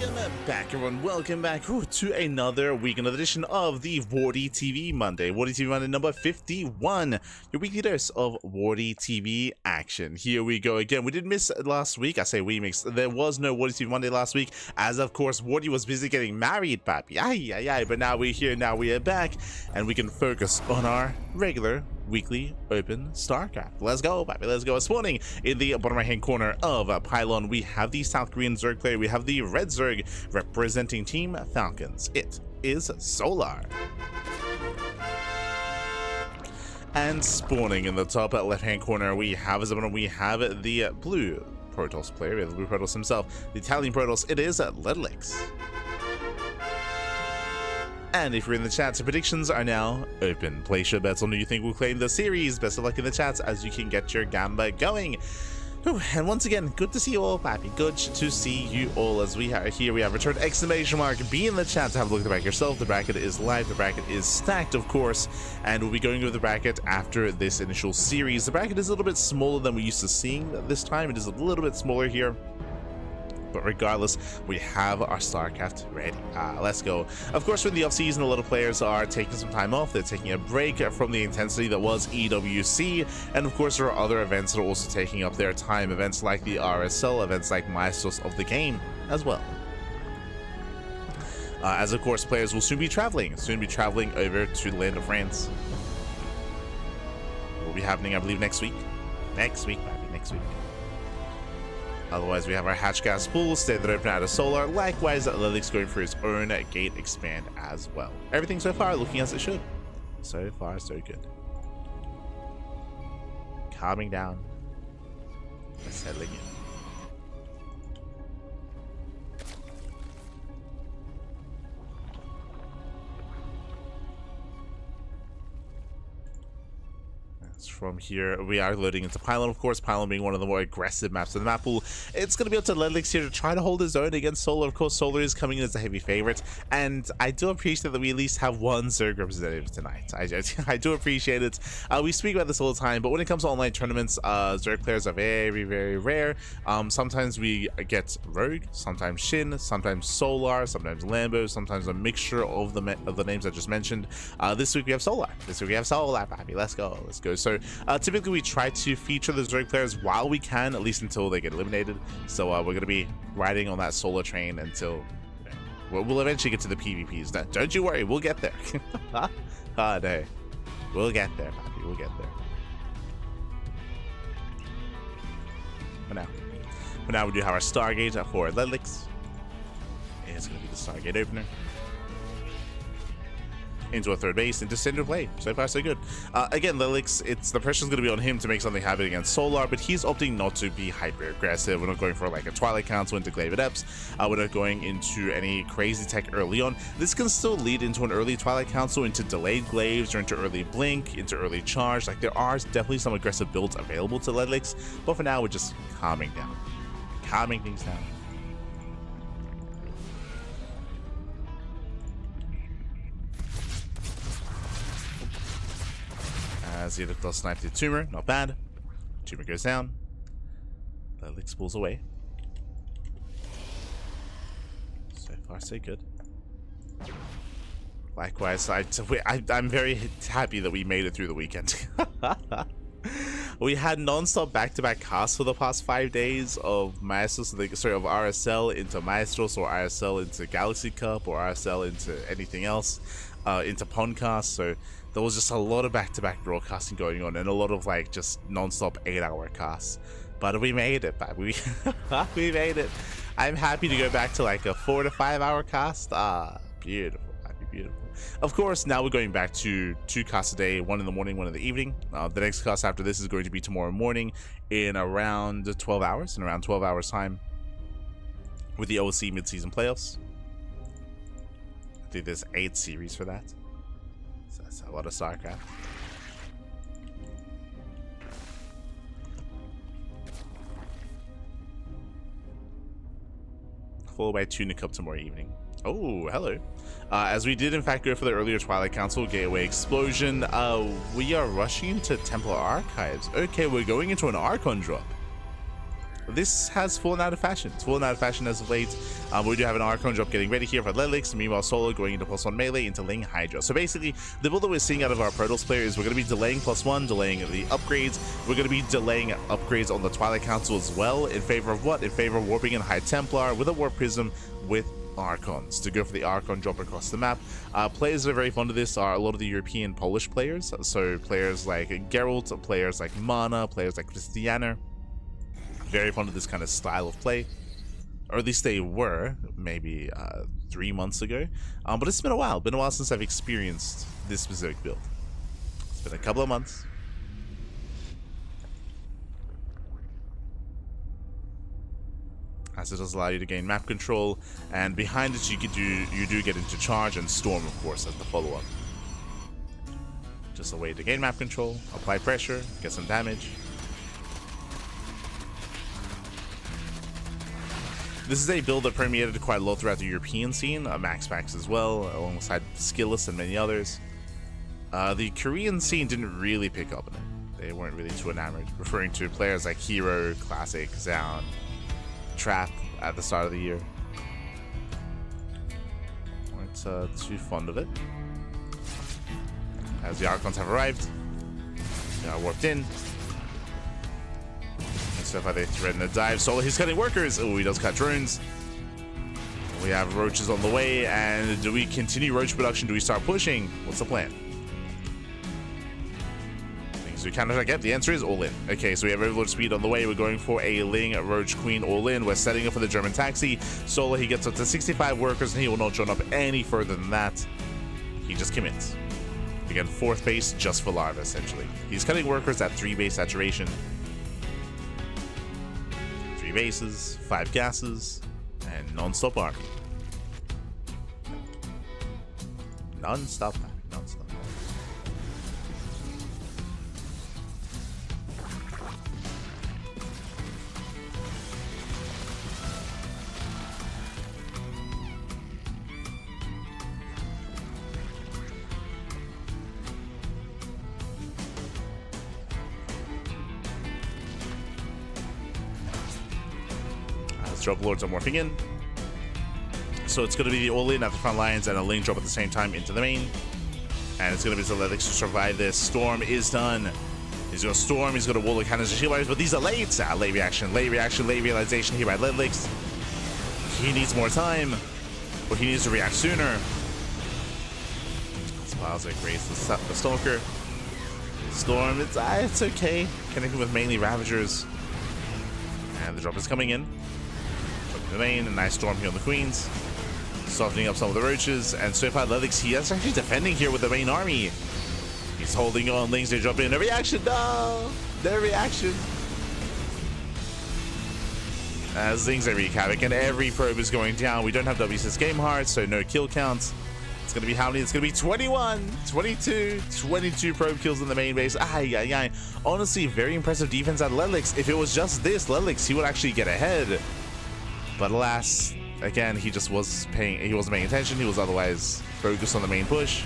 Welcome back, everyone. Welcome back to another week, another edition of the WardiTV Monday. WardiTV Monday number 51. Your weekly dose of WardiTV action. Here we go again. We did miss last week. I say we mixed. There was no WardiTV Monday last week, as of course Wardy was busy getting married, papi. Ay, ay, ay. But now we're here. Now we are back, and we can focus on our regular weekly open StarCraft. Let's go, baby. Let's go. This morning, in the bottom right hand corner of Pylon, we have the South Korean Zerg player. We have the Red Zerg representing Team Falcons. It is Solar. And spawning in the top left hand corner, we have the blue Protoss player. We have the blue Protoss himself, the Italian Protoss. It is Ledlix. And if you're in the chat, so predictions are now open. Place your bets on who you think will claim the series. Best of luck in the chats as you can get your gamba going. Whew, and once again, good to see you all, papi. Good to see you all as we have here. We have returned exclamation mark. Be in the chat to have a look at the bracket yourself. The bracket is live. The bracket is stacked, of course. And we'll be going over the bracket after this initial series. The bracket is a little bit smaller than we're used to seeing this time. It is a little bit smaller here. But regardless, we have our StarCraft ready. Let's go. Of course, in the off-season, a lot of players are taking some time off. They're taking a break from the intensity that was EWC. And of course, there are other events that are also taking up their time. Events like the RSL, events like Maestros of the Game as well. As of course, players will soon be traveling over to the land of France. It will be happening, I believe, next week. Next week, baby, next week. Otherwise, we have our hatch gas pool, stay there open out of Solar. Likewise, Lilix going for his own gate expand as well. Everything so far looking as it should. So far, so good. Calming down. Settling in. From here, we are loading into Pylon, of course. Pylon being one of the more aggressive maps in the map pool. It's going to be up to Ledlix here to try to hold his own against Solar. Of course, Solar is coming in as a heavy favorite, and I do appreciate that we at least have one Zerg representative tonight. I do appreciate it. We speak about this all the time, but when it comes to online tournaments, Zerg players are very, very rare. Sometimes we get Rogue, sometimes Shin, sometimes Solar, sometimes Lambo, sometimes a mixture of the names I just mentioned. This week we have Solar. Baby. Let's go. Let's go. So typically we try to feature the Zerg players while we can, at least until they get eliminated. So we're going to be riding on that Solar train until we'll eventually get to the PvPs. Don't you worry, we'll get there. No, we'll get there, papi. We'll get there. For now, we do have our Stargate for Ledlix. It's going to be the Stargate opener. Into a third base, into center play. So far, so good. Again, Lilix, the pressure's going to be on him to make something happen against Solar, but he's opting not to be hyper aggressive. We're not going for like a Twilight Council into Glaive Adepts. We're not going into any crazy tech early on. This can still lead into an early Twilight Council, into delayed Glaives, or into early Blink, into early Charge. Like, there are definitely some aggressive builds available to Ledlix, but for now, we're just calming down. Calming things down. As the Ducklings snipe the Tumor, not bad. Tumor goes down. Ledlix pulls away. So far, so good. Likewise, I'm very happy that we made it through the weekend. We had non-stop back-to-back casts for the past 5 days of Maestros, of RSL into Maestros, or RSL into Galaxy Cup, or RSL into anything else, into Pondcast. So there was just a lot of back-to-back broadcasting going on, and a lot of like just non-stop 8-hour casts. But we made it, man. We made it. I'm happy to go back to like a 4 to 5 hour cast. Beautiful. Beautiful. Of course, now we're going back to 2 casts a day, 1 in the morning, 1 in the evening. The next cast after this is going to be tomorrow morning in around 12 hours, in around 12 hours time, with the OC mid-season playoffs. I think there's 8 series for that. So that's a lot of StarCraft. Followed by Tunic Cup tomorrow evening. Oh, hello. As we did in fact go for the earlier Twilight Council Gateway Explosion, we are rushing into Templar Archives. Okay, we're going into an Archon drop. this has fallen out of fashion. It's fallen out of fashion as of late. We do have an Archon drop getting ready here for Lelix. Meanwhile, Solo going into +1 melee into Ling Hydra. So basically, the build that we're seeing out of our Protoss player is we're going to be delaying +1, delaying the upgrades. We're going to be delaying upgrades on the Twilight Council as well. In favor of what? In favor of warping in High Templar with a Warp Prism with Archons to go for the Archon drop across the map. Players that are very fond of this are a lot of the European Polish players. So players like Geralt, players like Mana, players like Christiana. Very fond of this kind of style of play, or at least they were maybe 3 months ago. But it's been a while since I've experienced this specific build. It's been a couple of months. As it does allow you to gain map control, and behind it you do get into charge and storm, of course, as the follow-up. Just a way to gain map control, apply pressure, get some damage. This is a build that permeated quite a lot throughout the European scene, MaxPax as well, alongside Skillus and many others. The Korean scene didn't really pick up on it. They weren't really too enamored, referring to players like herO, Classic, Zaun, Trap at the start of the year. Weren't too fond of it. As the Archons have arrived, they are warped in. So far they threaten a dive. Solo, he's cutting workers. Oh, he does cut drones. We have roaches on the way, and do we continue roach production? Do we start pushing? What's the plan? Things we counter get. The answer is all in. Okay, so we have overlord speed on the way. We're going for a Ling Roach Queen all in. We're setting up for the German taxi. Solo, he gets up to 65 workers, and he will not join up any further than that. He just commits. Again, 4th base just for larva, essentially. He's cutting workers at 3 base saturation. 3 bases, 5 gases, and non-stop army. Non-stop army, non-stop army. Drop lords are morphing in, so it's going to be the all-in at the front lines and a Ling drop at the same time into the main, and it's going to be Zeletics to survive this. Storm is done. He's going to storm, he's going to wall the cannons and shield wires, but these are late. Late reaction, late realization here by Ledlix. He needs more time, but he needs to react sooner. Smiles raise the Stalker. Storm, it's okay. Connecting with mainly Ravagers, and the drop is coming in. The main, a nice storm here on the Queens, softening up some of the roaches, and so far Lelix, he is actually defending here with the main army. He's holding on. Lings, they drop in. No reaction, no reaction. As Lings, they wreak havoc, and every probe is going down. We don't have WSS game hearts, so no kill counts. It's going to be how many? It's going to be 21, 22 probe kills in the main base. Honestly, very impressive defense at Lelix. If it was just this, Lelix, he would actually get ahead. But alas, again, he just wasn't paying attention. He was otherwise focused on the main push.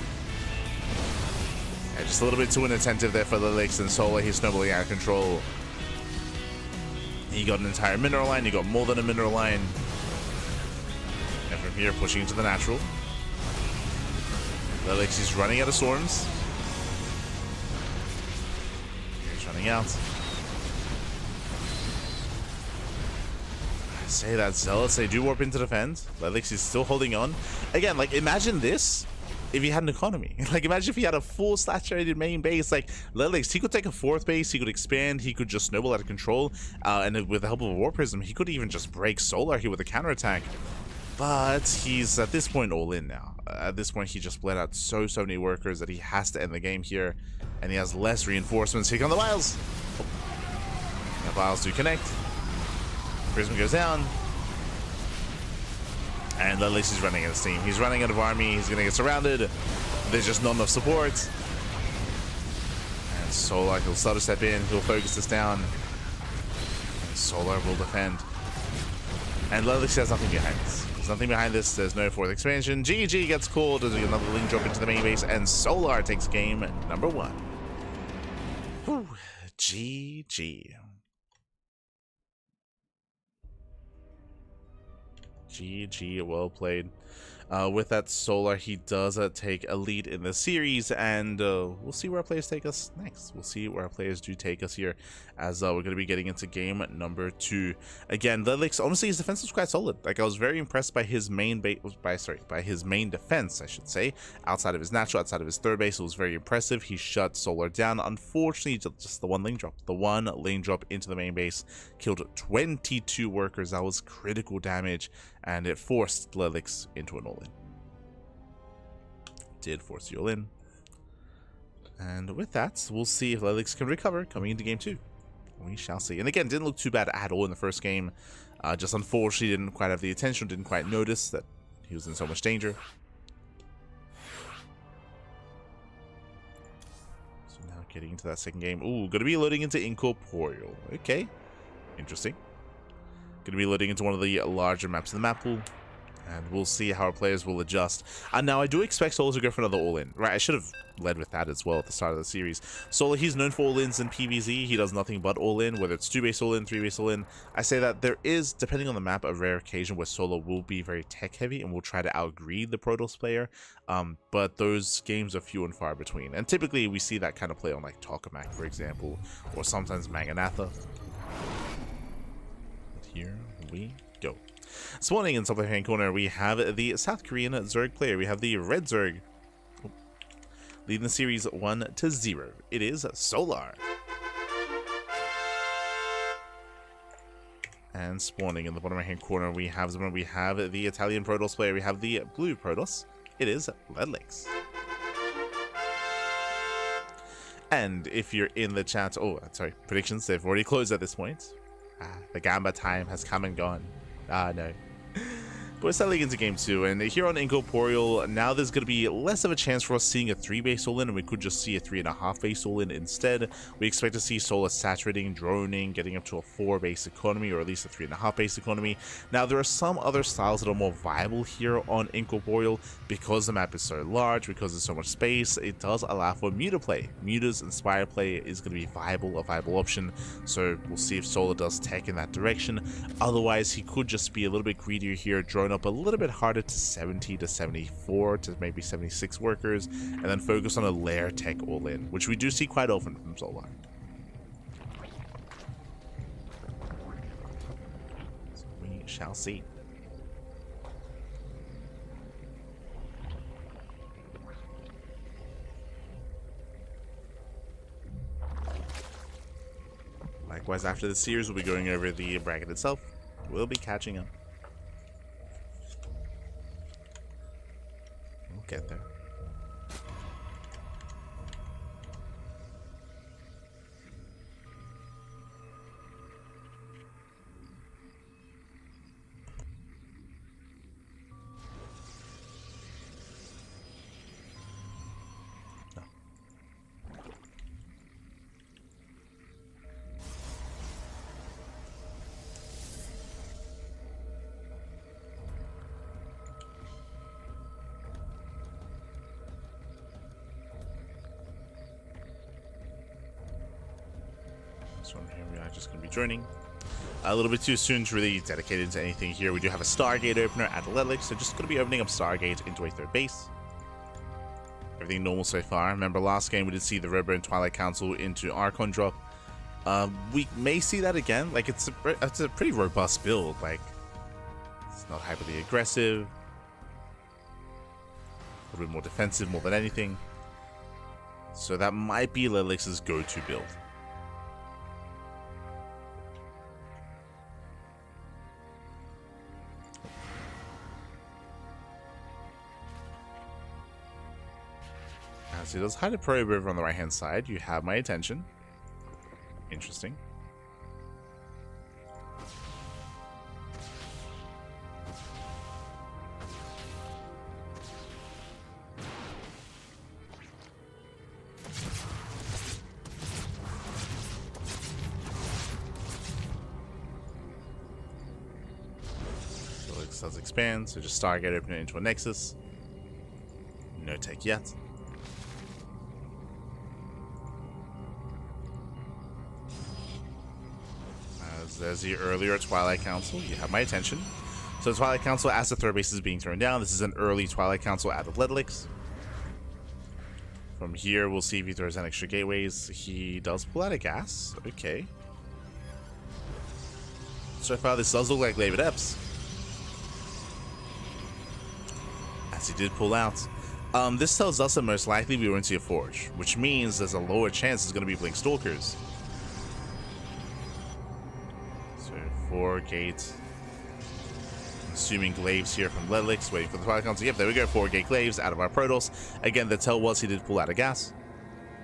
And just a little bit too inattentive there for Lelix, and Solo, he's snowballing out of control. He got an entire mineral line, he got more than a mineral line. And from here, pushing into the natural. Lelix is running out of storms. He's running out. Say that Zealots, they do warp into defend. Lelix is still holding on. Again, like, imagine this if he had an economy. Like, imagine if he had a full saturated main base. Like, Lelix, he could take a 4th base, he could expand, he could just snowball out of control. And with the help of a War Prism, he could even just break Solar here with a counterattack. But he's, at this point, all in now. At this point, he just bled out so many workers that he has to end the game here. And he has less reinforcements. Here come the Vials. The Vials do connect. Prism goes down. And Lelix is running out of steam. He's running out of army. He's going to get surrounded. There's just not enough support. And Solar, he'll start to step in. He'll focus this down. And Solar will defend. And Lelix has nothing behind this. There's nothing behind this. There's no 4th expansion. GG gets called. There's another Ling drop into the main base. And Solar takes game number 1. Whew. GG. GG, well played. With that Solar, he does take a lead in the series, and we'll see where our players take us next. We'll see where our players do take us here, as we're going to be getting into game number 2. Again, Ducklings, honestly, his defense was quite solid. Like, I was very impressed by his main by his main defense, I should say. Outside of his natural, outside of his third base, it was very impressive. He shut Solar down. Unfortunately, just the one lane drop. The one lane drop into the main base killed 22 workers. That was critical damage, and it forced Ducklings into an all-in. Did force the all-in. And with that, we'll see if Ducklings can recover coming into game 2. We shall see. And again, didn't look too bad at all in the first game. Just unfortunately didn't quite have the attention, didn't quite notice that he was in so much danger. So now getting into that second game. Ooh, going to be loading into Incorporeal. Okay, interesting. Going to be loading into one of the larger maps in the map pool, and we'll see how our players will adjust. And now I do expect Solar to go for another all-in. Right, I should have led with that as well at the start of the series. Solar, he's known for all-ins in PvZ. He does nothing but all-in, whether it's 2-base all-in, 3-base all-in. I say that there is, depending on the map, a rare occasion where Solar will be very tech-heavy and will try to outgreed the Protoss player. But those games are few and far between. And typically, we see that kind of play on, like, Tokamak, for example, or sometimes Maganatha. Here we go. Spawning in top left hand corner, we have the South Korean Zerg player. We have the red Zerg leading the series 1-0. It is Solar. And spawning in the bottom right hand corner, we have the Italian Protoss player. We have the blue Protoss. It is Ducklings. And if you're in the chat, predictions, they've already closed at this point. The Gamba time has come and gone. No. But we're settling into game 2, and here on Incorporeal, now there's going to be less of a chance for us seeing a 3-base all-in, and we could just see a 3.5-base all-in instead. We expect to see Solar saturating, droning, getting up to a 4-base economy, or at least a 3.5-base economy. Now, there are some other styles that are more viable here on Incorporeal, because the map is so large, because there's so much space. It does allow for muta play. Muta's Inspire play is going to be a viable option, so we'll see if Solar does tech in that direction. Otherwise, he could just be a little bit greedier here, drone up a little bit harder to 70 to 74 to maybe 76 workers, and then focus on a lair tech all-in, which we do see quite often from Solar. So we shall see. Likewise, after the series, we'll be going over the bracket itself. We'll be catching up. We'll get there. So here we are, just going to be joining. A little bit too soon to really dedicate into anything here. We do have a Stargate opener at Ducklings, so just going to be opening up Stargate into a 3rd base. Everything normal so far. Remember last game we did see the Redburn Twilight Council into Archon drop. We may see that again. Like, it's a pretty robust build. Like, it's not hyperly aggressive. A little bit more defensive more than anything. So that might be Ducklings' go-to build. As he does hide a probe over on the right-hand side, you have my attention. Interesting. So does expand, so just Stargate open it into a Nexus. No tech yet. As the earlier Twilight Council, you have my attention. So Twilight Council as the third base is being thrown down. This is an early Twilight Council out of Ledlix. From here, we'll see if he throws in extra gateways. He does pull out a gas. Okay. So far, this does look like David Epps. As he did pull out. This tells us that most likely we were into a Forge, which means there's a lower chance it's going to be Blink Stalkers. So 4 gates. Assuming Glaives here from Ledlix, waiting for the Twilight Council. Yep, there we go. 4 gate Glaives out of our Protoss. Again, the tell was he did pull out a gas.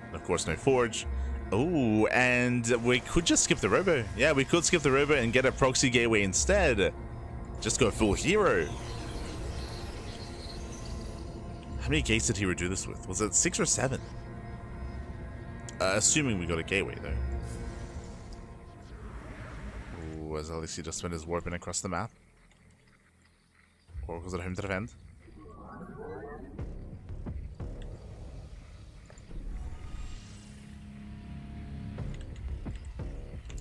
And of course, no Forge. Oh, and we could just skip the Robo. Yeah, we could skip the Robo and get a proxy gateway instead. Just go full herO. How many gates did herO do this with? Was it 6 or 7? Assuming we got a gateway, though. Ooh, as Alexi just spent his warping across the map. Oracle's at home to defend.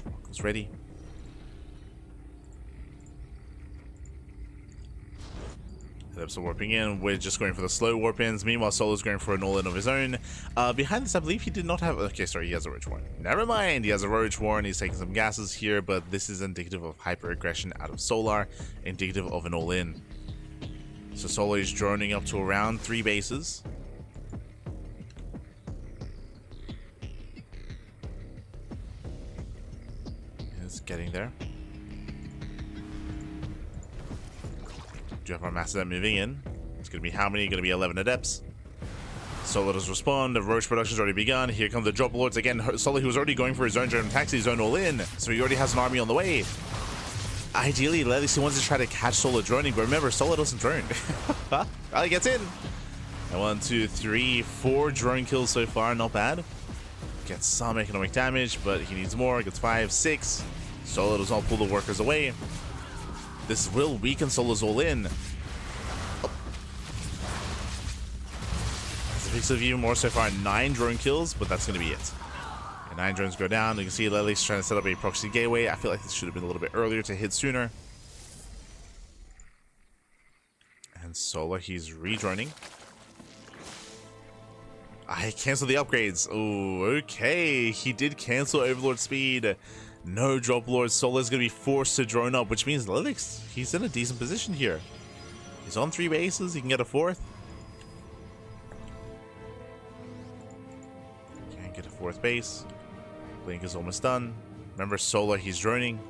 Oracle's ready. Heads are warping in. We're just going for the slow warp ins. Meanwhile, Solo's going for an all-in of his own. Behind this, I believe he did not have... Okay, sorry, he has a Roach Warren. Never mind, he has a Roach Warren. He's taking some gases here, but this is indicative of hyper-aggression out of Solar, indicative of an all-in. So Solar is droning up to around 3 bases. He's getting there. Do have our Master moving in. It's going to be how many? Going to be 11 Adepts. Solar does respond. The Roach production's already begun. Here come the Drop Lords again. Solar, who was already going for his own drone taxi, his own all in. So he already has an army on the way. Ideally, Lelis wants to try to catch Solar droning, but remember, Solar doesn't drone. Well, he gets in. And 1, 2, 3, 4 drone kills so far. Not bad. Gets some economic damage, but he needs more. Gets 5, 6. Solar does not pull the workers away. This will weaken Solar's all in. Oh. As a piece of view, more so far, 9 drone kills, but that's going to be it. And 9 drones go down. You can see Lelis trying to set up a proxy gateway. I feel like this should have been a little bit earlier to hit sooner. And Solar, he's re-droning. I canceled the upgrades. Oh, okay. He did cancel Overlord speed. No drop lords. Solar's going to be forced to drone up, which means Lilix, he's in a decent position here. He's on 3 bases. He can get a 4th. Can't get a 4th base. Blink is almost done. Remember, Solar, he's droning.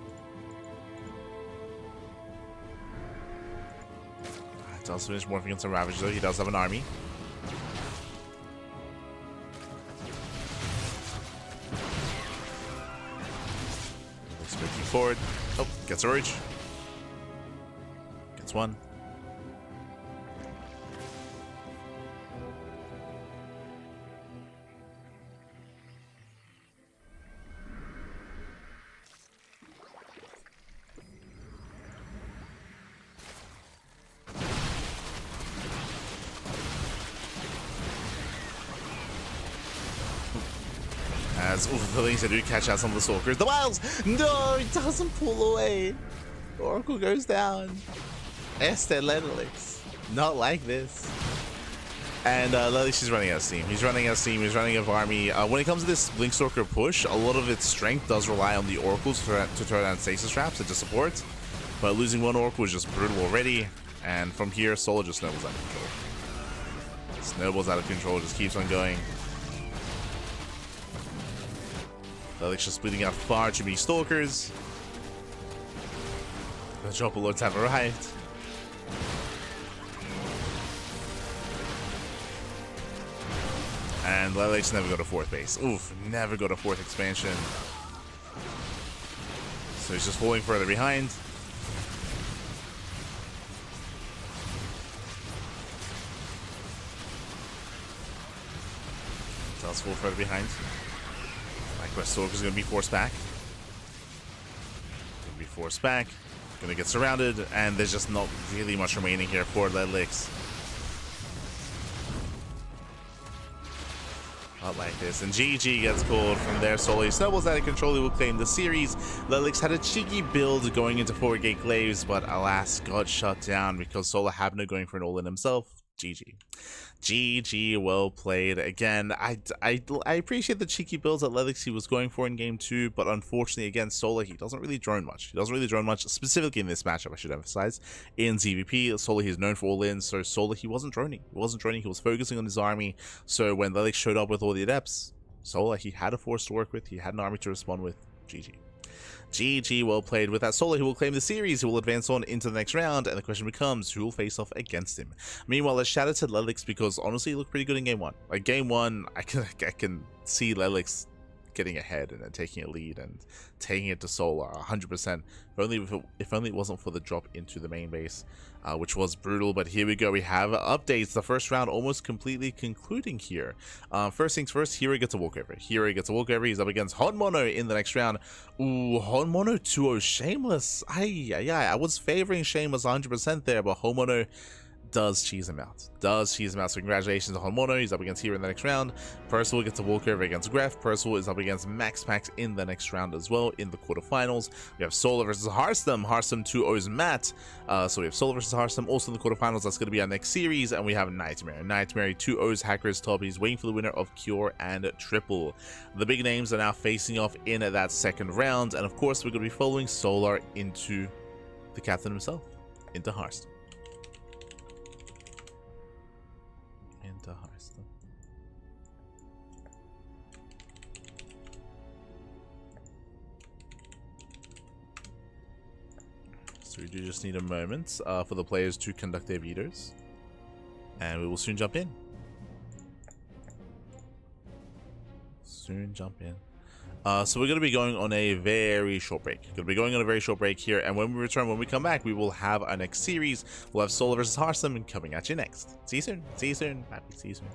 Does finish morphing on some Ravage, though. He does have an army. Looking forward. Oh, gets a Roach. Gets 1. As the things that do catch out some of the Stalkers. The Wilds! No, it doesn't pull away. Oracle goes down. Ledlix. Not like this. And Ledlix is running out of steam. He's running out of steam. He's running out of army. When it comes to this Blink Stalker push, a lot of its strength does rely on the Oracles to throw down stasis traps and to support. But losing 1 Oracle is just brutal already. And from here, Solar just snowballs out of control. Snowballs out of control, just keeps on going. Ledlix just splitting out far too many Stalkers. The Drop Lords have arrived. And Ledlix never got a 4th base. Oof, never got a 4th expansion. So he's just falling further behind. Does fall further behind. Quest Stalker is going to be forced back. Going to be forced back. Going to get surrounded, and there's just not really much remaining here for Ledlix. Not like this. And GG gets called from there. Solo snowballs out of control. He will claim the series. Lelix had a cheeky build going into 4-gate Glaives, but alas, got shut down because Solo happened going for an all-in himself. GG. GG, well played. Again, I appreciate the cheeky builds that Lelix he was going for in game 2, but unfortunately against Solo, he doesn't really drone much. He doesn't really drone much, specifically in this matchup, I should emphasize. In ZVP, Solo he's known for all-ins, so Solo he wasn't droning. He was focusing on his army, so when Lelix showed up with all the adepts, Solo he had a force to work with, he had an army to respond with. GG. GG, well played. With that Solo, he will claim the series, he will advance on into the next round, and the question becomes, who will face off against him? Meanwhile, let's shout out to Lelix because honestly, he looked pretty good in game 1. Like, game 1, I can see Lelix getting ahead and then taking a lead and taking it to Solo 100%. If only it wasn't for the drop into the main base, which was brutal. But here we go. We have updates. The first round almost completely concluding here. First things first, herO gets a walkover. herO gets a walkover. He's up against Honmono in the next round. Ooh, Honmono 2-0 Shameless. I was favoring Shameless 100% there, but Honmono does cheese him out. So congratulations to Honmono. He's up against herO in the next round. Percival gets a walkover against Gref. Percival is up against MaxPax in the next round as well in the quarterfinals. We have Solo versus Hearthstone. Hearthstone 2-0's Matt. So we have Solo versus Hearthstone also in the quarterfinals. That's going to be our next series. And we have Nightmare. 2-0's Hackers top. He's waiting for the winner of Cure and Triple. The big names are now facing off in that second round. And of course, we're going to be following Solar into the captain himself, into Hearthstone. So we do just need a moment for the players to conduct their vetoes, and we will soon jump in. So we're going to be going on a very short break. Here, and when we return, when we come back, we will have our next series. We'll have Solo versus Hearthstone coming at you next. See you soon. See you soon. Happy to see you soon.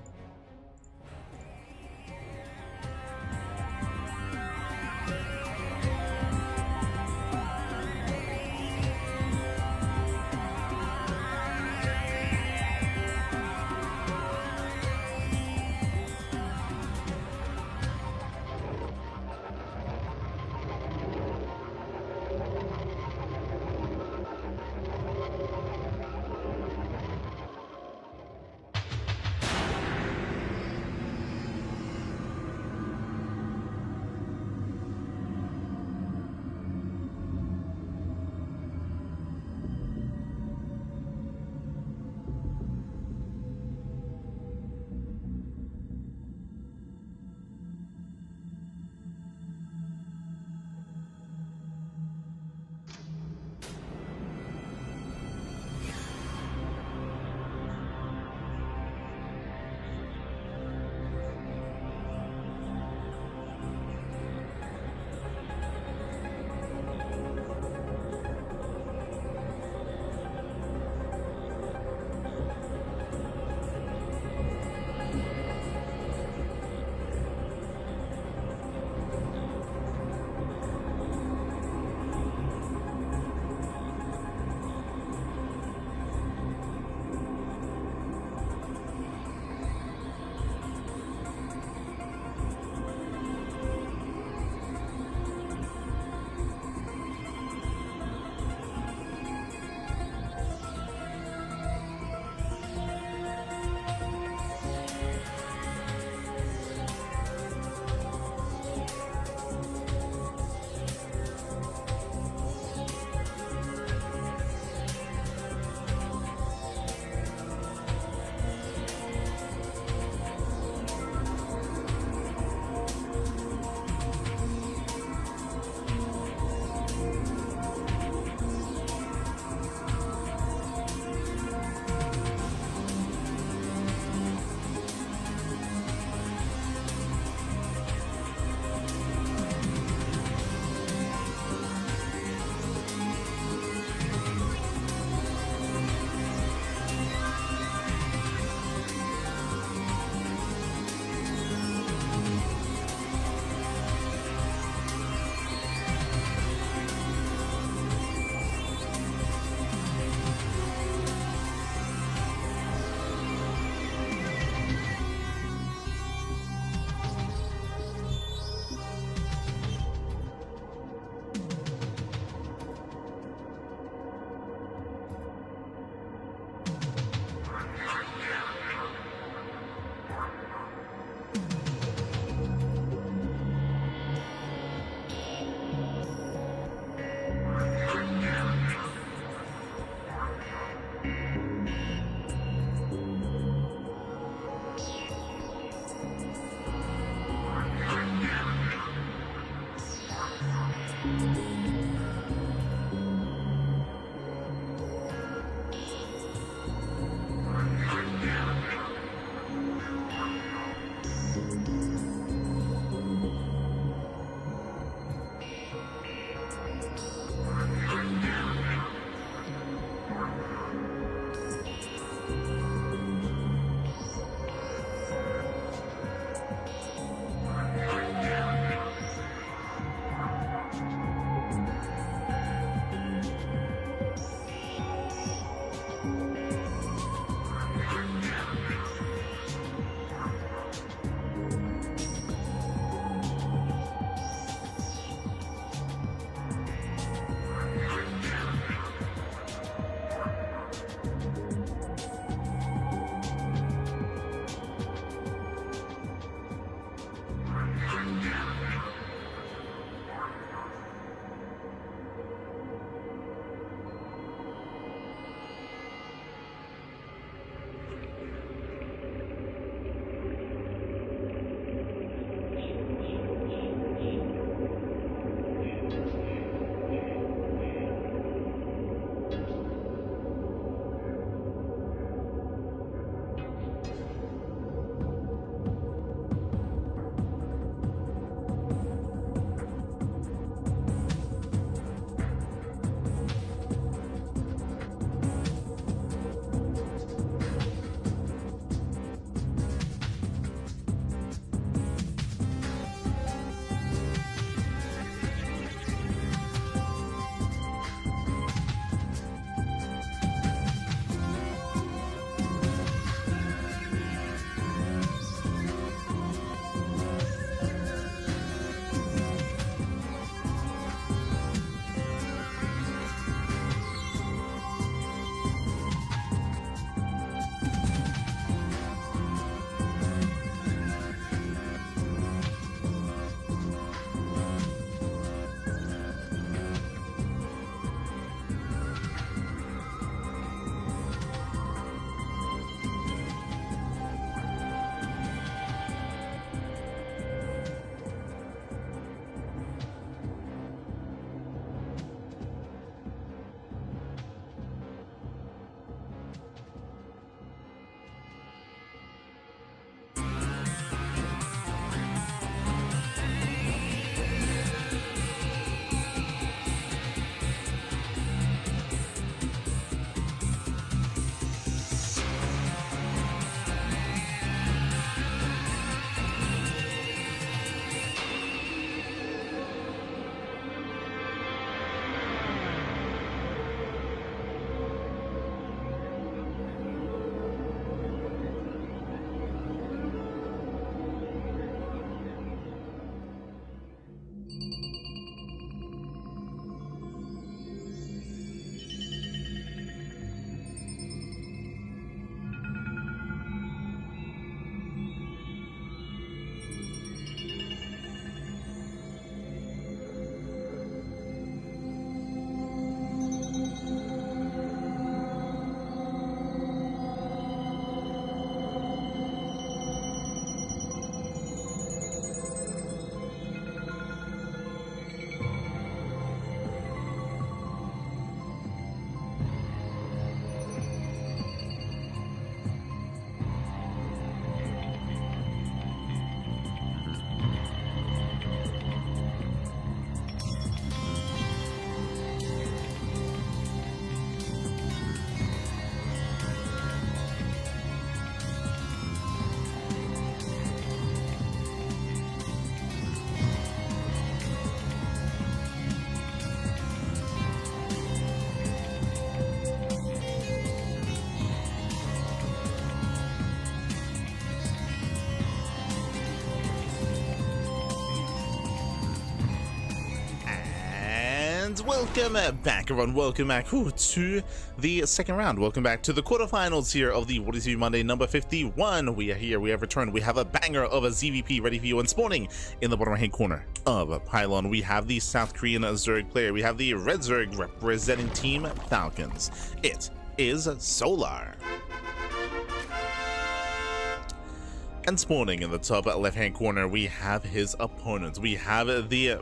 Welcome back, everyone. Welcome back to the second round. Welcome back to the quarterfinals here of the WardiTV Monday number 51. We are here. We have returned. We have a banger of a ZVP ready for you. And spawning in the bottom right hand corner of Pylon, we have the South Korean Zerg player. We have the Red Zerg representing Team Falcons. It is Solar. And spawning in the top left hand corner, we have his opponents. We have the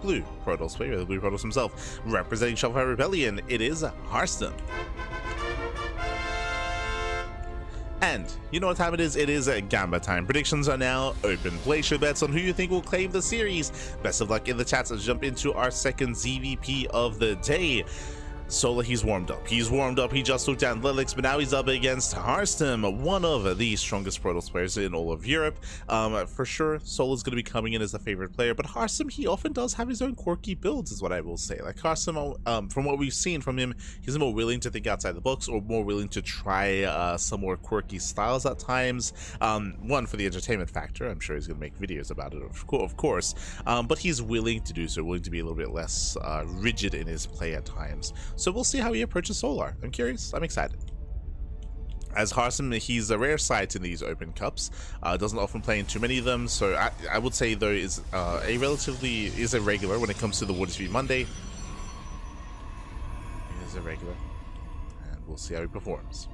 blue Protoss player, the blue Protoss himself. Representing Shopify Rebellion, it is herO. And you know what time it is? It is Gamba time. Predictions are now open. Place your bets on who you think will claim the series. Best of luck in the chats. Let's jump into our second ZVP of the day. Solar, he's warmed up. He just took down Lilix, but now he's up against herO, one of the strongest Protoss players in all of Europe. For sure, Solar's going to be coming in as the favorite player, but herO, he often does have his own quirky builds, is what I will say. Like herO, from what we've seen from him, he's more willing to think outside the box, or more willing to try some more quirky styles at times. One, for the entertainment factor. I'm sure he's going to make videos about it, of course. But he's willing to do so, willing to be a little bit less rigid in his play at times. So we'll see how he approaches Solar. I'm curious. I'm excited. As herO, he's a rare sight in these open cups. Doesn't often play in too many of them. So I would say though is a regular when it comes to the WardiTV Monday. He is a regular, and we'll see how he performs.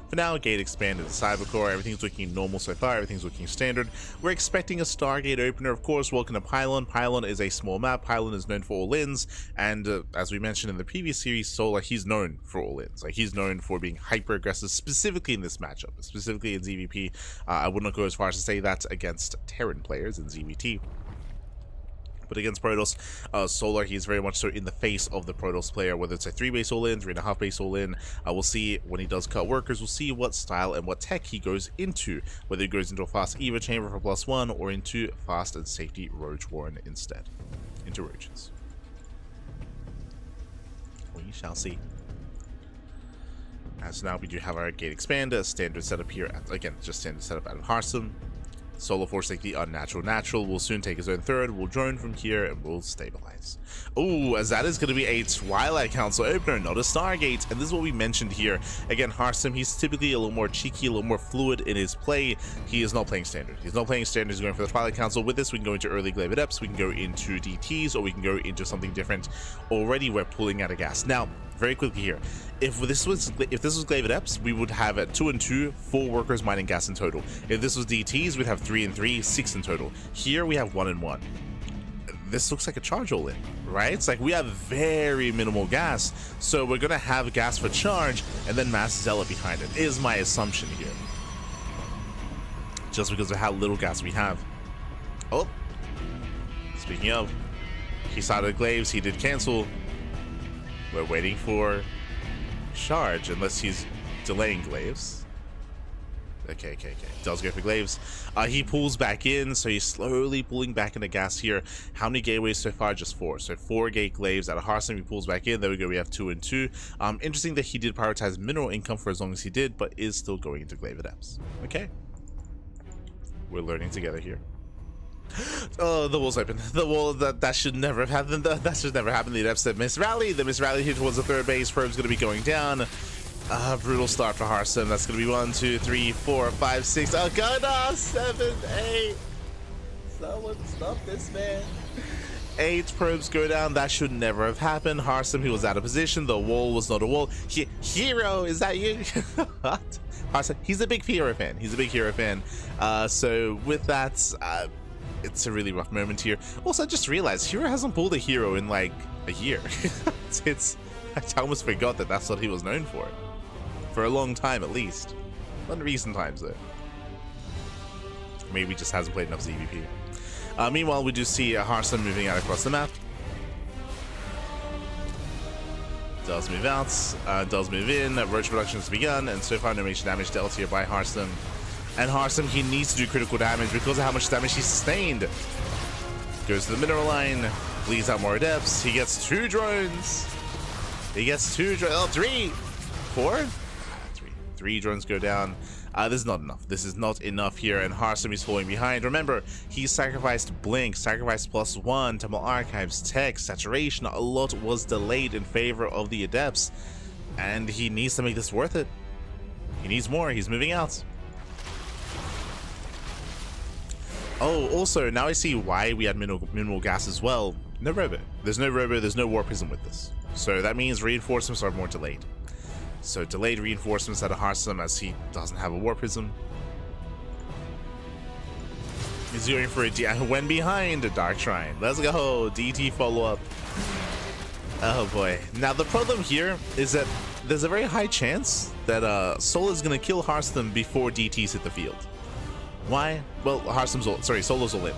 For now, gate expanded to Cybercore. Everything's looking normal so far. Everything's looking standard. We're expecting a Stargate opener, of course. Welcome to Pylon. Pylon is a small map. Pylon is known for all-ins. And as we mentioned in the previous series, Solar, he's known for all-ins. Like, he's known for being hyper-aggressive, specifically in this matchup. Specifically in ZVP. I would not go as far as to say that against Terran players in ZVT. But against Protoss, Solar, he's very much so in the face of the Protoss player, whether it's a 3-base all-in, 3.5 base all-in. We'll see when he does cut workers, we'll see what style and what tech he goes into, whether he goes into a fast Eva chamber for +1 or into fast and safety Roach Warren instead. Into Roaches. We shall see. As now we do have our gate expander, standard setup here, again, just standard setup out of herO. Solar Force take the unnatural natural, will soon take his own third, will drone from here, and will stabilize. Oh, as that is going to be a Twilight Council opener, not a Stargate, and this is what we mentioned here. Again, herO, he's typically a little more cheeky, a little more fluid in his play. He is not playing standard. He's not playing standard, he's going for the Twilight Council. With this, we can go into early Glaive Adepts, we can go into DTs, or we can go into something different. Already, we're pulling out of gas. Now, very quickly here, if this was Glaive Adepts, we would have a 2 and 2, 4 workers mining gas in total. If this was DTs, we'd have 3 and 3, 6 in total. Here we have 1 and 1. This looks like a charge all-in, right? It's like we have very minimal gas, so we're gonna have gas for charge and then mass zealot behind it, is my assumption here. Just because of how little gas we have. Oh, speaking of, he started glaives, he did cancel. We're waiting for charge, unless he's delaying glaives. Okay. Does go for glaives. He pulls back in, so he's slowly pulling back into gas here. How many gateways so far? Just 4. So 4 gate glaives out of herO. He pulls back in. There we go. We have 2 and 2. Interesting that he did prioritize mineral income for as long as he did, but is still going into glaive adepts. Okay. We're learning together here. Oh, the wall's open. The wall, that should never have happened. That should never happen. The adepts that misrally. The misrally here towards the 3rd base. Probe's going to be going down. Brutal start for herO. That's going to be 1, 2, 3, 4, 5, 6. Oh, God, 7, 8. Someone stop this man. 8 probes go down. That should never have happened. herO, he was out of position. The wall was not a wall. herO, is that you? herO, he's a big herO fan. He's a big herO fan. So with that, it's a really rough moment here. Also, I just realized herO hasn't pulled a herO in like a year. I almost forgot that that's what he was known for a long time at least. Not in recent times though. Maybe he just hasn't played enough ZVP. Meanwhile, we do see herO moving out across the map. Does move out, does move in. Roach production has begun, and so far no major damage dealt here by herO. And herO, he needs to do critical damage because of how much damage he sustained. Goes to the mineral line, bleeds out more adepts. He gets 2 drones. He gets 2 drones. Oh, 3, 4, 3 drones go down. This is not enough. This is not enough here, and herO is falling behind. Remember, he sacrificed Blink, sacrificed +1, Temple Archives, Tech, Saturation. A lot was delayed in favor of the Adepts, and he needs to make this worth it. He needs more. He's moving out. Oh, also, now I see why we had minimal gas as well. No robo. There's no robo, there's no war prism with this. So that means reinforcements are more delayed. So delayed reinforcements out of herO as he doesn't have a war prism. He's going for it. When behind a Dark Shrine. Let's go. DT follow-up. Oh boy. Now the problem here is that there's a very high chance that Solar is going to kill Hearthstone before DTs hit the field. Why? Well, Solar's all in.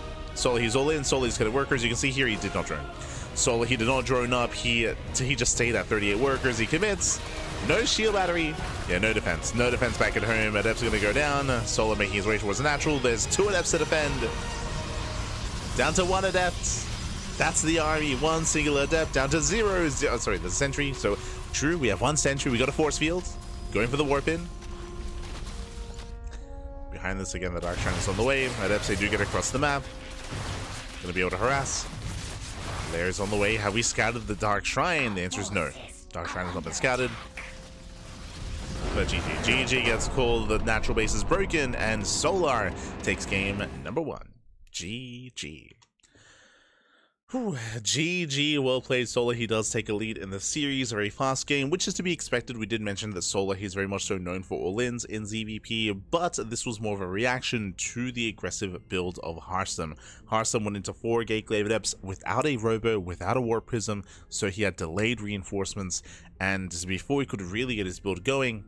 He's all in. Solar's got workers. You can see here he did not drone. Solar, he did not drone up. He just stayed at 38 workers. He commits. No shield battery. Yeah, no defense. No defense back at home. Adept's going to go down. Solar making his way towards the natural. There's 2 Adepts to defend. Down to 1 Adept. That's the army. 1 single Adept. Down to 0. Sorry, there's a sentry. So, true, we have 1 sentry. We got a force field. Going for the warp in. Behind this again, the Dark Shrine is on the way. Adepts, they do get across the map. Gonna be able to harass. Lairs on the way. Have we scouted the Dark Shrine? The answer is no. Dark Shrine has not been scouted. But GG gets called. The natural base is broken, and Solar takes game number 1. GG. Whew. GG, well played, Solar. He does take a lead in the series, a very fast game, which is to be expected. We did mention that Solar, he's very much so known for all-ins in ZVP, but this was more of a reaction to the aggressive build of Hearthstone. Hearthstone went into 4 Gateclave Adepts without a Robo, without a Warp Prism, so he had delayed reinforcements, and before he could really get his build going,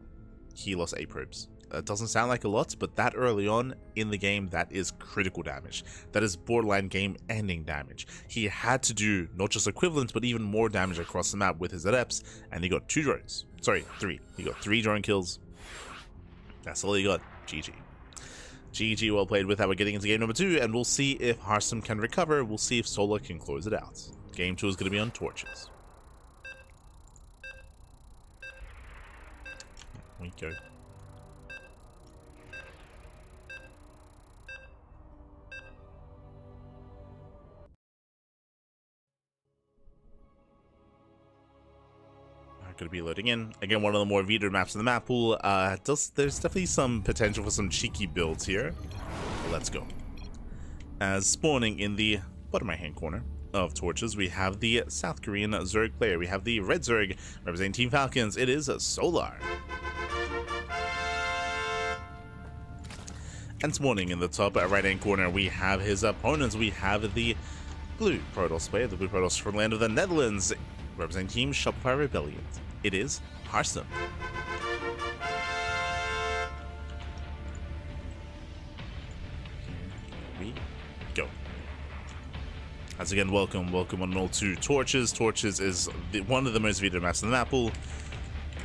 he lost 8 probes. That doesn't sound like a lot, but that early on in the game, that is critical damage. That is borderline game-ending damage. He had to do not just equivalent, but even more damage across the map with his Adepts, and he got 2 drones. Sorry, 3. He got 3 drone kills. That's all he got. GG. GG, well played with that. We're getting into game number 2, and we'll see if Hearthstone can recover. We'll see if Solar can close it out. Game 2 is going to be on torches. Here we go. Going to be loading in. Again, one of the more vetoed maps in the map pool. There's definitely some potential for some cheeky builds here. But let's go. As spawning in the bottom right hand corner of torches, we have the South Korean Zerg player. We have the red Zerg representing Team Falcons. It is Solar. And spawning in the top right hand corner, we have his opponents. We have the blue Protoss player, the blue Protoss from land of the Netherlands, representing Team Shopify Rebellion. It is Hearthstone. Here we go. As again, welcome on all to Torches. Torches is one of the most vetoed maps in the map pool.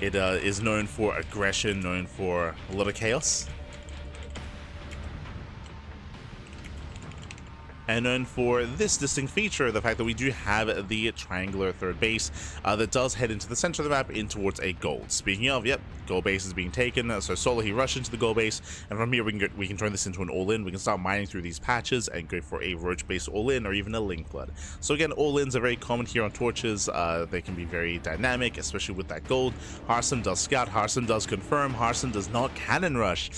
It is known for aggression, known for a lot of chaos, and known for this distinct feature, the fact that we do have the triangular third base that does head into the center of the map in towards a gold. Speaking of, yep, gold base is being taken. So Solar, he rushed into the gold base, and from here we can turn this into an all-in. We can start mining through these patches and go for a roach-based all-in or even a link flood. So again, all-ins are very common here on torches. They can be very dynamic, especially with that gold. Hearthstone does scout, Hearthstone does confirm, Hearthstone does not cannon rush.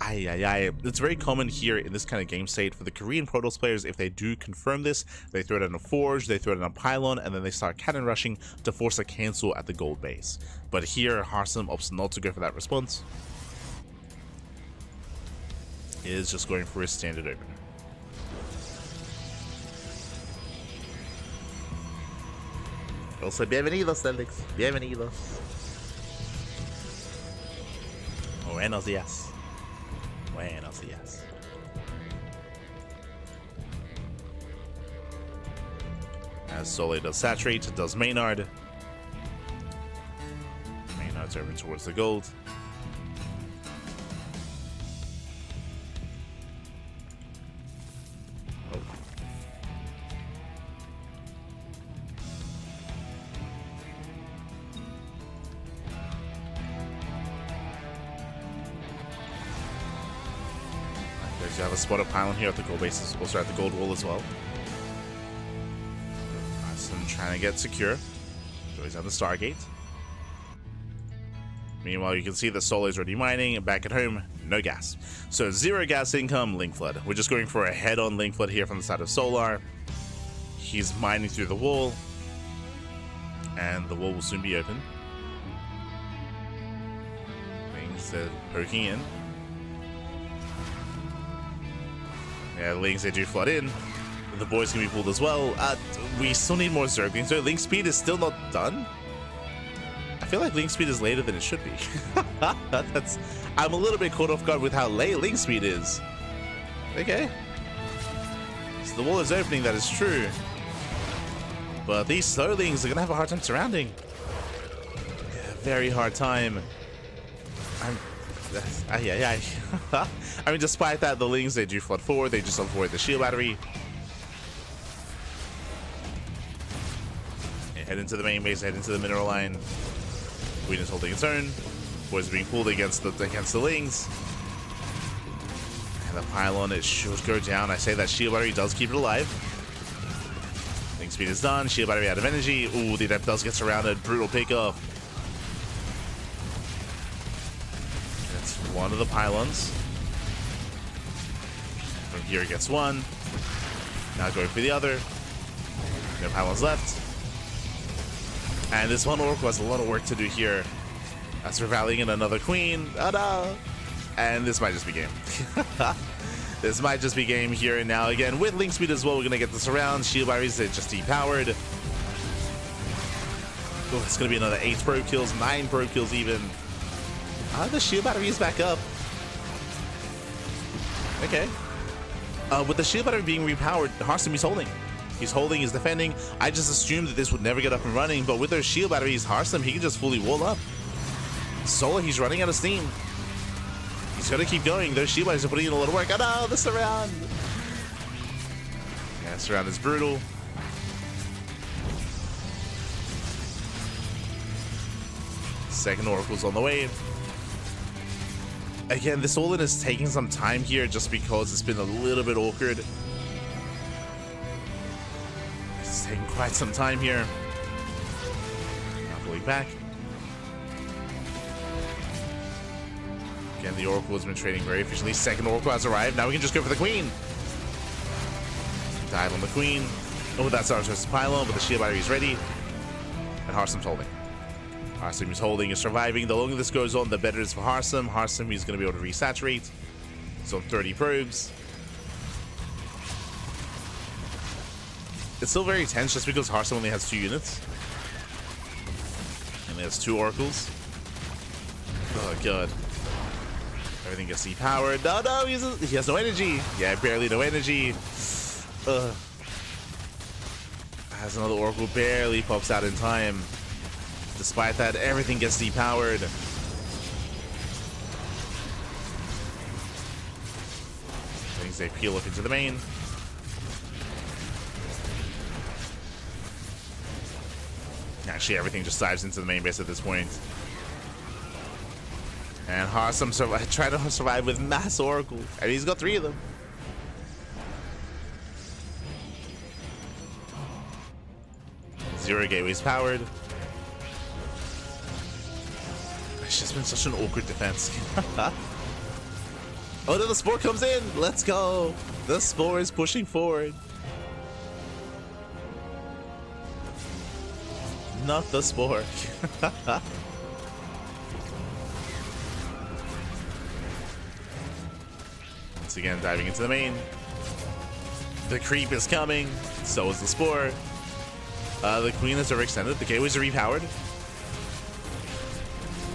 It's very common here in this kind of game state for the Korean Protoss players. If they do confirm this, they throw it in a forge, they throw it in a pylon, and then they start cannon rushing to force a cancel at the gold base. But here, Hearthstone opts not to go for that response. He is just going for his standard opener. Also, bienvenidos, Ducklings. Bienvenidos. Buenos días. Buenos días. As Solar does saturate, does Maynard. Maynard's over towards the gold. Oh. You have a spot of pylon here at the gold base, also at the gold wall as well. Hearthstone trying to get secure. Goes down the Stargate. Meanwhile, you can see that Solar is already mining, and back at home, no gas. So 0 gas income, link flood. We're just going for a head-on link flood here from the side of Solar. He's mining through the wall, and the wall will soon be open. Things are poking in. Yeah, the Lings, they do flood in. The boys can be pulled as well. We still need more Zerglings. So Link speed is still not done? I feel like Link speed is later than it should be. I'm a little bit caught off guard with how late Link speed is. Okay. So the wall is opening, that is true. But these Slowlings are going to have a hard time surrounding. Yeah, very hard time. I mean, despite that, the Lings, they do flood forward. They just avoid the shield battery. Yeah, head into the main base, head into the mineral line. Queen is holding its own. Boys are being pulled against the Lings. And the pylon, it should go down. I say that shield battery does keep it alive. Link speed is done. Shield battery out of energy. Ooh, the Adept does get surrounded. Brutal pickoff. That's one of the pylons. From here it gets one. Now going for the other. No pylons left. And this one Oracle has a lot of work to do here. As we're rallying in another Queen. Oh no! And this might just be game. This might just be game here and now. Again, with Link speed as well, we're going to get this around. Shield batteries, they just depowered. Oh, it's going to be another 8 probe kills, 9 probe kills even. The shield battery is back up. Okay. With the shield battery being repowered, herO is holding. He's holding, he's defending. I just assumed that this would never get up and running, but with those shield batteries, herO, he can just fully wall up. Solar, he's running out of steam. He's gonna keep going. Those shield batteries are putting in a lot of work. Oh no, the surround! Yeah, surround is brutal. Second Oracle's on the way. Again, this all-in is taking some time here just because it's been a little bit awkward. It's taking quite some time here. Not pulling back. Again, the Oracle has been trading very efficiently. Second Oracle has arrived. Now we can just go for the Queen. Dive on the Queen. Oh, that's our versus pylon, but the shield battery is ready. And herO's holding. herO is holding, is surviving. The longer this goes on, the better it is for herO. herO is going to be able to resaturate. He's on 30 probes. It's still very tense just because herO only has 2 units. And he has 2 Oracles. Oh, God. Everything gets depowered. No, no, he has no energy. Yeah, barely no energy. Has another Oracle, barely pops out in time. Despite that, everything gets depowered. Things they peel up into the main. Actually, everything just dives into the main base at this point. And herO trying to survive with mass Oracle. I mean, he's got 3 of them. Zero gateways powered. It's just been such an awkward defense. Oh no, the Spore comes in! Let's go! The Spore is pushing forward. Not the Spore. Once again, diving into the main. The creep is coming. So is the Spore. The Queen is overextended. The gateways are repowered.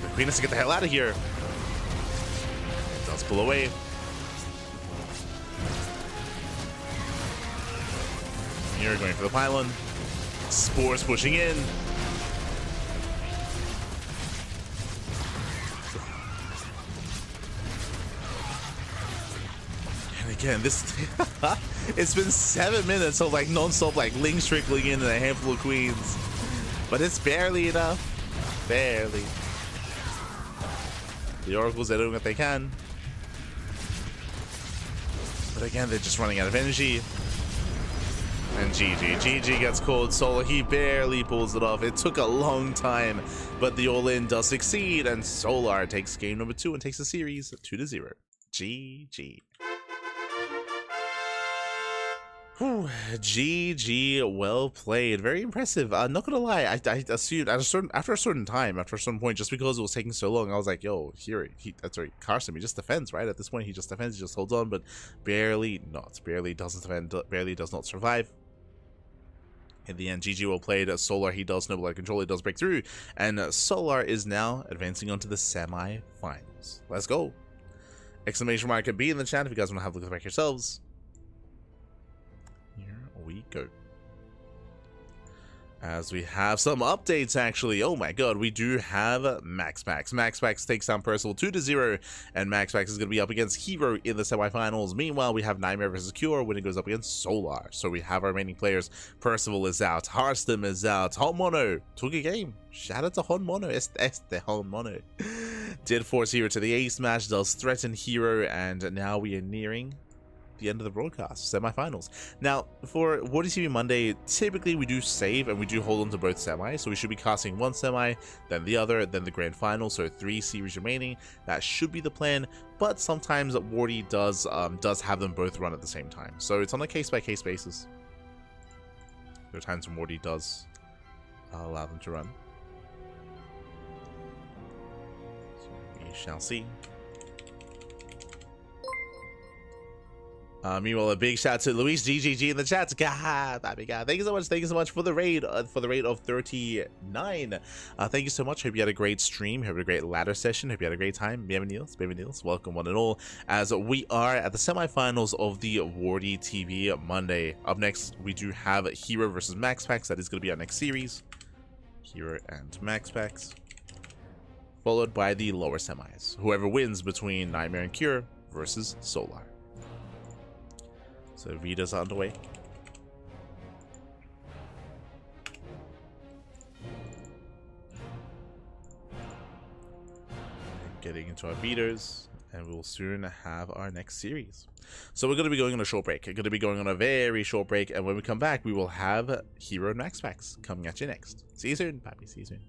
The Queen has to get the hell out of here. It does pull away. Here, going for the pylon. Spore's pushing in. And again, this it's been 7 minutes of like non-stop like Lings trickling in and a handful of Queens, but it's barely enough. Barely. The Oracles are doing what they can, but again they're just running out of energy. And GG gets called. Solar, he barely pulls it off. It took a long time, but the all-in does succeed, and Solar takes game number 2 and takes the series 2-0. GG. Whew, GG, well played. Very impressive. Not gonna lie, I assumed after a certain time, after a certain point, just because it was taking so long, I was like, yo, here, that's right, Carson, he just defends, right? At this point, he just defends, he just holds on, but barely doesn't defend, barely does not survive. In the end, GG well played. Solar, he does snowball control, he does break through, and Solar is now advancing on to the semi-finals. Let's go. Exclamation mark B in the chat if you guys want to have a look at the back yourselves. Here we go. As we have some updates, actually. Oh my god, we do have MaxPax. MaxPax takes down Percival 2-0, and MaxPax is going to be up against herO in the semifinals. Meanwhile, we have Nightmare versus Cure when it goes up against Solar. So we have our remaining players. Percival is out, Harstem is out, Honmono took a game. Shout out to Honmono, este Honmono. Did force herO to the ace match, does threaten herO, and now we are nearing the end of the broadcast, semifinals. Now, for WardiTV Monday, typically we do save and we do hold on to both semis, so we should be casting one semi, then the other, then the grand final, so 3 series remaining. That should be the plan, but sometimes Wardy does have them both run at the same time, so it's on a case-by-case basis. There are times when Wardy does allow them to run. So we shall see. Meanwhile, a big shout to Luis GGG in the chat. God, baby God. Thank you so much for the raid, of 39. Thank you so much. Hope you had a great stream. Hope you had a great ladder session. Hope you had a great time. Bienvenidos. Welcome one and all. As we are at the semifinals of the WardiTV Monday. Up next, we do have herO versus MaxPax. That is going to be our next series. herO and MaxPax. Followed by the lower semis. Whoever wins between Nightmare and Cure versus Solar. So Vita's underway. Getting into our beaters, and we'll soon have our next series. So we're going to be going on a short break. We're going to be going on a very short break, and when we come back, we will have herO and MaxPax coming at you next. See you soon, papi. See you soon.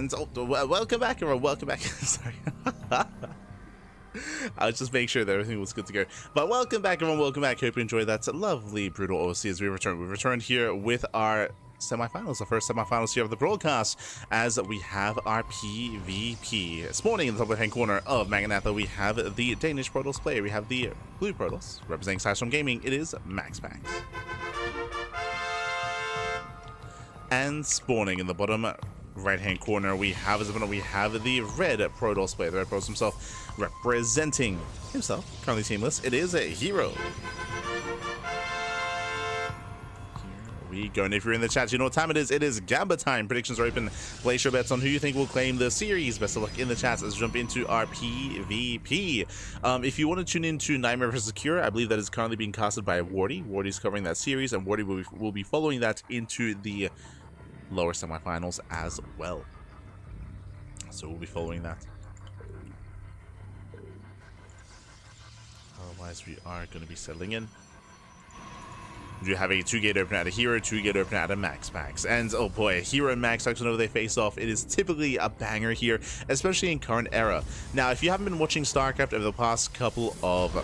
And welcome back, everyone. Welcome back. Sorry. I was just making sure that everything was good to go. But welcome back, everyone. Welcome back. Hope you enjoyed that lovely Brutal OC as we return. We've returned here with our semifinals, the first semifinals here of the broadcast, as we have our PvP. This morning in the top left-hand corner of Magnatha, we have the Danish Protoss player. We have the blue Protoss representing Sidestorm Gaming. It is MaxPax. And spawning in the bottom right-hand corner, we have the red Protoss player, the red Protoss himself, representing himself, currently teamless. It is a herO. We go, and if you're in the chat, you know what time it is. It is Gamba time. Predictions are open. Place your bets on who you think will claim the series. Best of luck in the chat. Let's jump into our PvP. If you want to tune into Nightmare vs. Cure, I believe that is currently being casted by Wardy. Wardy's covering that series, and Wardy will be following that into the lower semifinals as well. So we'll be following that. Otherwise, we are going to be settling in. We do have a 2-gate opener at a herO, 2-gate opener at a MaxPax. And oh boy, herO and MaxPax, whenever they face off, it is typically a banger here, especially in current era. Now, if you haven't been watching StarCraft over the past couple of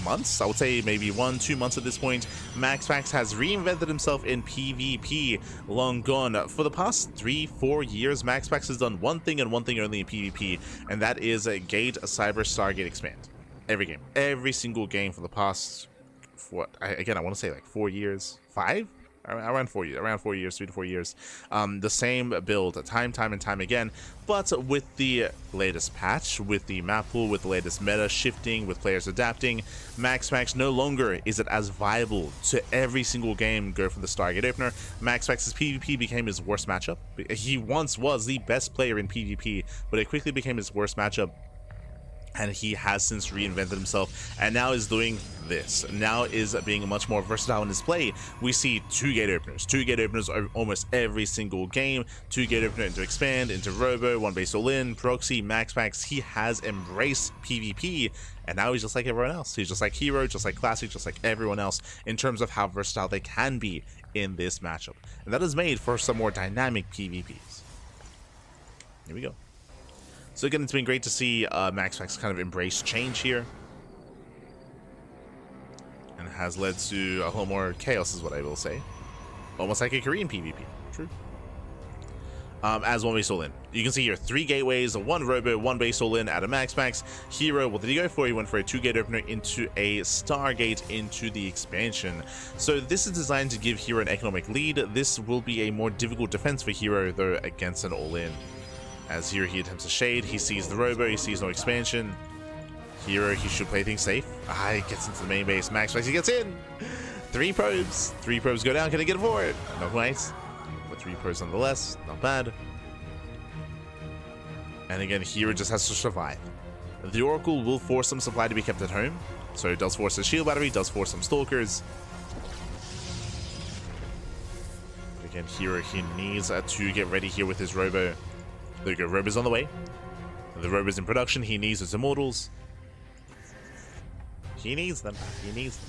months, I would say maybe 1-2 months at this point, MaxPax has reinvented himself in PvP. Long gone. For the past 3-4 years, MaxPax has done one thing and one thing only in PvP, and that is a Gate, a Cyber, Stargate, Expand. Every game. Every single game for the past... again, I want to say like 4 years, 5? Around 4 years, 3 to 4 years. The same build, time and time again, but with the latest patch, with the map pool, with the latest meta shifting, with players adapting, MaxPax no longer is it as viable to every single game go for the Stargate opener. MaxPax's PvP became his worst matchup. He once was the best player in PvP, but it quickly became his worst matchup. And he has since reinvented himself and now is doing this. Now is being much more versatile in his play. We see 2-gate openers. 2-gate openers are almost every single game. 2-gate opener into Expand, into Robo, 1-base all-in, Proxy, MaxPax. He has embraced PvP, and now he's just like everyone else. He's just like herO, just like Classic, just like everyone else in terms of how versatile they can be in this matchup. And that is made for some more dynamic PvPs. Here we go. So again, it's been great to see MaxPax kind of embrace change here. And it has led to a whole more chaos, is what I will say. Almost like a Korean PvP. True. As 1-base all-in. You can see here 3 gateways, 1 Robo, 1 base all-in at a MaxPax. herO, what did he go for? He went for a 2-gate opener into a Stargate into the expansion. So this is designed to give herO an economic lead. This will be a more difficult defense for herO, though, against an all-in. As here he attempts a shade, he sees the Robo, he sees no expansion. herO, he should play things safe. He gets into the main base. MaxPax, he gets in! 3 probes. 3 probes go down. Can he get it for it? Not quite. But 3 probes nonetheless. Not bad. And again, herO just has to survive. The Oracle will force some supply to be kept at home. So it does force a shield battery, does force some stalkers. But again, herO, he needs to get ready here with his Robo. There you go, Robo's on the way. The Robo's in production. He needs his Immortals. He needs them. He needs them.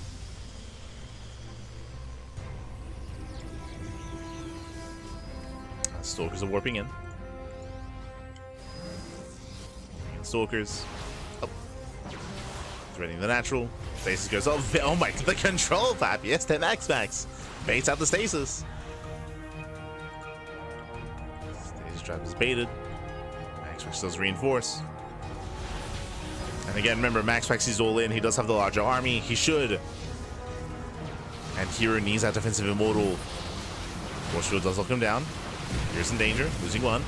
Stalkers are warping in. Stalkers. Oh. Threading the natural. Stasis goes off. Oh my, the control pap. Yes, 10 MaxPax. Baits out the stasis. Stasis trap is baited. MaxPax does reinforce. And again, remember, MaxPax is all in. He does have the larger army. He should. And herO needs that defensive immortal. Force Shield does lock him down. Here's in danger, losing 1.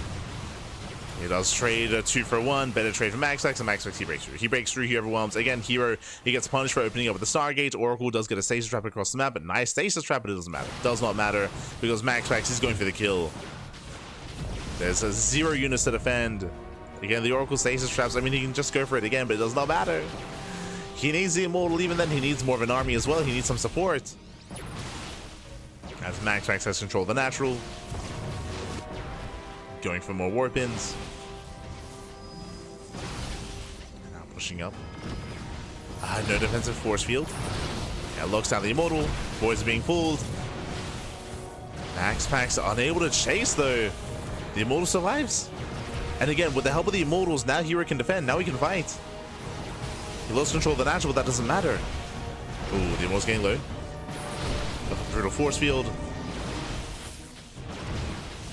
He does trade a 2 for 1. Better trade for MaxPax, and MaxPax he breaks through. He breaks through, he overwhelms. Again, herO, he gets punished for opening up with the Stargate. Oracle does get a stasis trap across the map, but nice stasis trap, but it doesn't matter. Does not matter, because MaxPax is going for the kill. There's a 0 units to defend. Again, the Oracle stasis traps, I mean, he can just go for it again, but it does not matter. He needs the Immortal. Even then, he needs more of an army as well. He needs some support. As MaxPax has control of the natural. Going for more warp-ins. Now pushing up. No defensive force field. Yeah, locks down the Immortal. Boys are being pulled. MaxPax unable to chase, though. The Immortal survives. And again, with the help of the Immortals, now herO can defend. Now he can fight. He lost control of the natural, but that doesn't matter. Ooh, the Immortal's getting low. Brutal force field.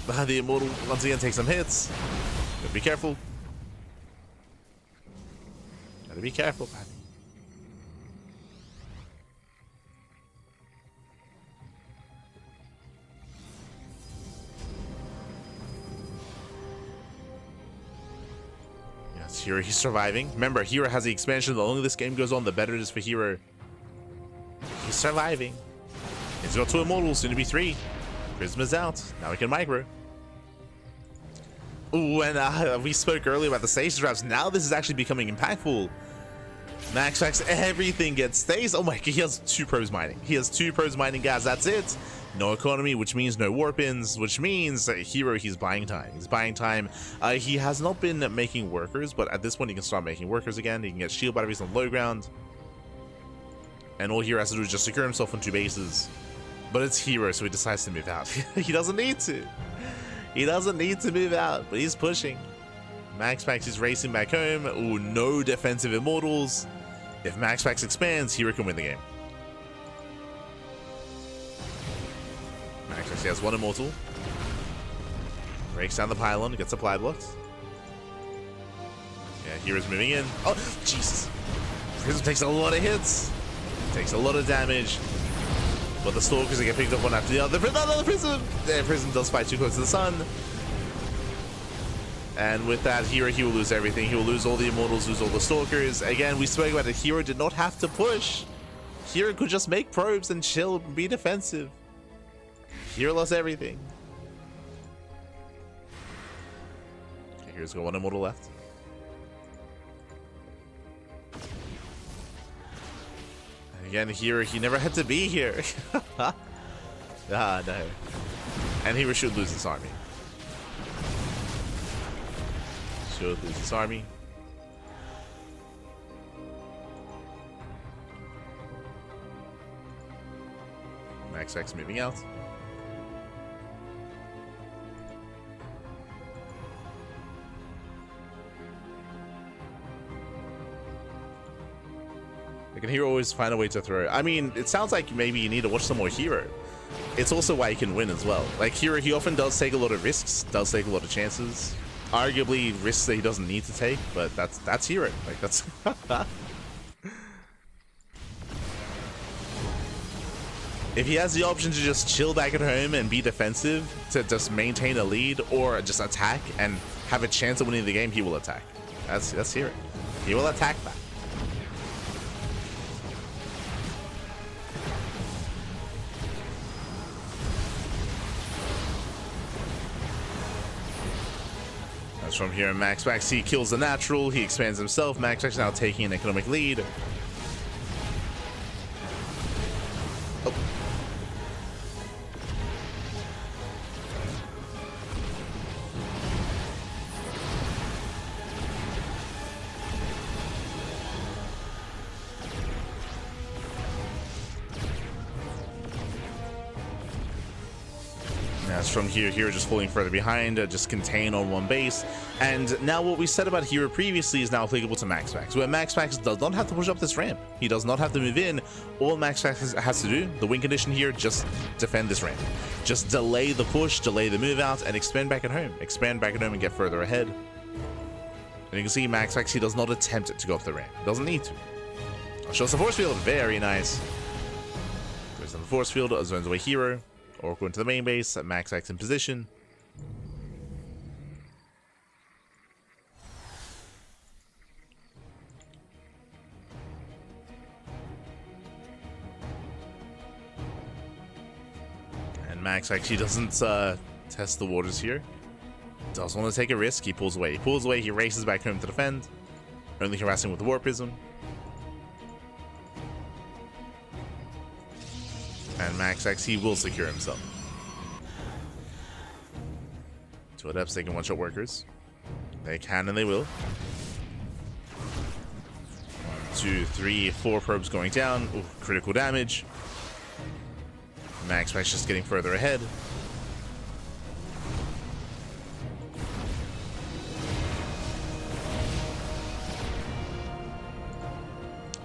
The Immortal once again takes some hits. Gotta be careful. Gotta be careful, man. Yes, herO, he's surviving. Remember, herO has the expansion. The longer this game goes on, the better it is for herO. He's surviving. He's got 2 Immortals, soon to be 3. Prisma's out. Now we can micro. Ooh, and we spoke earlier about the stage traps. Now this is actually becoming impactful. MaxPax, everything gets stays. Oh my god, he has 2 probes mining. He has 2 probes mining, guys. That's it. No economy, which means no warp-ins, which means herO, he's buying time. He's buying time. He has not been making workers, but at this point he can start making workers again. He can get shield batteries on low ground. And all herO has to do is just secure himself on 2 bases. But it's herO, so he decides to move out. He doesn't need to. He doesn't need to move out, but he's pushing. MaxPax is racing back home. Ooh, no defensive Immortals. If MaxPax expands, herO can win the game. MaxPax has 1 Immortal. Breaks down the pylon, gets supply blocks. Yeah, herO's moving in. Oh, Jesus. Prism takes a lot of hits. Takes a lot of damage. But the Stalkers get picked up one after the other. Another Prism! The Prism does fight too close to the sun. And with that, herO, he will lose everything. He will lose all the Immortals, lose all the Stalkers. Again, we spoke about it. herO did not have to push. herO could just make probes and chill and be defensive. herO lost everything. Okay, here's got 1 Immortal left. Again, herO, he never had to be here. Ah, no. And herO should lose this army. Should lose this army. MaxPax moving out. Can herO always find a way to throw? I mean, it sounds like maybe you need to watch some more herO. It's also why he can win as well. Like herO, he often does take a lot of risks, does take a lot of chances. Arguably risks that he doesn't need to take, but that's herO. Like that's if he has the option to just chill back at home and be defensive, to just maintain a lead, or just attack and have a chance of winning the game, he will attack. That's herO. He will attack back. From here, MaxPax, he kills the natural, he expands himself. MaxPax now taking an economic lead. Oh. As from here, herO just falling further behind, just contain on 1 base. And now what we said about herO previously is now applicable to MaxPax, where MaxPax does not have to push up this ramp. He does not have to move in. All MaxPax has to do, the win condition here, just defend this ramp. Just delay the push, delay the move out, and expand back at home. Expand back at home and get further ahead. And you can see MaxPax, he does not attempt to go up the ramp. He doesn't need to. Shows the force field, very nice. Goes down the force field, zones away herO. Oracle into the main base, MaxPax in position. And MaxPax, he doesn't test the waters here. Does want to take a risk, he pulls away. He pulls away, he races back home to defend. Only harassing with the Warp Prism. And MaxPax, he will secure himself. 2 adepts, they can one-shot workers. They can and they will. 1, 2, 3, 4 probes going down. Ooh, critical damage. MaxPax just getting further ahead.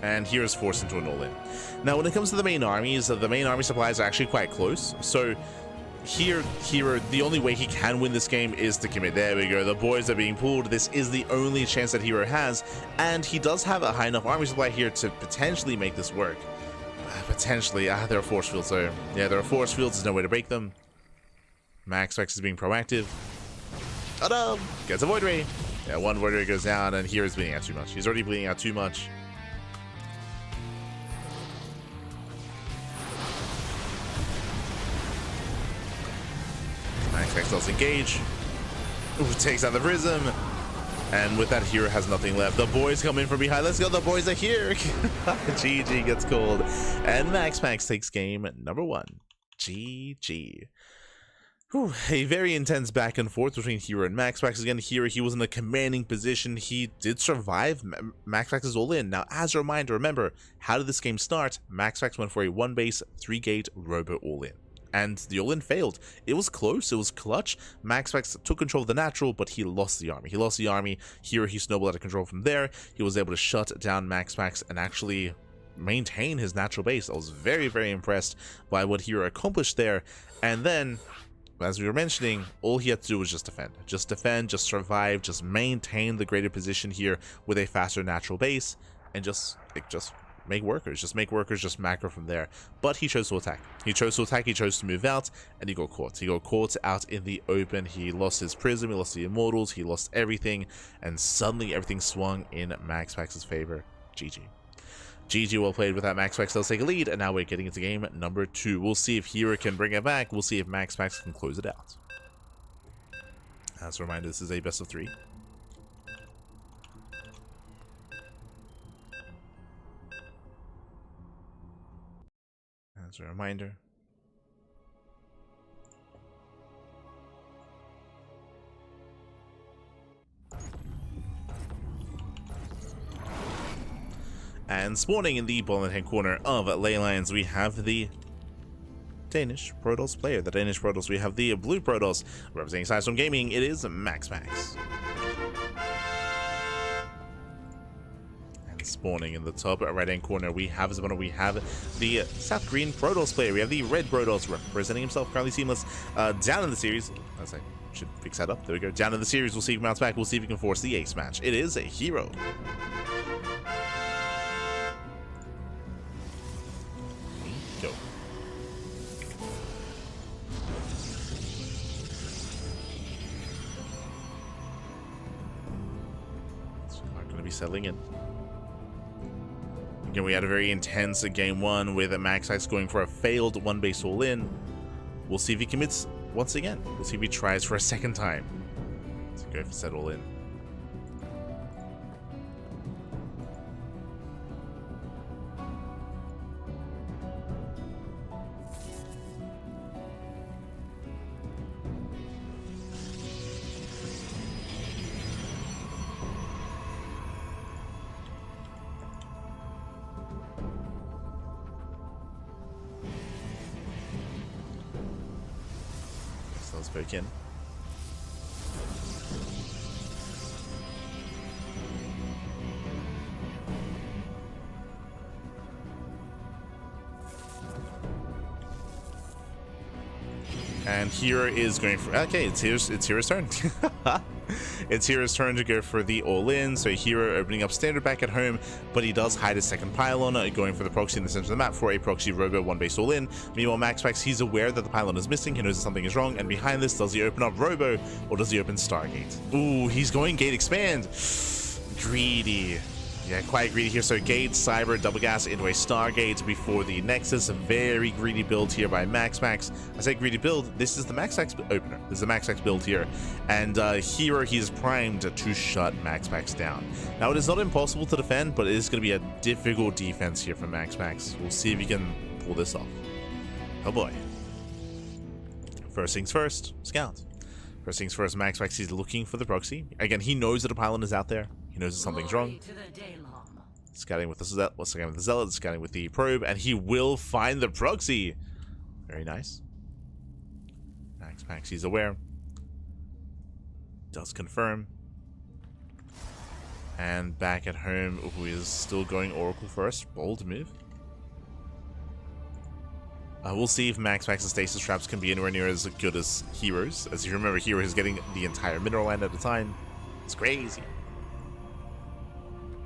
And here is forced into an all-in. Now, when it comes to the main armies, the main army supplies are actually quite close. So here, herO, the only way he can win this game is to commit. There we go. The boys are being pulled. This is the only chance that herO has. And he does have a high enough army supply here to potentially make this work. Potentially. There are force fields, so yeah, there are force fields. There's no way to break them. MaxPax is being proactive. Oh no! Gets a Void Ray. Yeah, one Void Ray goes down, and here is bleeding out too much. He's already bleeding out too much. MaxPax does engage. Ooh, takes out the Prism. And with that, herO has nothing left. The boys come in from behind. Let's go. The boys are here. GG gets called. And MaxPax takes game number 1. GG. Whew, a very intense back and forth between herO and MaxPax. Again, herO, he was in a commanding position. He did survive. MaxPax is all in. Now, as a reminder, remember, how did this game start? MaxPax went for a 1-base, 3-gate robo all-in. And the all-in failed. It was close. It was clutch. MaxPax took control of the natural, but he lost the army. herO, he snowballed out of control from there. He was able to shut down MaxPax and actually maintain his natural base. I was very, very impressed by what herO accomplished there. And then, as we were mentioning, all he had to do was just defend. Just defend, just survive, just maintain the greater position here with a faster natural base, and just make workers, just macro from there. But he chose to attack. He chose to move out, and he got caught. He got caught out in the open. He lost his Prism, he lost the Immortals, he lost everything, and suddenly everything swung in MaxPax's favor. GG. GG, well played. With that, MaxPax does take a lead, and now we're getting into game number 2. We'll see if herO can bring it back. We'll see if MaxPax can close it out. As a reminder, this is a best of 3. As a reminder. And spawning in the bottom hand corner of Ley Lines, we have the Danish Protoss player. The Danish Protoss, we have the blue Protoss. Representing Sidestorm Gaming, it is MaxPax. And spawning in the top right hand corner, we have the South Green Protoss player. We have the red Protoss representing himself, currently Seamless. Down in the series, as I should fix that up. There we go. Down in the series, we'll see if he mounts back. We'll see if he can force the ace match. It is a herO. Go. So not going to be settling in. Again, we had a very intense game 1 with MaxPax going for a failed 1-base all-in. We'll see if he commits once again. We'll see if he tries for a second time. Let's go for set all-in. Let's back in. And herO is going for, okay, it's herO's turn. It's herO's turn to go for the all-in. So herO opening up standard back at home, but he does hide his second pylon, going for the proxy in the center of the map for a proxy robo 1-base all-in. Meanwhile, MaxPax, he's aware that the pylon is missing. He knows that something is wrong, and behind this, does he open up robo or does he open Stargate? Ooh, he's going gate expand. Greedy. Yeah, quite greedy here. So Gate, Cyber, Double Gas into a Stargate before the Nexus. A very greedy build here by MaxPax. I say greedy build. This is the MaxPax opener. This is the MaxPax build here. And herO, he's primed to shut MaxPax down. Now, it is not impossible to defend, but it is going to be a difficult defense here from MaxPax. We'll see if he can pull this off. Oh boy. First things first, Scout. First things first, MaxPax, he's looking for the proxy. Again, he knows that a pylon is out there. He knows that something's wrong. Scouting with the Zealot, scouting with the probe, and he will find the proxy. Very nice. MaxPax, he's aware. Does confirm. And back at home, who is still going Oracle first. Bold move. We'll see if MaxPax's stasis traps can be anywhere near as good as herO's. As you remember, herO is getting the entire mineral land at a time. It's crazy.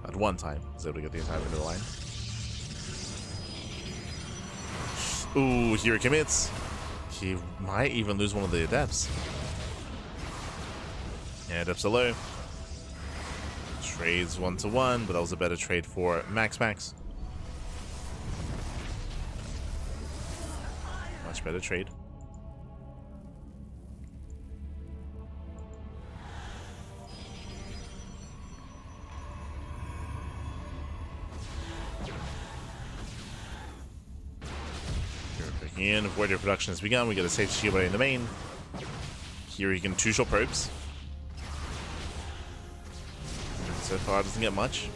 At one time, he's able to get the entire mineral line. Ooh, herO commits. He might even lose one of the adepts. Yeah, adepts are low. Trades 1-to-1, but that was a better trade for MaxPax. Much better trade. Picking in, Void production has begun. We get a safe shield in the main. Here he can two-shot probes. So far, doesn't get much.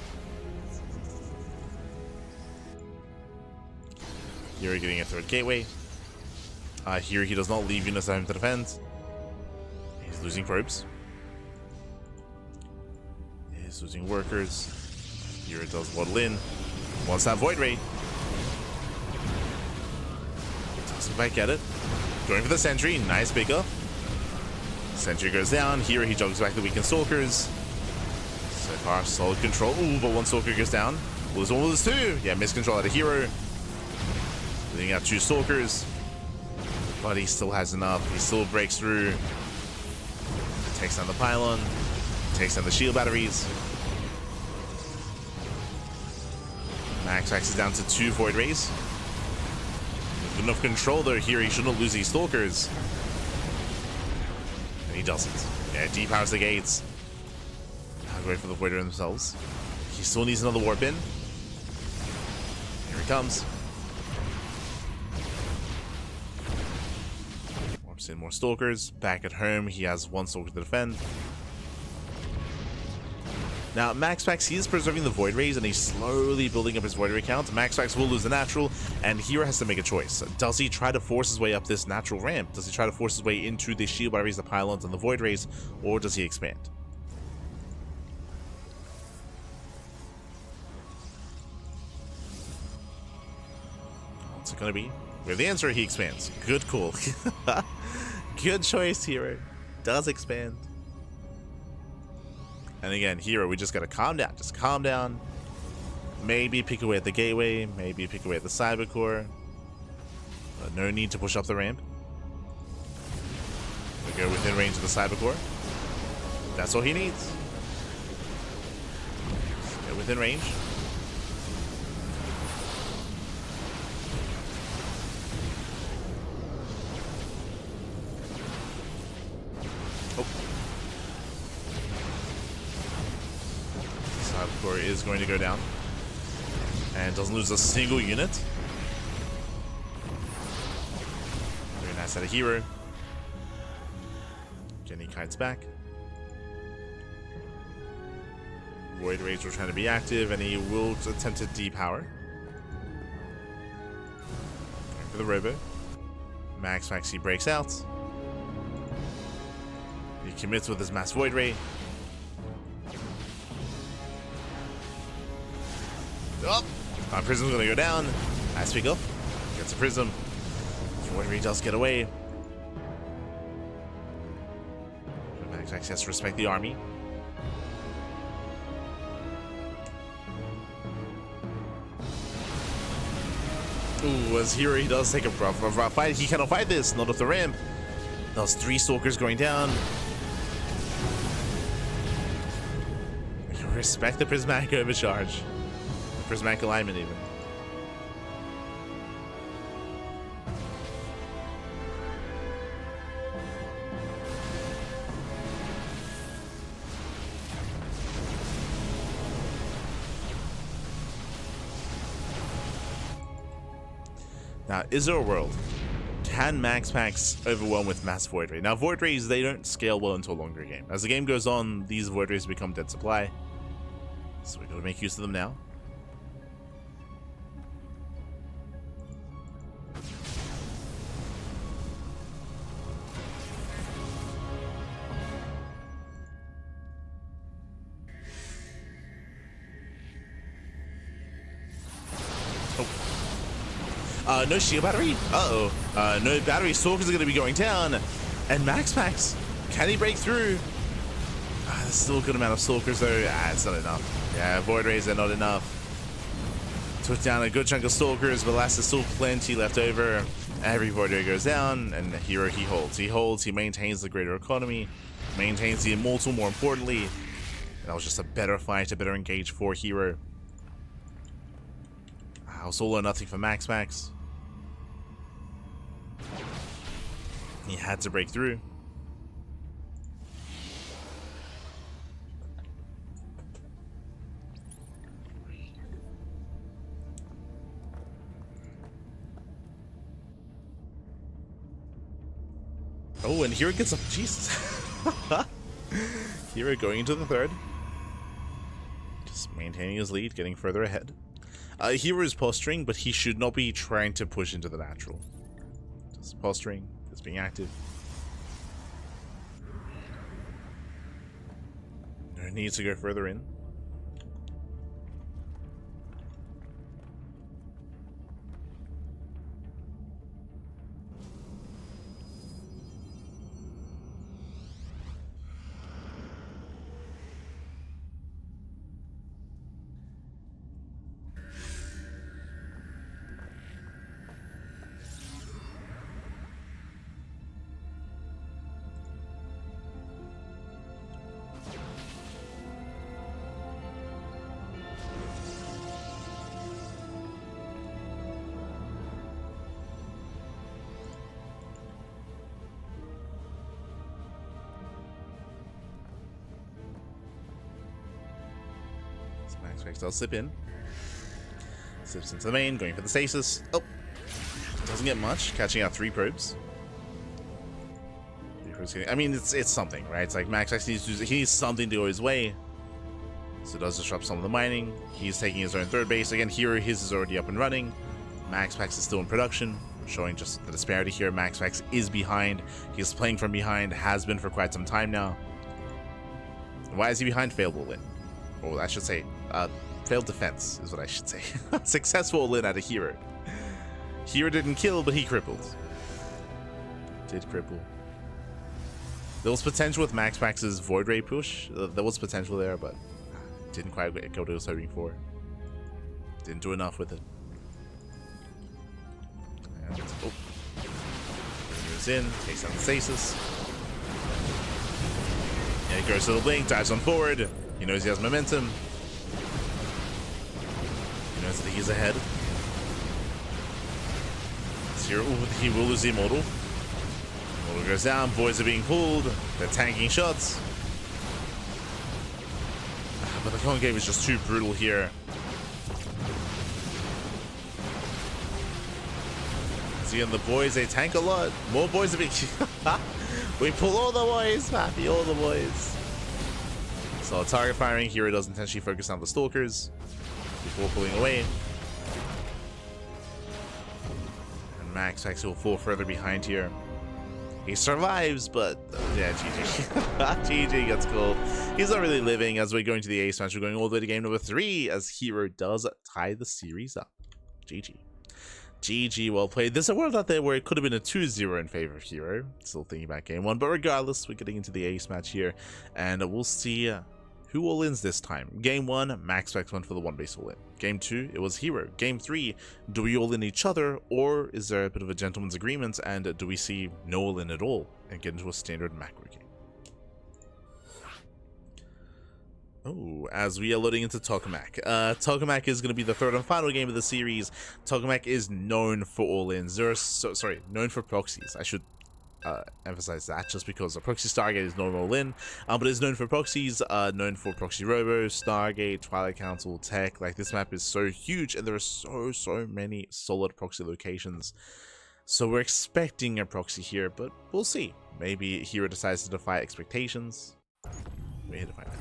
Here getting a third gateway. Here he does not leave units at home to defend. He's losing probes. He's losing workers. Here it does waddle in. Wants that Void Ray. Doesn't quite get it. Going for the sentry. Nice pickup. Sentry goes down. Here he jogs back the weakened stalkers. So far, solid control. Ooh, but one stalker goes down. Lose one, lose two. Yeah, miscontrol out of herO. Leading out two stalkers. But he still has enough. He still breaks through. Takes down the pylon. Takes down the shield batteries. MaxPax is down to 2 Void Rays. Good enough control though. Here he shouldn't lose these stalkers. And he doesn't. Yeah, depowers the gates. Wait for the Void Ray themselves. He still needs another warp in. Here he comes. Warps in more stalkers. Back at home, he has one stalker to defend. Now, MaxPax, he is preserving the Void Rays and he's slowly building up his Void Ray count. MaxPax will lose the natural, and herO has to make a choice. Does he try to force his way up this natural ramp? Does he try to force his way into the shield batteries, the pylons, and the Void Rays, or does he expand? What's it gonna be? We have the answer, he expands. Good call. Good choice, herO. Does expand. And again, herO, we just gotta calm down. Just calm down. Maybe pick away at the gateway. Maybe pick away at the cyber core. But no need to push up the ramp. We go within range of the cyber core. That's all he needs. Get within range. Core is going to go down and doesn't lose a single unit. Very nice out of herO. Jenny kites back. Void Rays will trying to be active and he will attempt to depower. Going for the robo. MaxPax, he breaks out. He commits with his mass Void Ray. Oh, our prism's gonna go down. Nice pick up. Gets a prism. Void Ray does get away. MaxPax has to respect the army. Ooh, as herO, he does take a rough fight. He cannot fight this. Not off the ramp. Those 3 stalkers going down. Respect the prismatic overcharge. Prismatic alignment even. Now, is there a world? Can MaxPax overwhelm with mass Void Ray? Now, Void Rays, they don't scale well into a longer game. As the game goes on, these Void Rays become dead supply. So we gotta make use of them now. No shield battery. No battery. Stalkers are going to be going down. And MaxPax, can he break through? There's still a good amount of stalkers though. It's not enough. Yeah, Void Rays are not enough. Took down a good chunk of stalkers, but there's still plenty left over. Every Void Ray goes down, and herO, he holds. He holds, he maintains the greater economy, maintains the immortal more importantly. That was just a better fight, a better engage for herO. It was all or nothing for MaxPax. He had to break through. Oh, and herO gets up. Jesus. herO going into the third. Just maintaining his lead, getting further ahead. herO is posturing, but he should not be trying to push into the natural. Just posturing, just being active. No need to go further in. MaxPax does slip in. Slips into the main, going for the stasis. Oh! Doesn't get much, catching out 3 probes. I mean, it's something, right? It's like MaxPax needs something to go his way. So it does disrupt some of the mining. He's taking his own third base. Again, here his is already up and running. MaxPax is still in production, showing just the disparity here. MaxPax is behind. He's playing from behind, has been for quite some time now. Why is he behind? Failed Lin. Or I should say, failed defense is what I should say. Successful Lin out of herO. herO didn't kill, but he crippled. Did cripple. There was potential with MaxPax's Void Ray push. There was potential there, but didn't quite get what I was hoping for. Didn't do enough with it. And, oh. Goes in, takes out the stasis. Yeah, he goes to the blink, dives on forward. He knows he has momentum. He knows that he's ahead. Here, he will lose the Immortal. Immortal goes down, boys are being pulled. They're tanking shots. But the concave is just too brutal here. See, and the boys, they tank a lot. More boys are being... We pull all the boys, Pappy, all the boys. So target firing, herO does intentionally focus on the stalkers before pulling away. And MaxPax will fall further behind here. He survives, but yeah, GG. GG gets called. He's not really living as we're going to the ace match. We're going all the way to game number 3 as herO does tie the series up. GG. GG, well played. There's a world out there where it could have been a 2-0 in favor of herO. Still thinking about game 1, but regardless, we're getting into the ace match here, and we'll see who all-ins this time. Game 1, MaxPax went for the 1-base all-in. Game 2, it was herO. Game 3, do we all-in each other, or is there a bit of a gentleman's agreement, and do we see no all-in at all, and get into a standard macro game? Oh, as we are loading into Tokamak. Tokamak is going to be the third and final game of the series. Tokamak is known for all-ins. Known for proxies. I should emphasize that, just because the proxy Stargate is known all-in, but it's known for proxies, known for proxy robo, Stargate, Twilight Council, Tech. Like, this map is so huge, and there are so many solid proxy locations. So we're expecting a proxy here, but we'll see. Maybe herO decides to defy expectations. We're here to find out.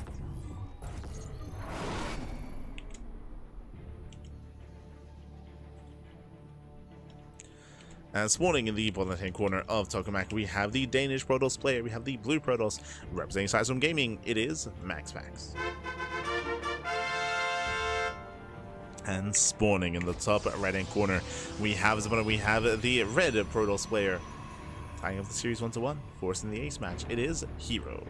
And spawning in the bottom left-hand corner of Tokamak, we have the Danish Protoss player, we have the blue Protoss, representing Sizewell Gaming, it is MaxPax. And spawning in the top right-hand corner, we have the red Protoss player, tying up the series 1-1, forcing the ace match. It is herO.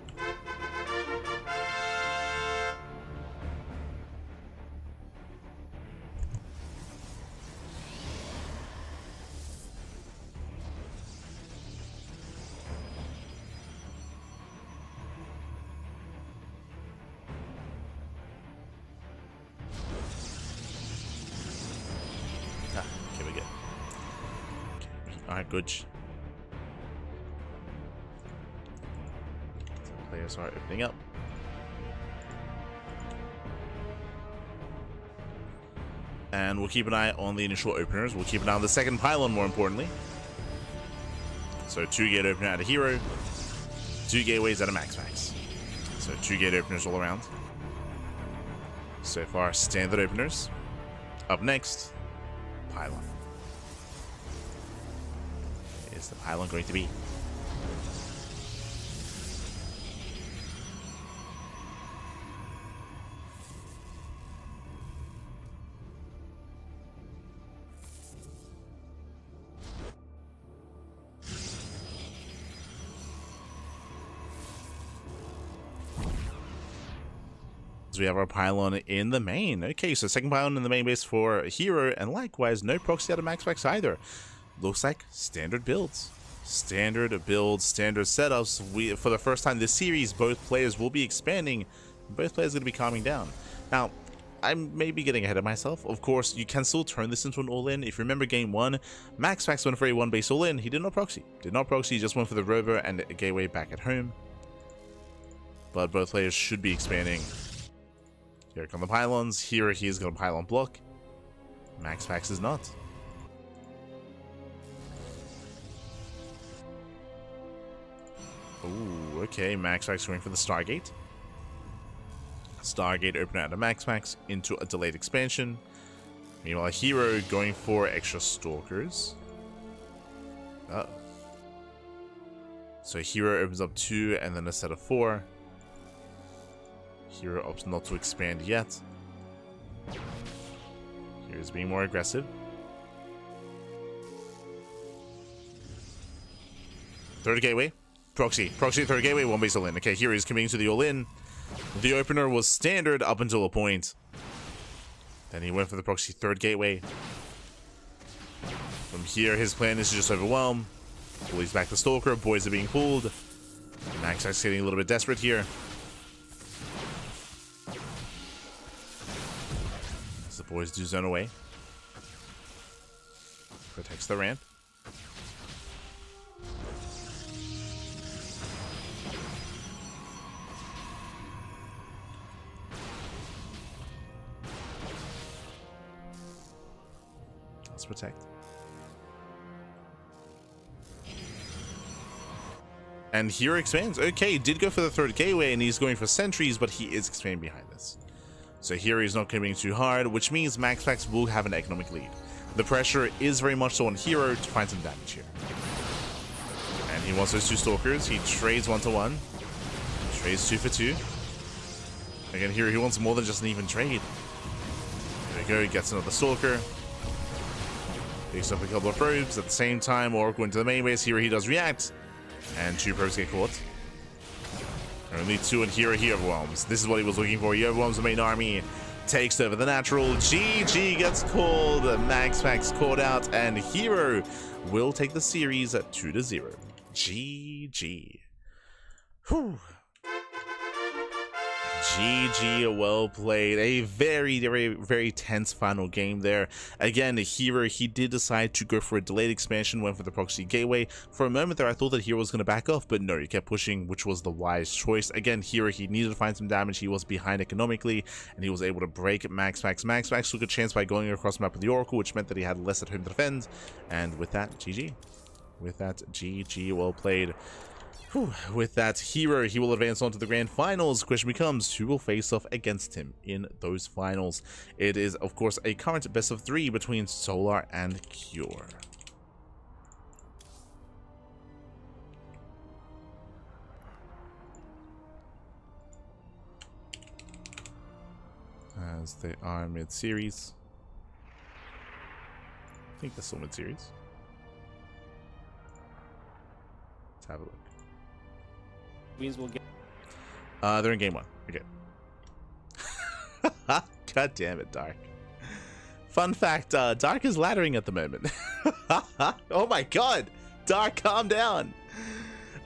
Okay, we go. Alright, good. So players are opening up. And we'll keep an eye on the initial openers. We'll keep an eye on the second pylon, more importantly. So 2-gate opener out of herO, 2 gateways out of MaxPax. So 2-gate openers all around. So far, standard openers. Up next, pylon. Is the pylon going to be? We have our pylon in the main. Okay, so second pylon in the main base for herO, and likewise no proxy out of MaxPax either. Looks like standard builds. Standard builds, standard setups. For the first time this series, both players will be expanding. Both players are going to be calming down. Now, I'm maybe getting ahead of myself. Of course, you can still turn this into an all-in. If you remember game 1, MaxPax went for a 1-base all-in. He did not proxy. He just went for the rover and a gateway back at home. But both players should be expanding. Here come the pylons. Here he is going to pylon block. MaxPax is not. Ooh, okay. MaxPax going for the Stargate. Stargate open out of MaxPax into a delayed expansion. Meanwhile, herO going for extra stalkers. Uh-oh. So herO opens up 2 and then a set of 4. herO opts not to expand yet. Here's being more aggressive. Third gateway. Proxy, third gateway, 1-base all-in. Okay, here he's committing to the all-in. The opener was standard up until a point. Then he went for the proxy third gateway. From here, his plan is to just overwhelm. Pulls back the Stalker. Boys are being pulled. MaxPax getting a little bit desperate here. As the boys do zone away. Protects the ramp. Let's protect. And here expands. Okay, did go for the third gateway, and he's going for sentries, but he is expanding behind this. So here he's not coming too hard, which means MaxPax will have an economic lead. The pressure is very much so on herO to find some damage here. And he wants those 2 stalkers. He trades 1-1. Trades 2 for 2. Again, here he wants more than just an even trade. There we go, he gets another stalker. Picks up a couple of probes. At the same time, Oracle into the main base. Here he does react. And 2 probes get caught. Only 2, and here he overwhelms. This is what he was looking for. He overwhelms the main army. Takes over the natural. GG gets called. MaxPax caught out. And herO will take the series at 2-0. GG. Whew. GG, well played. A very, very, very tense final game there. Again, herO, he did decide to go for a delayed expansion, went for the proxy gateway. For a moment there, I thought that herO was going to back off, but no, he kept pushing, which was the wise choice. Again, herO, he needed to find some damage. He was behind economically, and he was able to break MaxPax. MaxPax took a chance by going across the map with the Oracle, which meant that he had less at home to defend. And with that, GG. With that, GG, well played. Whew. With that, herO, he will advance on to the grand finals. Question becomes, who will face off against him in those finals? It is, of course, a current best of 3 between Solar and Cure. As they are mid-series. think that's still mid-series. Let's have a look. Queens will get. They're in game 1. Okay. God damn it, Dark. Fun fact, Dark is laddering at the moment. Oh my god! Dark, calm down!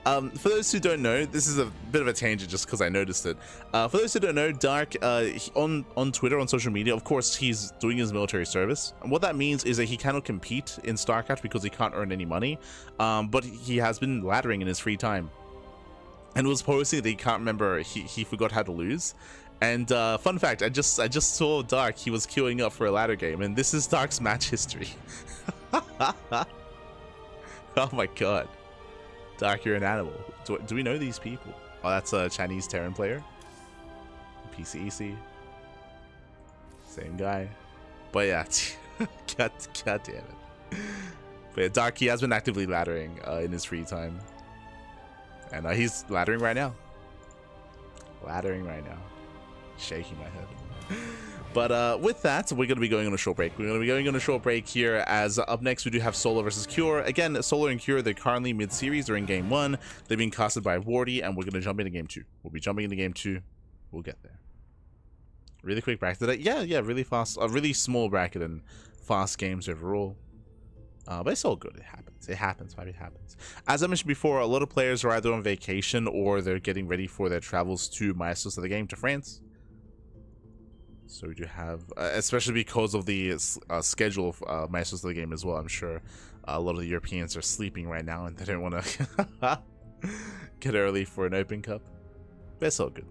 For those who don't know, this is a bit of a tangent just because I noticed it. For those who don't know, Dark, on Twitter, on social media, of course, he's doing his military service. And what that means is that he cannot compete in StarCraft because he can't earn any money. But he has been laddering in his free time. And was posting that he can't remember, he forgot how to lose. And fun fact, I just saw Dark, he was queuing up for a ladder game, and this is Dark's match history. Oh my god. Dark, you're an animal. Do we know these people? Oh, that's a Chinese Terran player. PCEC. Same guy. But yeah, god damn it. But yeah, Dark, he has been actively laddering in his free time. And he's laddering right now. Laddering right now. Shaking my head. But with that, we're going to be going on a short break. We're going to be going on a short break here, as up next we do have Solar versus Cure. Again, Solar and Cure, they're currently mid-series. They're in game 1. They're being casted by Wardy, and we're going to jump into game 2. We'll be jumping into game 2. We'll get there. Really quick bracket today. Yeah, really fast. A really small bracket and fast games overall. But it's all good. It happens. It happens. It happens. As I mentioned before, a lot of players are either on vacation or they're getting ready for their travels to Masters of the Game, to France. So we do have, especially because of the schedule of Masters of the Game as well. I'm sure a lot of the Europeans are sleeping right now and they don't want to get early for an Open Cup. But it's all good.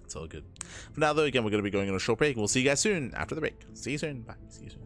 It's all good. For now, though, again, we're going to be going on a short break. We'll see you guys soon after the break. See you soon. Bye. See you soon.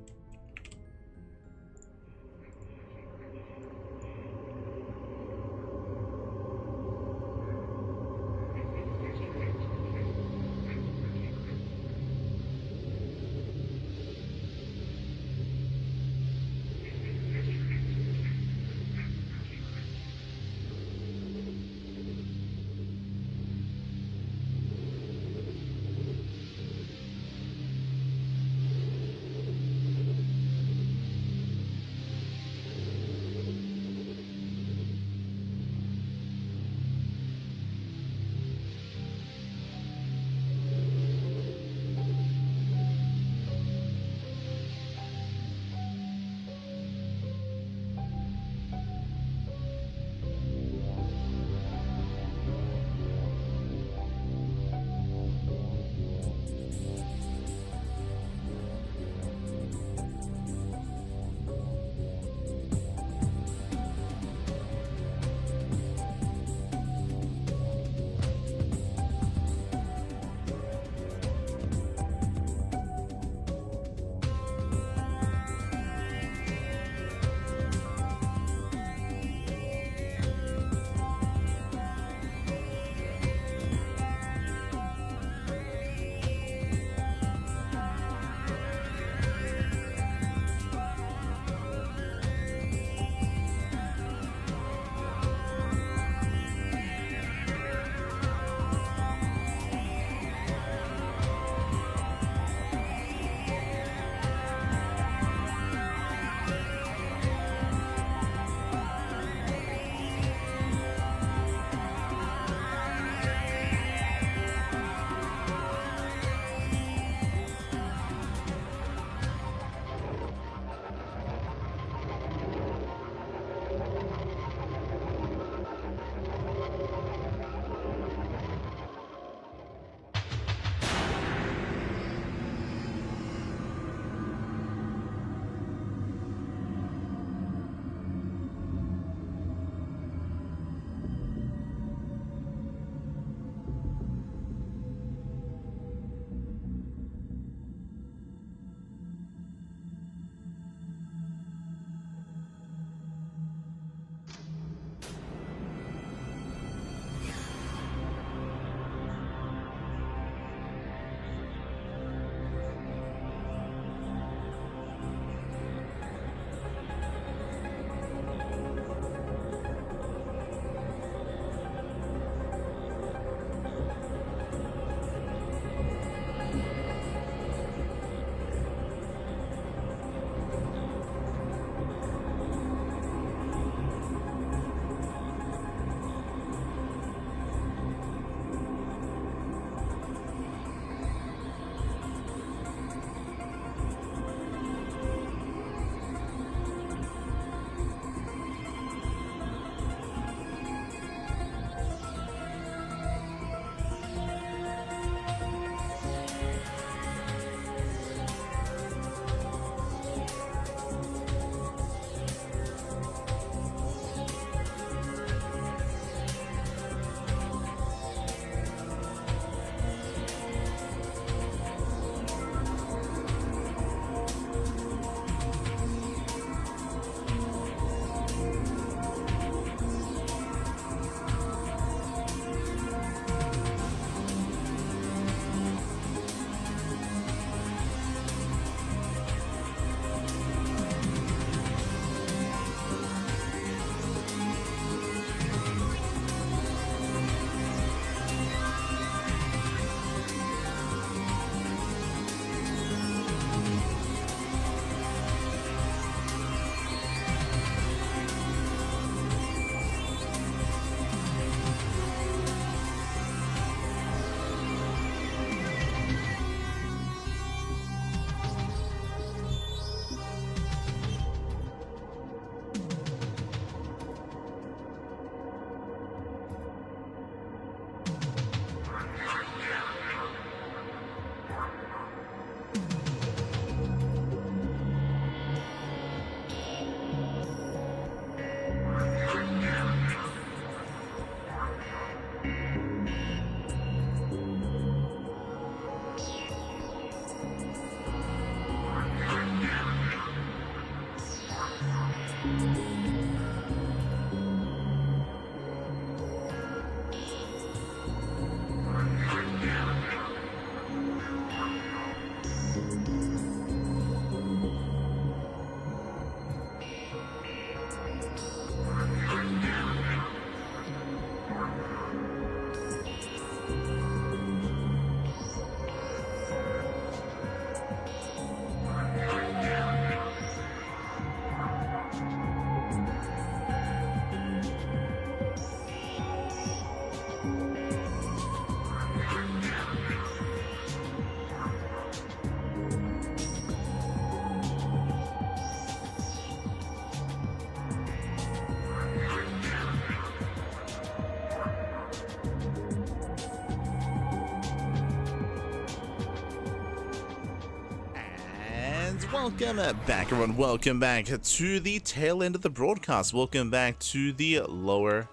And welcome back, everyone. Welcome back to the tail end of the broadcast. Welcome back to the lower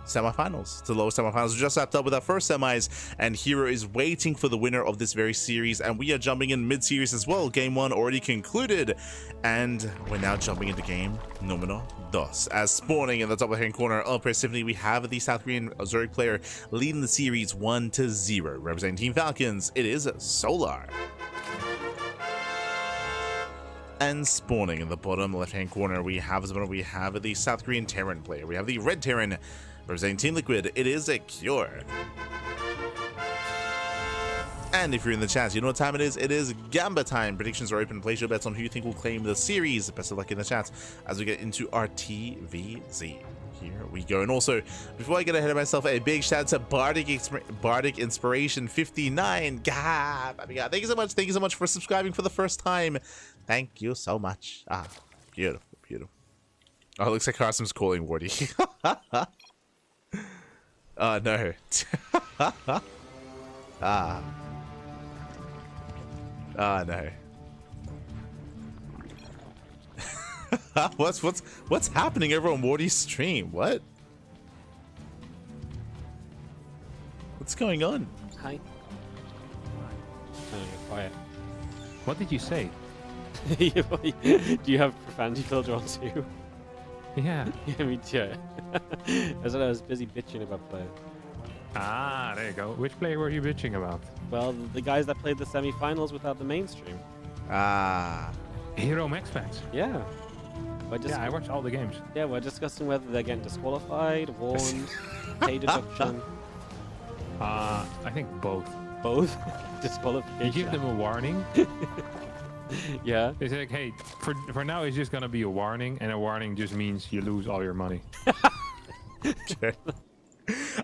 semifinals. We just wrapped up with our first semis, and herO is waiting for the winner of this very series, and we are jumping in mid-series as well. Game 1 already concluded, and we're now jumping into game numero dos. As spawning in the top left-hand corner of Persephone, we have the South Korean Zurich player leading the series 1-0. Representing Team Falcons, it is Solar. And spawning in the bottom left-hand corner, we have the South Korean Terran player. We have the Red Terran representing Team Liquid. It is a Cure. And if you're in the chat, you know what time it is. It is Gamba time. Predictions are open. Place your bets on who you think will claim the series. Best of luck in the chat as we get into our TVZ. Here we go. And also, before I get ahead of myself, a big shout out to Bardic Inspiration 59. God, thank you so much. Thank you so much for subscribing for the first time. Thank you so much. Ah, beautiful, beautiful. Oh, it looks like Carson's calling Wardy. Oh, no. Ah. Oh, no. What's happening over on Wardy's stream? What? What's going on? Hi. Oh, you're quiet. What did you say? Do you have profanity filter on too? Yeah. Yeah, me too. I was busy bitching about playing. Ah, there you go. Which player were you bitching about? Well, the guys that played the semi-finals without the mainstream. Ah. herO MaxPax. Yeah. Yeah, I watched all the games. Yeah, we're discussing whether they're getting disqualified, warned, pay deduction. I think both. Both? Disqualification. You give them a warning. Yeah. They say, like, hey, for now it's just gonna be a warning, and a warning just means you lose all your money. Okay.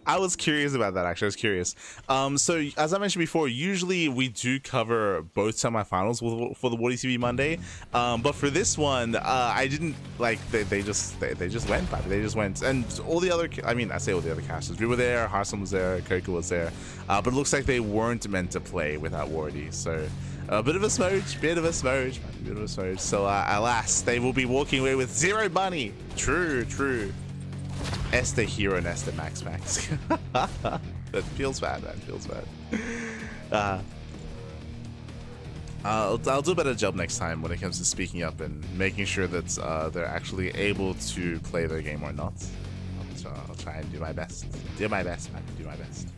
I was curious about that, actually. I was curious. So, as I mentioned before, usually we do cover both semifinals for the WardiTV Monday. But for this one, I didn't, like, they just went, buddy. They just went. And all the other, I mean, I say all the other casters. We were there, Harson was there, Coco was there. But it looks like they weren't meant to play without Wardy. So, a bit of a smudge. So, alas, they will be walking away with 0 money. True. Esther herO and Esther MaxPax. That feels bad, man. Feels bad. I'll do a better job next time when it comes to speaking up and making sure that they're actually able to play their game or not. I'll try and do my best. Do my best, man. Do my best.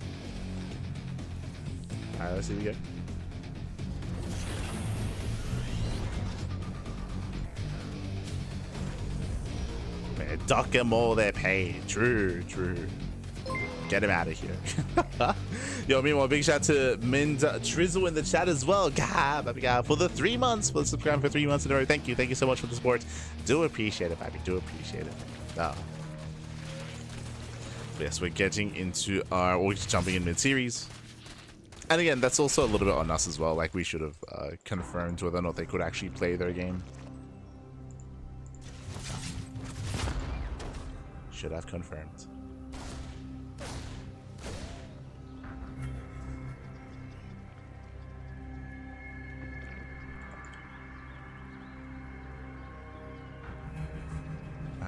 Alright, let's see we go. Duck them all their pay. True. Get him out of here. Yo, meanwhile, big shout out to Mind Trizzle in the chat as well. God, for the 3 months, for subscribing for 3 months in a row. Thank you so much for the support. Do appreciate it, baby. Do appreciate it. Oh. Yes, we're getting into we're jumping in mid-series. And again, that's also a little bit on us as well. Like, we should have confirmed whether or not they could actually play their game. Should have confirmed.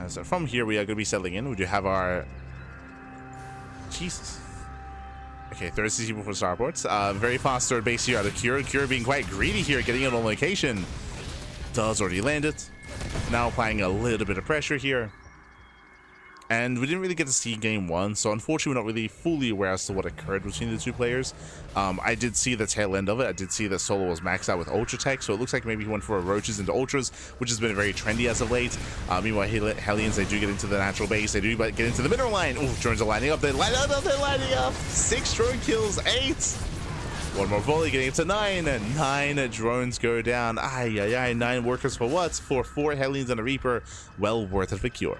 So from here we are going to be settling in. We do have our Jesus. Okay, 36 people for starports. Very fast third base here out of Cure. Cure being quite greedy here, getting it on location. Does already land it. Now applying a little bit of pressure here. And we didn't really get to see game 1, so unfortunately we're not really fully aware as to what occurred between the two players. I did see the tail end of it. I did see that Solo was maxed out with Ultra Tech, so it looks like maybe he went for Roaches into Ultras, which has been very trendy as of late. Meanwhile, Hellions, they do get into the natural base. They do get into the mineral line. Oh, drones are lining up. They're lining up. 6 drone kills, 8. One more volley, getting up to 9. 9 drones go down. 9 workers for what? For 4 Hellions and a Reaper. Well worth it for Cure.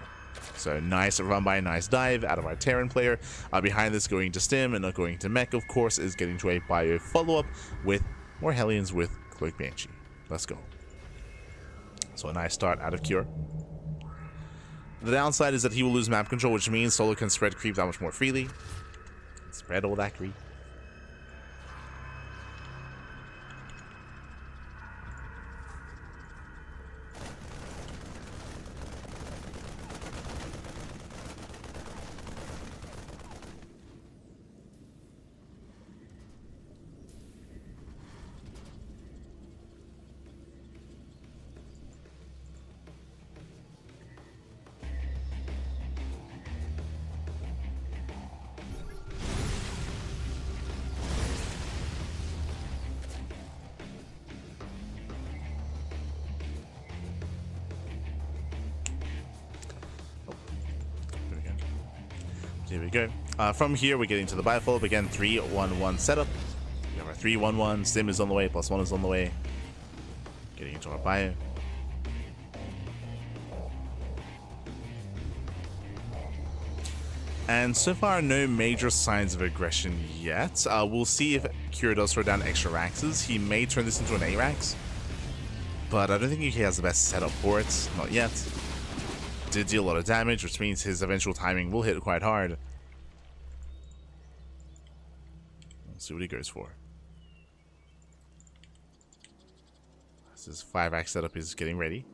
So nice run by, nice dive out of our Terran player. Behind this, going to Stim and not going to Mech, of course, is getting to a bio follow-up with more Hellions with Cloak Banshee. Let's go. So a nice start out of Cure. The downside is that he will lose map control, which means Solo can spread creep that much more freely. Spread all that creep. Here we go. From here, we're getting to the bifold. Again, 3-1-1 setup. We have our 3-1-1. Sim is on the way. +1 is on the way. Getting into our bio. And so far, no major signs of aggression yet. We'll see if Kira does throw down extra Raxes. He may turn this into an A-Rax, but I don't think he has the best setup for it. Not yet. Did deal a lot of damage, which means his eventual timing will hit quite hard. Let's see what he goes for. This is 5-Axe setup is getting ready.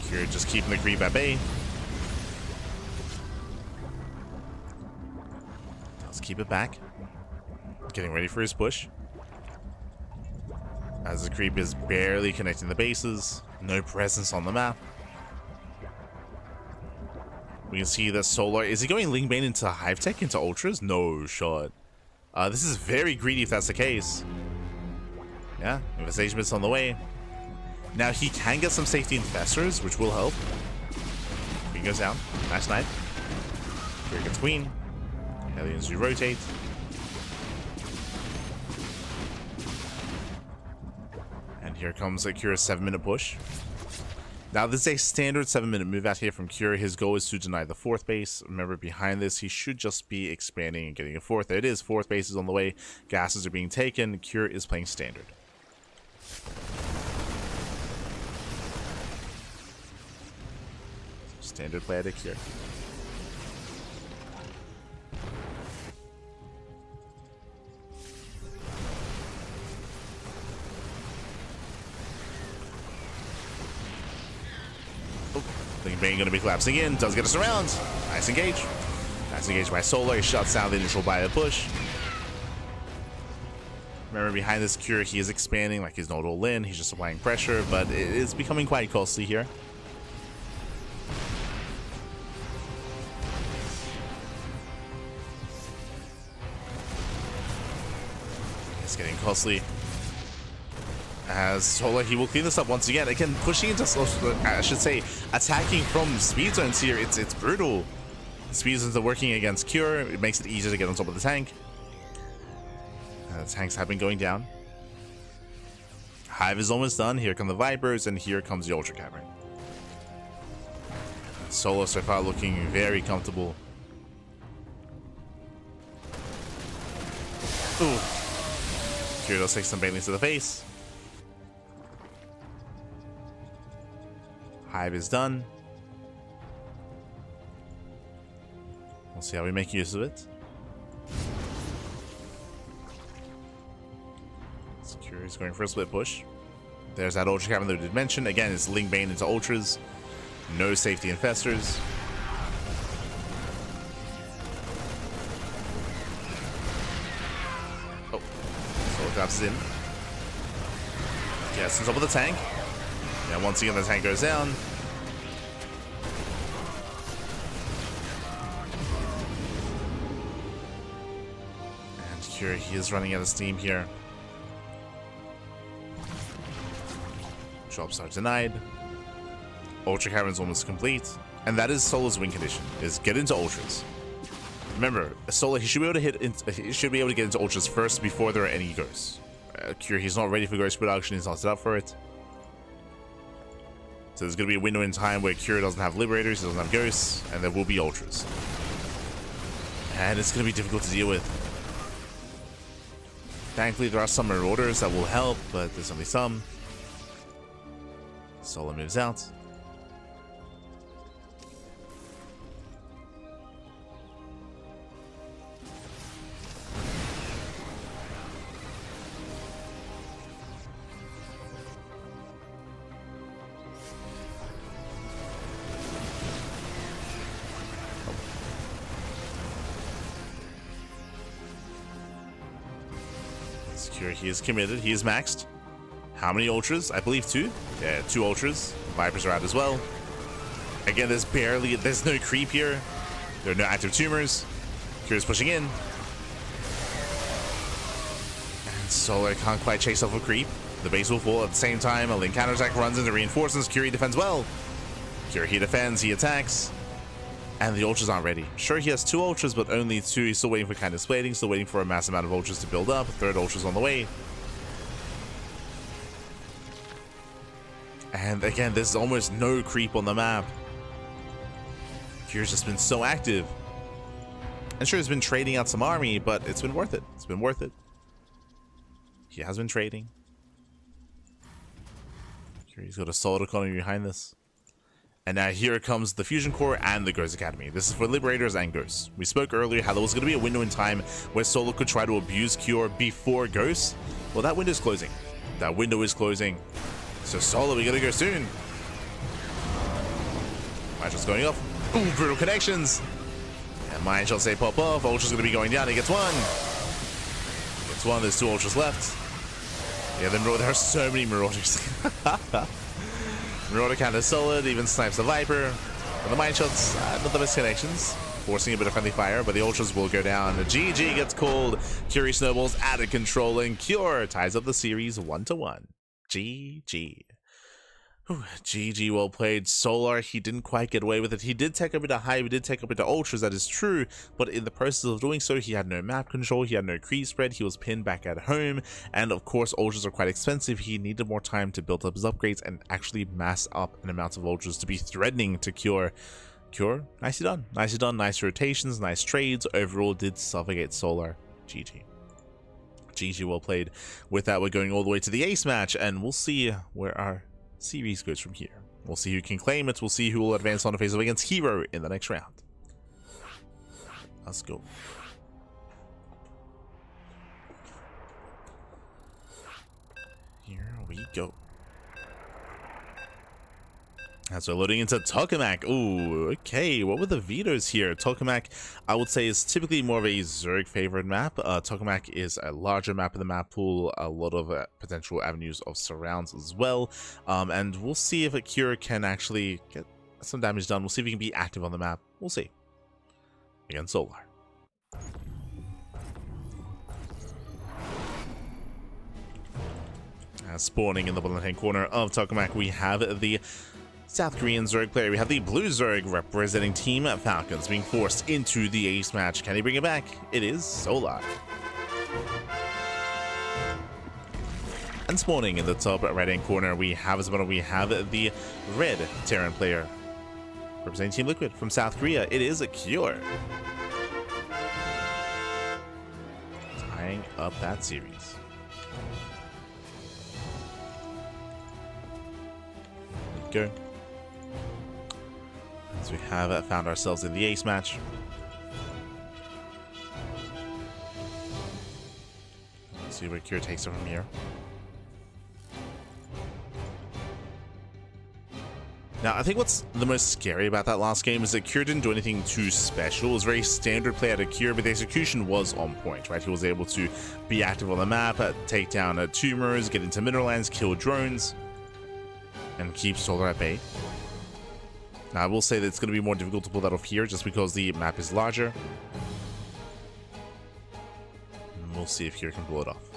Kira just keeping the creep at bay. Let's keep it back. Getting ready for his push. As the creep is barely connecting the bases. No presence on the map. We can see that Solar... Is he going Ling Bane into Hive Tech, into Ultras? No shot. This is very greedy if that's the case. Yeah, Infestation Bit's on the way. Now he can get some safety infestors, which will help. Queen goes down. Nice knight. Here gets Queen. Aliens do rotate. And here comes a Kira's 7-minute push. Now this is a standard 7-minute move out here from Kira. His goal is to deny the 4th base. Remember, behind this, he should just be expanding and getting a 4th. There it is. 4th base is on the way. Gases are being taken. Kira is playing standard. Standard play deck here. Ling Bane going to be collapsing in. Does get us around. Nice engage. Nice engage by Solar. He shuts down the initial bio push. Remember, behind this Kira, he is expanding like he's not all in. He's just applying pressure, but it is becoming quite costly here. It's getting costly. As Solar, he will clean this up once again. Again, pushing into, I should say, attacking from speed zones here. It's brutal. Speed zones are working against Cure. It makes it easier to get on top of the tank. The tanks have been going down. Hive is almost done. Here come the Vipers, and here comes the Ultra Cavern. Solo so far looking very comfortable. Ooh. Cure does take some banelings to the face. Hive is done. We'll see how we make use of it. Secure is going for a split push. There's that Ultra Cavern that we did mention. Again, it's Ling Bane into Ultras. No safety infestors. Oh. Solar grabs in. Yes, on top of the tank. Yeah, once again the tank goes down. And Cure, he is running out of steam here. Drops are denied. Ultra Cavern's almost complete. And that is Solar's win condition, is get into Ultras. Remember, Solar, he should be able to get into Ultras first before there are any Ghosts. Cure, he's not ready for Ghost production, he's not set up for it. So there's going to be a window in time where Cure doesn't have Liberators, he doesn't have Ghosts, and there will be Ultras. And it's going to be difficult to deal with. Thankfully, there are some Marauders that will help, but there's only some. Solar moves out. Secure, he is committed, he is maxed. How many Ultras? I believe 2. Yeah, 2 Ultras. Vipers are out as well. Again, there's no creep here. There are no active tumors. Cure's pushing in. And Solar can't quite chase off a creep. The base will fall at the same time. A Link counterattack runs into reinforcements. Curie defends well. Here he defends, he attacks. And the ultras aren't ready. Sure, he has 2 ultras, but only 2. He's still waiting for kindness plating, still waiting for a massive amount of ultras to build up. 3rd ultra's on the way. And again, there's almost no creep on the map. Kier's just been so active. And sure, he's been trading out some army, but it's been worth it. It's been worth it. He has been trading. Here he's got a solid economy behind this. And now here comes the Fusion Core and the Ghost Academy. This is for Liberators and Ghosts. We spoke earlier how there was going to be a window in time where Solar could try to abuse Cure before Ghosts. Well, that window is closing. That window is closing. So Solar, we gotta go soon. Mine Shot's going off. Ooh, brutal connections. And Mine Shot say pop off. Ultra's gonna be going down. He gets 1. Gets 1. There's 2 Ultras left. Yeah, there are so many Marauders. Marauder counter solid, even snipes the Viper. And the Mine Shots, not the best connections. Forcing a bit of friendly fire, but the Ultras will go down. The GG gets called. Curie snowballs out of control, and Cure ties up the series 1-1. GG. Whew, GG, well played. Solar, he didn't quite get away with it. He did take a bit of Hive, he did take a bit of Ultras, that is true, but in the process of doing so, he had no map control, he had no creep spread, he was pinned back at home, and of course, Ultras are quite expensive. He needed more time to build up his upgrades and actually mass up an amount of Ultras to be threatening to Cure. Cure, nicely done. Nicely done, nice rotations, nice trades. Overall, did suffocate Solar. GG. GG, well played. With that, we're going all the way to the ace match, and we'll see where our series goes from here. We'll see who can claim it. We'll see who will advance on to face off against herO in the next round. Let's go. Here we go. As we're loading into Tokamak. Ooh, okay. What were the vetoes here? Tokamak, I would say, is typically more of a Zerg favorite map. Tokamak is a larger map in the map pool, a lot of potential avenues of surrounds as well. And we'll see if Akira can actually get some damage done. We'll see if he can be active on the map. We'll see. Against Solar. Spawning in the bottom hand corner of Tokamak, we have the South Korean Zerg player. We have the Blue Zerg representing Team Falcons being forced into the ace match. Can he bring it back? It is Solar. And spawning in the top right-hand corner, we have the Red Terran player representing Team Liquid from South Korea. It is a Cure. Tying up that series. Go. So we have found ourselves in the ace match. Let's see where Cure takes it from here. Now, I think what's the most scary about that last game is that Cure didn't do anything too special. It was very standard play out of Cure, but the execution was on point, right? He was able to be active on the map, take down tumors, get into mineral lands, kill drones, and keep Solar at bay. Now, I will say that it's going to be more difficult to pull that off here just because the map is larger. And we'll see if Cure can pull it off.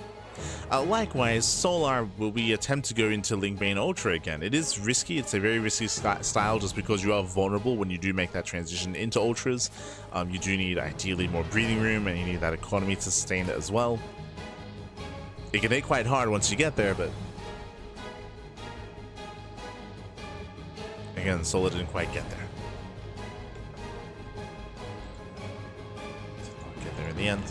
Likewise, Solar will be attempt to go into Linkbane Ultra again. It is risky. It's a very risky style just because you are vulnerable when you do make that transition into Ultras. You do need, ideally, more breathing room, and you need that economy to sustain it as well. It can hit quite hard once you get there, but again, Solar didn't quite get there. Did not get there in the end.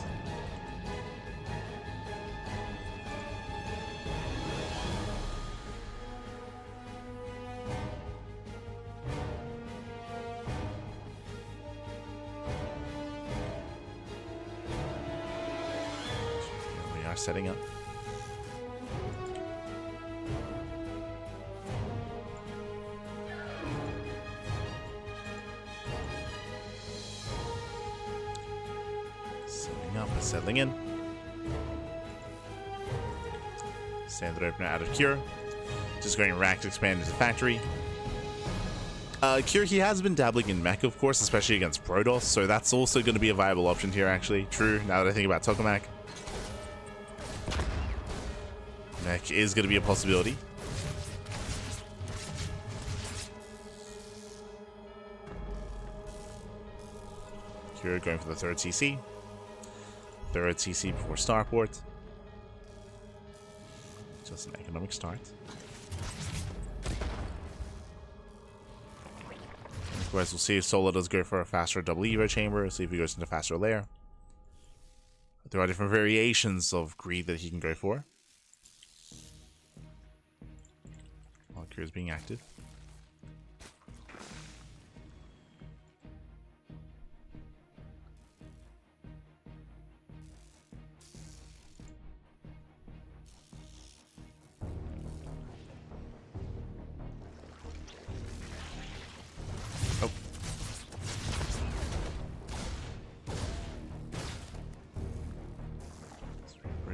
We are setting up. Settling in. Standard opener out of Cure. Just going rack to expand into factory. Cure, he has been dabbling in mech, of course, especially against Protoss, so that's also going to be a viable option here, actually. True, now that I think about Tokamak. Mech is going to be a possibility. Kira going for the third CC. Third CC before starport. Just an economic start. And of course, we'll see if Solo does go for a faster double Evo chamber, see if he goes into faster lair. There are different variations of greed that he can go for. While Kira's being active.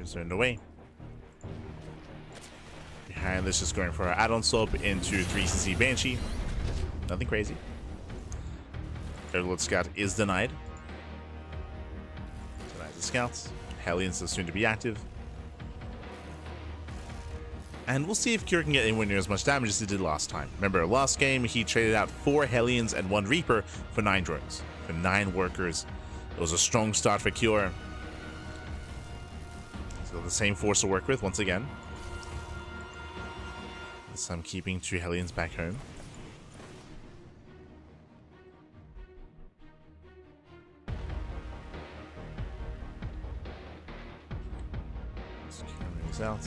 Zoned away. Behind this is going for our add-on sub into 3cc Banshee. Nothing crazy. Airlord Scout is denied. Denies the scouts. Hellions is soon to be active. And we'll see if Kira can get anywhere near as much damage as he did last time. Remember, last game he traded out 4 Hellions and 1 Reaper for 9 drones. For 9 workers. It was a strong start for Kira. So the same force to work with once again. This time keeping 2 Hellions back home. Let's carry these out.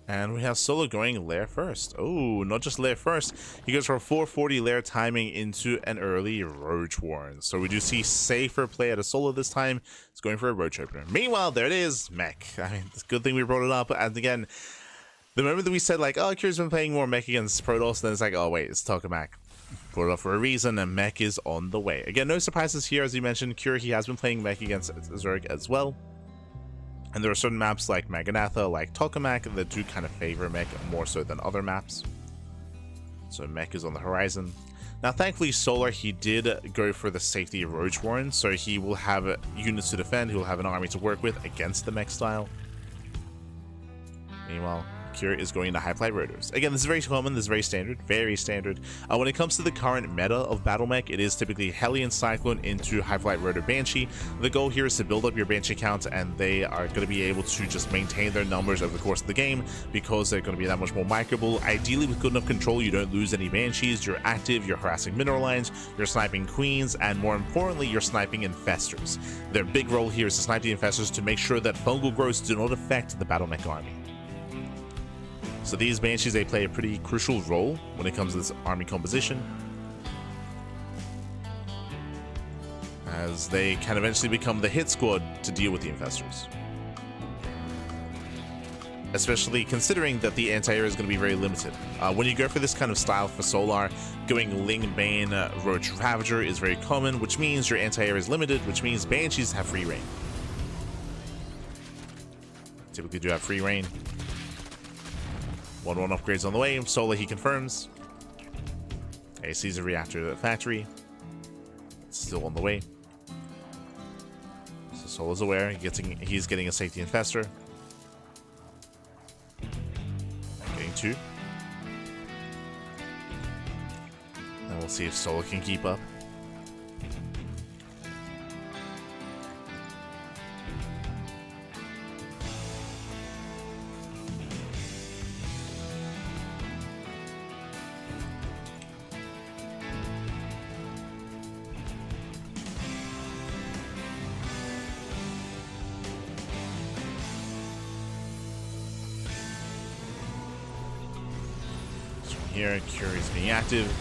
And we have Solo going lair first. Oh, not just lair first. He goes for a 440 lair timing into an early Roach Warren. So we do see safer play at a Solo this time. It's going for a Roach Opener. Meanwhile, there it is, Mech. I mean, it's a good thing we brought it up. And again, the moment that we said, like, oh, Kira's been playing more Mech against Protoss, then it's like, oh, wait, it's Tokamak. Brought it up for a reason, and Mech is on the way. Again, no surprises here. As you mentioned, Kira, he has been playing Mech against Zerg as well. And there are certain maps like Maganatha, like Tokamak, that do kind of favor Mech more so than other maps. So Mech is on the horizon. Now, thankfully, Solar, he did go for the safety of Roach Warren, so he will have units to defend, he will have an army to work with against the Mech style. Meanwhile, Kira is going into High Flight Rotors. Again, this is very common, this is very standard, very standard. When it comes to the current meta of Battle Mech, it is typically Hellion Cyclone into High Flight Rotor Banshee. The goal here is to build up your Banshee count, and they are going to be able to just maintain their numbers over the course of the game because they're going to be that much more microable. Ideally, with good enough control, you don't lose any Banshees, you're active, you're harassing mineral lines, you're sniping Queens, and more importantly, you're sniping Infestors. Their big role here is to snipe the Infestors to make sure that fungal growths do not affect the Battle Mech army. So these Banshees, they play a pretty crucial role when it comes to this army composition, as they can eventually become the hit squad to deal with the Infestors. Especially considering that the anti-air is going to be very limited. When you go for this kind of style for Solar, going Ling Bane Roach Ravager is very common, which means your anti-air is limited, which means Banshees have free reign. Typically do have free reign. 1-1 upgrades on the way. Solar, he confirms. He sees a reactor at the factory. It's still on the way. So Solar's aware. He's getting a safety infestor. Getting 2. And we'll see if Solar can keep up. Here, Kira is being active.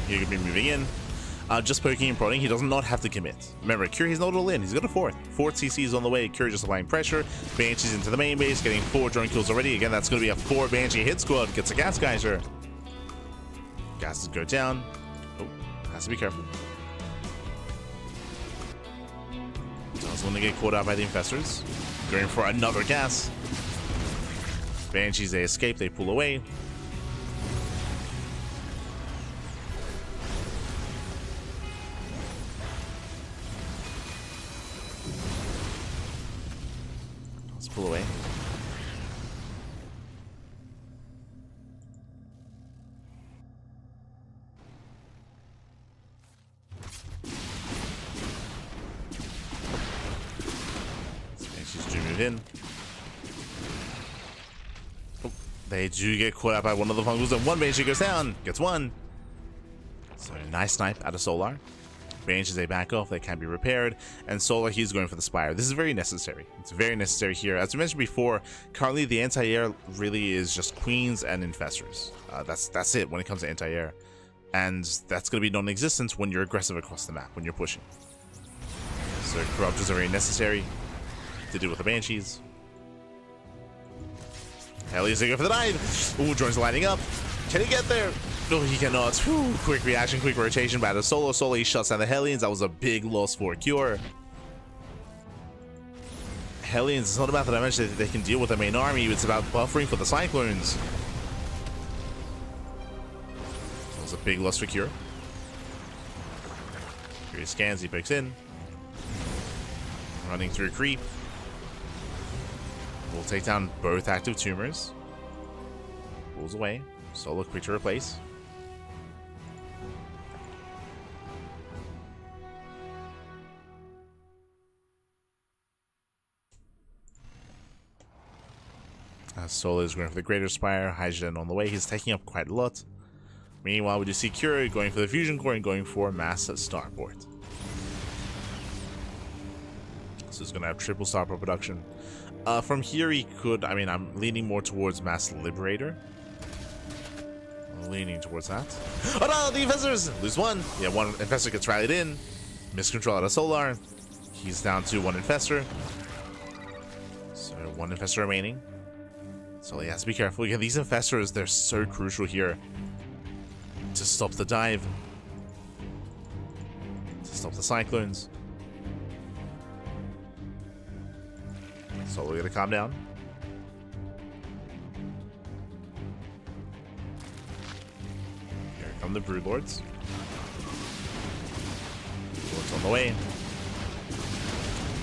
He could be moving in. Just poking and prodding. He does not have to commit. Remember, Kira, he's not all in. He's got a 4th. 4th CC is on the way. Kira just applying pressure. Banshees into the main base, getting 4 drone kills already. Again, that's going to be a 4 Banshee hit squad. Gets a gas geyser. Gases go down. Oh, has to be careful. Doesn't want to get caught out by the Infestors. Going for another gas. Banshees, they escape. They pull away. Let's pull away. Banshees do move in. Oh, they do get caught out by one of the fungals, and one Banshee goes down. Gets one. So nice snipe out of Solar. Banshees, they back off, they can be repaired, and Solar, he's going for the Spire. This is very necessary. It's very necessary here. As we mentioned before, currently the anti-air really is just Queens and Infestors. That's it when it comes to anti-air. And that's going to be non-existent when you're aggressive across the map, when you're pushing. So Corruptors are very necessary to deal with the Banshees. Hellions, they go for the dive! Ooh, drones lining up. Can he get there? No, he cannot. Whew, quick reaction, quick rotation by the Solo. Solo, he shuts down the Hellions. That was a big loss for Cure. Hellions, it's not about the damage that they can deal with the main army. It's about buffering for the Cyclones. That was a big loss for Cure. Here he scans, he picks in. Running through creep. We'll take down both active tumors. Pulls away. Solo quick to replace. Solo is going for the Greater Spire. Hydrogen on the way. He's taking up quite a lot. Meanwhile, we do see Cure going for the Fusion Core and going for Mass Starport. So he's going to have triple Starport production. From here, he could... I mean, I'm leaning more towards Mass Liberator. Leaning towards that. Oh no, the Infestors! Lose one. Yeah, one Infestor gets rallied in. Miscontrol out of Solar. He's down to one Infestor. So one Infestor remaining. So he has to be careful. Again, these Infestors, they're so crucial here to stop the dive. To stop the Cyclones. So we're gonna calm down. Here come the Broodlords. Broodlords on the way.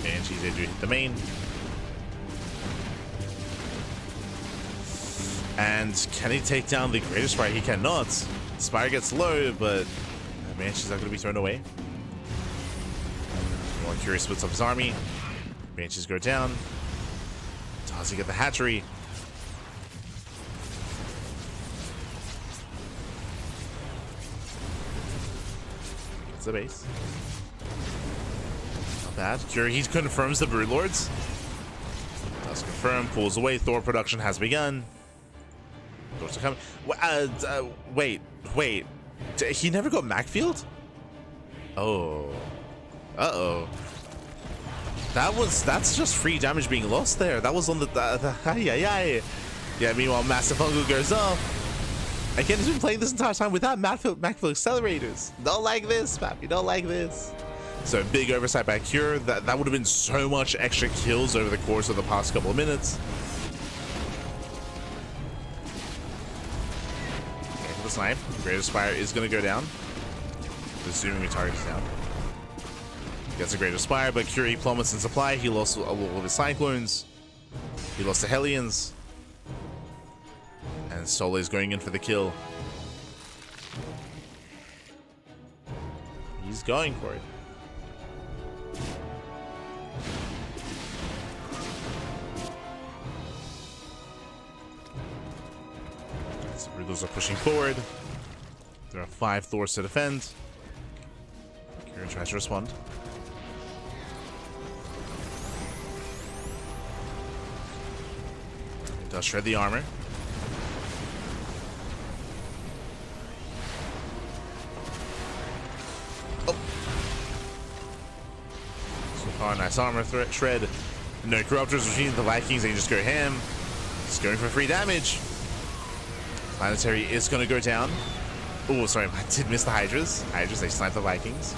Banshees, they do hit the main. And can he take down the Greater Spire? He cannot. Spire gets low, but Banshee's not going to be thrown away. More Curious splits up his army. Banshees go down. Does he get the hatchery? Gets the base. Not bad. Cure, he confirms the Broodlords. Does confirm, pulls away. Thor production has begun. Doors are coming. Wait. He never got Macfield? Oh. Uh-oh. That's just free damage being lost there. That was on the yeah, meanwhile, Massive Fungal goes off. Again, he's been playing this entire time without Macfield accelerators. Don't like this, Pappy. Don't like this. So big oversight by Cure. That would have been so much extra kills over the course of the past couple of minutes. The snipe. Greater Spire is going to go down. Assuming we target is down. Gets a Greater Spire, but Curie plummets in supply. He lost all of his Cyclones. He lost the Hellions. And Solo is going in for the kill. He's going for it. Broodlords are pushing forward. There are 5 Thors to defend. Kieran tries to respond. He does shred the armor. Oh! So far, nice armor shred. No Corruptors between the Vikings, they just go ham. Just going for free damage. Planetary is going to go down. Oh, sorry, I did miss the Hydras. Hydras, they snipe the Vikings.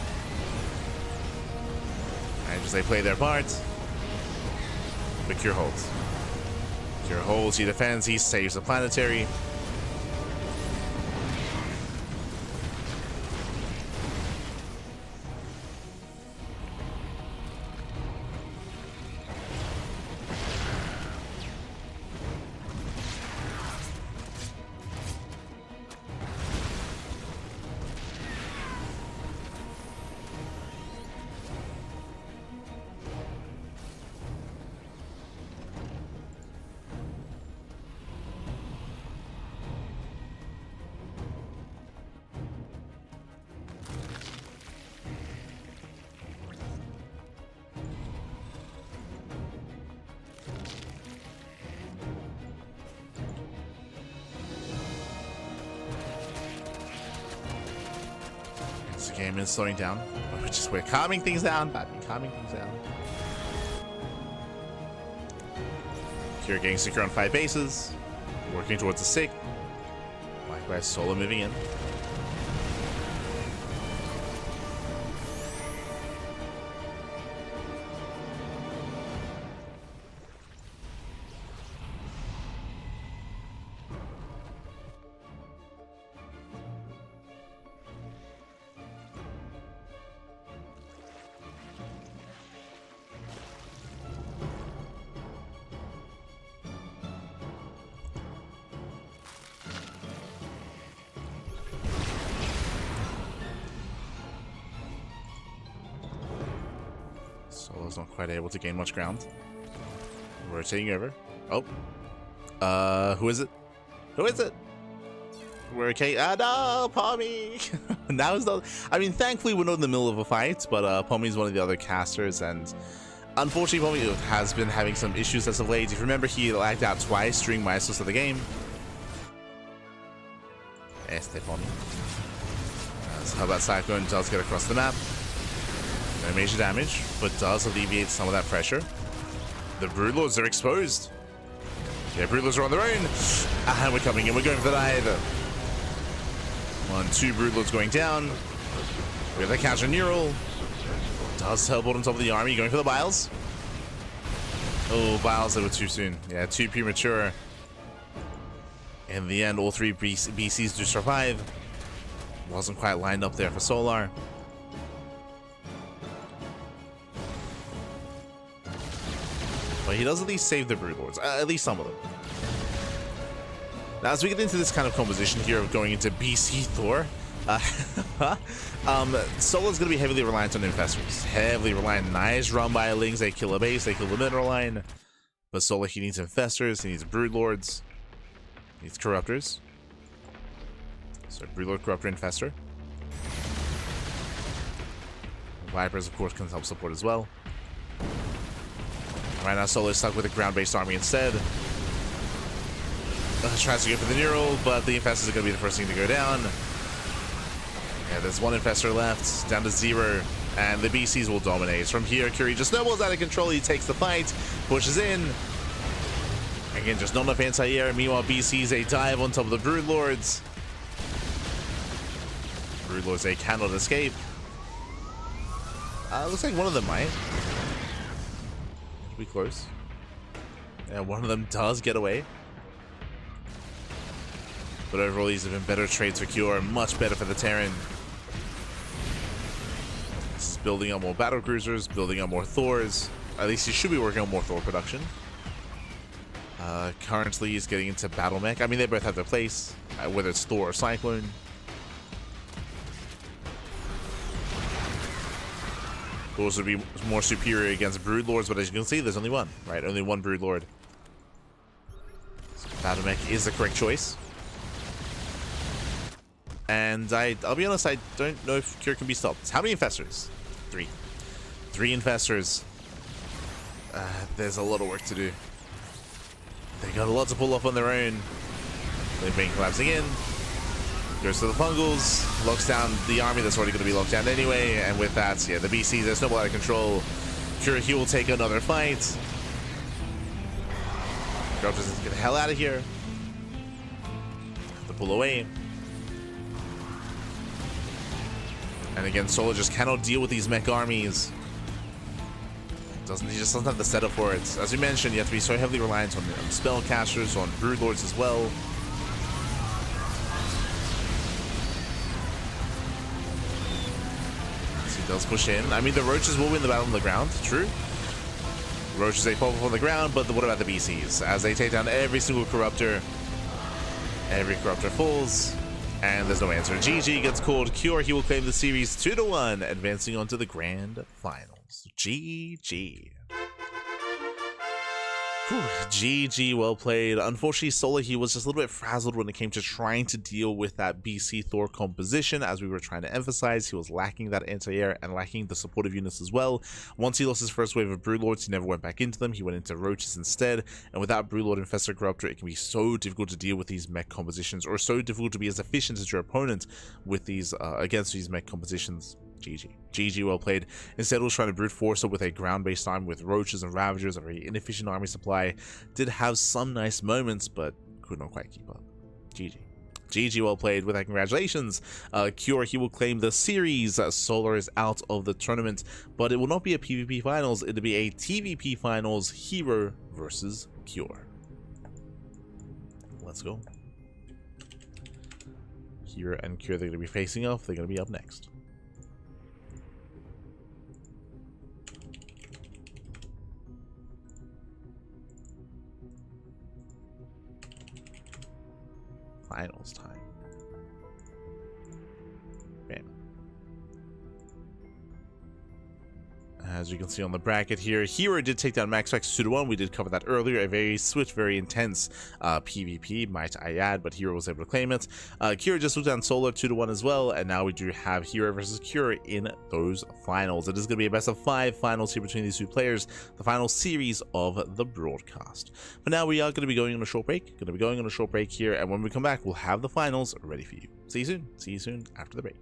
Hydras, they play their part. But Cure holds. Cure holds, he defends, he saves the Planetary. So the game is slowing down. We're calming things down, Batman. Calming things down. Here getting secure on 5 bases. Working towards the 6th. Likewise, Solo moving in. Solo's not quite able to gain much ground. Rotating over. Oh. Who is it? Who is it? We're okay. No, Pommy! Now is not. I mean, thankfully, we're not in the middle of a fight, but Pommy's one of the other casters, and unfortunately, Pommy has been having some issues as of late. If you remember, he lagged out twice during Maestros of the game. Pommy. So how about Cyclone does get across the map. No major damage, but does alleviate some of that pressure. The Broodlords are exposed. Yeah, Broodlords are on their own. And we're coming in. We're going for the dive. 1, 2 Broodlords going down. We have the counter neural. Does teleport on top of the army, going for the Biles. Oh, Biles, they were too soon. Yeah, too premature. In the end, all 3 BCs do survive. Wasn't quite lined up there for Solar. But he does at least save the Broodlords, at least some of them. Now, as we get into this kind of composition here of going into BC Thor, Solo's going to be heavily reliant on Infestors. Heavily reliant. Nice run by Lings. They kill a base, they kill the mineral line. But Solo, he needs Infestors, he needs Broodlords, he needs Corruptors. So Broodlord, Corruptor, Infestor. Vipers, of course, can help support as well. Right now, Solo is stuck with a ground-based army instead. Tries to go for the neural, but the Infestors are going to be the first thing to go down. Yeah, there's 1 Infestor left, down to 0, and the BCs will dominate. From here, Curie just snowballs out of control. He takes the fight, pushes in. Again, just not enough anti-air. Meanwhile, BCs, they dive on top of the Broodlords. Broodlords, they cannot escape. Looks like one of them might. Be close. Yeah, one of them does get away. But overall, these have been better trades for Cure, much better for the Terran. This is building up more battle cruisers, building up more Thors. At least he should be working on more Thor production. Currently, he's getting into battle mech. I mean, they both have their place, whether it's Thor or Cyclone. Those would be more superior against Broodlords, but as you can see, there's only one, right? Only one Broodlord. So battle mech is the correct choice. And I'll be honest, I don't know if Cure can be stopped. How many Infestors? 3. 3 Infestors. There's a lot of work to do. They got a lot to pull off on their own. They've been collapsing in. Goes to the Pungles, locks down the army that's already going to be locked down anyway, and with that, yeah, the BCs, they're snowball out of control. Cure, he will take another fight. Corruptors get the hell out of here. To pull away. And again, Solo just cannot deal with these mech armies. He just doesn't have the setup for it. As we mentioned, you have to be so heavily reliant on spellcasters, on Broodlords as well. Does push in. I mean, the Roaches will win the battle on the ground, true. Roaches, they pop up on the ground, but what about the BCs? As they take down every single Corruptor, every Corruptor falls, and there's no answer. GG gets called. Cure, he will claim the series 2-1, advancing on to the grand finals. GG. Whew, GG, well played. Unfortunately, Solar, he was just a little bit frazzled when it came to trying to deal with that BC Thor composition. As we were trying to emphasize, he was lacking that anti-air and lacking the supportive units as well. Once he lost his first wave of Broodlords, he never went back into them. He went into Roaches instead, and without Broodlord Infestor Corruptor, it can be so difficult to deal with these mech compositions, or so difficult to be as efficient as your opponent with these against these mech compositions. GG. GG, well played. Instead, was trying to brute force it with a ground-based army with Roaches and Ravagers, a very inefficient army supply. Did have some nice moments, but could not quite keep up. GG. GG, well played. With that, congratulations. Cure, he will claim the series. Solar is out of the tournament, but it will not be a PvP finals. It'll be a TvP finals, herO versus Cure. Let's go. herO and Cure, they're going to be facing off. They're going to be up next. Finals time. Bam. As you can see on the bracket here, herO did take down MaxPax 2-1. We did cover that earlier. A very swift, very intense PvP, might I add, but herO was able to claim it. Cure just took down Solar 2-1 as well, and now we do have herO versus Cure in those finals. It is going to be a best of 5 finals here between these two players, the final series of the broadcast. For now, we are going to be going on a short break. Here, and when we come back, we'll have the finals ready for you. See you soon. See you soon after the break.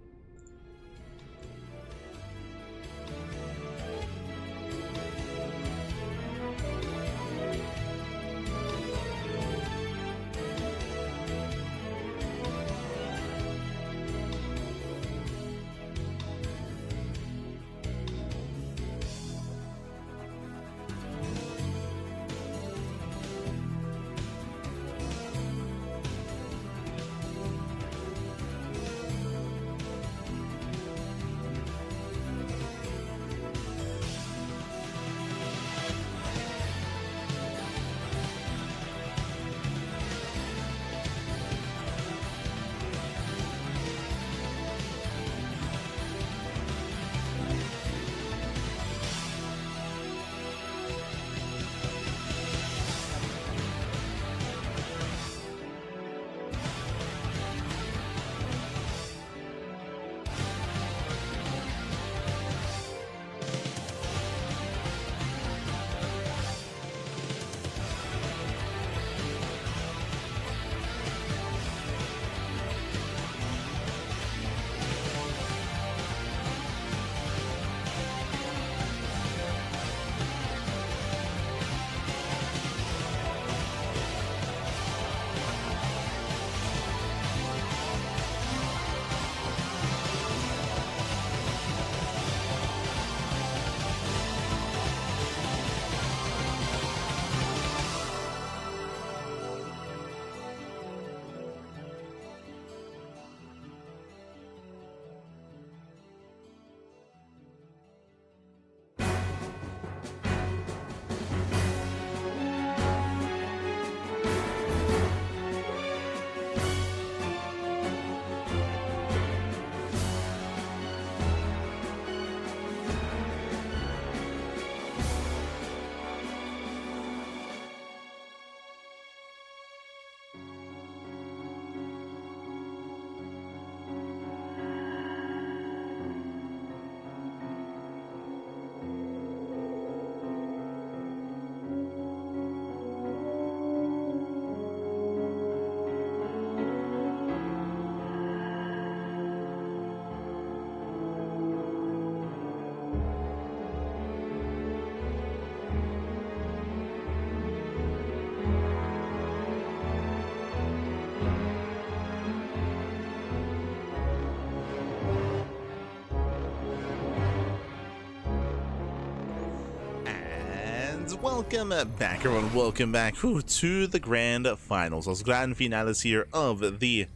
Welcome back, everyone. Welcome back to the grand finals, those grand finales here of the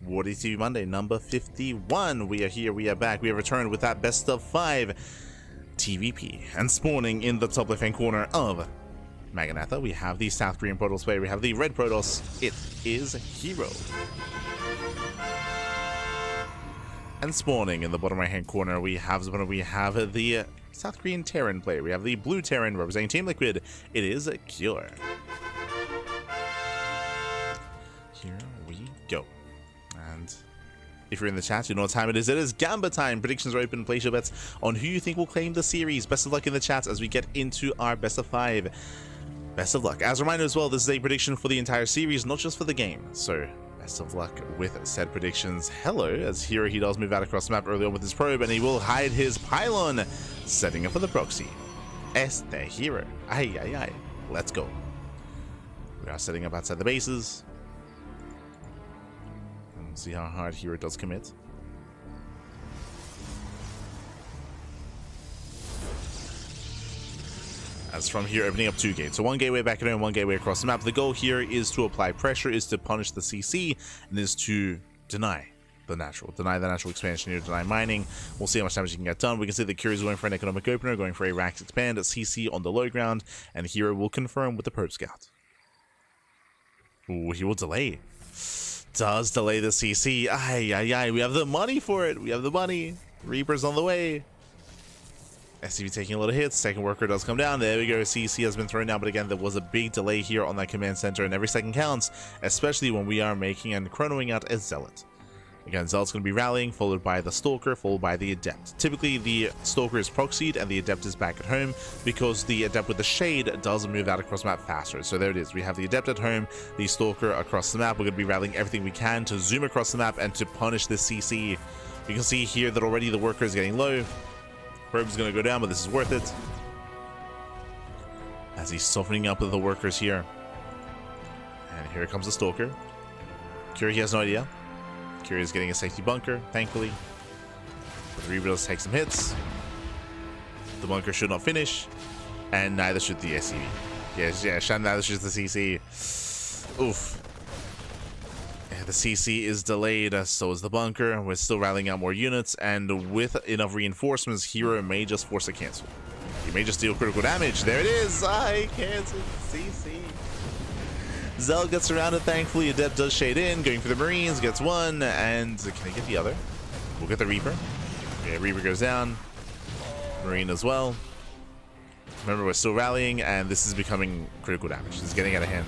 WardiTV Monday number 51. We are here, we are back, we have returned with that best of 5 TvP. And spawning in the top left-hand corner of Maganatha, we have the South Korean Protoss player, we have the Red Protoss. It is herO. And spawning in the bottom right hand corner, we have the South Korean Terran player. We have the blue Terran representing Team Liquid. It is Cure. Here we go. And if you're in the chat, you know what time it is. It is Gamba time. Predictions are open. Place your bets on who you think will claim the series. Best of luck in the chat as we get into our best of 5. Best of luck. As a reminder as well, this is a prediction for the entire series, not just for the game. So best of luck with said predictions. Hello, as here he does move out across the map early on with his probe, and he will hide his pylon, setting up for the proxy. Este herO. Ay, ay, ay. Let's go. We are setting up outside the bases. And we'll see how hard herO does commit. As from here, opening up 2 gates. So 1 gateway back at home, 1 gateway across the map. The goal here is to apply pressure, is to punish the CC, and is to deny the natural expansion here, deny mining. We'll see how much damage you can get done. We can see that Cure is going for an economic opener, going for a Rax expand at CC on the low ground, and herO will confirm with the probe scout. Ooh, he will delay. Does delay the CC. Ay, ay, ay. We have the money for it. We have the money. Reaper's on the way. SCV taking a little hit. Second worker does come down. There we go. CC has been thrown down, but again, there was a big delay here on that command center, and every second counts, especially when we are making and chronoing out a Zealot. Again, Zealot's going to be rallying, followed by the Stalker, followed by the Adept. Typically, the Stalker is proxied, and the Adept is back at home, because the Adept with the Shade does move out across the map faster. So there it is. We have the Adept at home, the Stalker across the map. We're going to be rallying everything we can to zoom across the map and to punish this CC. You can see here that already the worker is getting low. Probe is going to go down, but this is worth it. As he's softening up the workers here. And here comes the Stalker. Cure, he has no idea. Cure is getting a safety bunker, thankfully. But the Reaper does take some hits. The bunker should not finish. And neither should the SCV. Yeah, neither should the CC. Oof. The CC is delayed, so is the bunker. We're still rallying out more units, and with enough reinforcements, herO may just force a cancel. He may just deal critical damage. There it is! I cancel CC. Zell gets surrounded, thankfully. Adept does shade in, going for the Marines, gets one, and can he get the other? We'll get the Reaper. Okay, Reaper goes down. Marine as well. Remember, we're still rallying, and this is becoming critical damage. This is getting out of hand.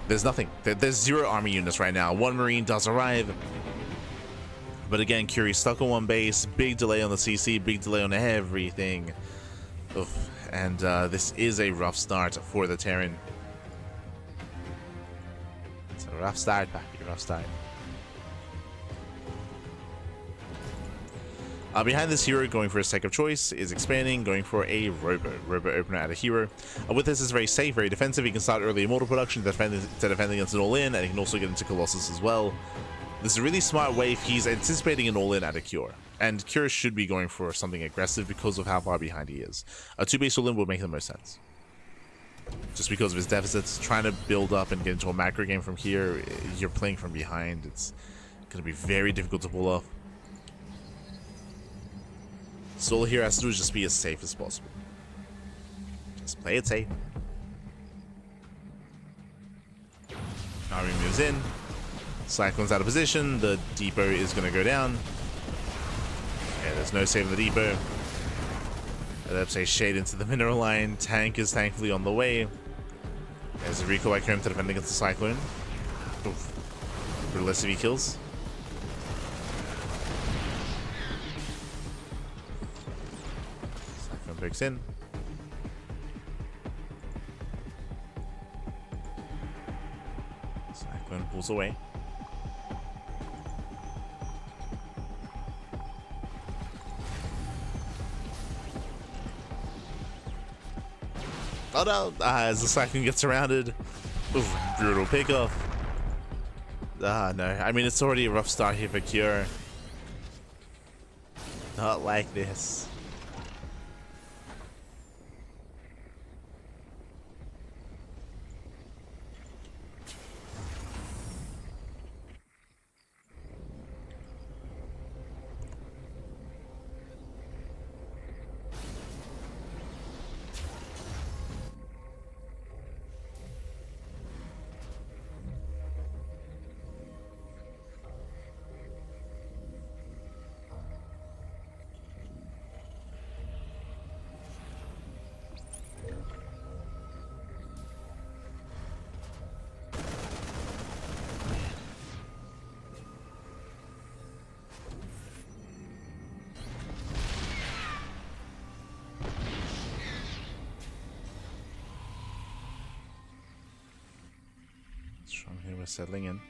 There's nothing. There's 0 army units right now. 1 Marine does arrive. But again, Curie's stuck on 1 base. Big delay on the CC. Big delay on everything. Oof. And this is a rough start for the Terran. It's a rough start, Pappy. Rough start. Behind this herO, going for his tech of choice, is expanding, going for a robo opener out of herO. With this, it's very safe, very defensive. He can start early immortal production to defend against an all-in, and he can also get into Colossus as well. This is a really smart way if he's anticipating an all-in out of Cure. And Cure should be going for something aggressive because of how far behind he is. A 2-base all-in would make the most sense. Just because of his deficits, trying to build up and get into a macro game from here, you're playing from behind. It's going to be very difficult to pull off. So all here has to do is just be as safe as possible. Just play it safe. Army moves in. Cyclone's out of position. The depot is going to go down. Yeah, there's no saving the depot. Let's say shade into the mineral line. Tank is thankfully on the way. There's a recall back home to defend against the Cyclone. Oof. Brutal SCV kills. Breaks in. Cyclone pulls away. Oh no! As the Cyclone gets surrounded. Oof, brutal pickoff. No. I mean, it's already a rough start here for Cure. Not like this. From here, we're settling in.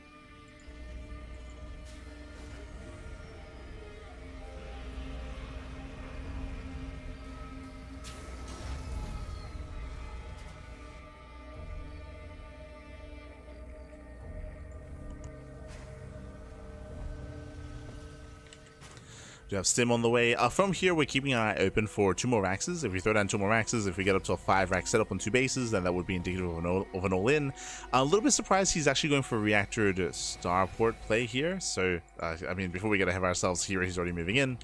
We have Stim on the way. From here, we're keeping an eye open for 2 more Raxes. If we throw down 2 more Raxes, if we get up to a 5 Rax setup on 2 bases, then that would be indicative of an all-in. A little bit surprised he's actually going for a reactored starport play here. So, I mean, before we get ahead of ourselves here, he's already moving in.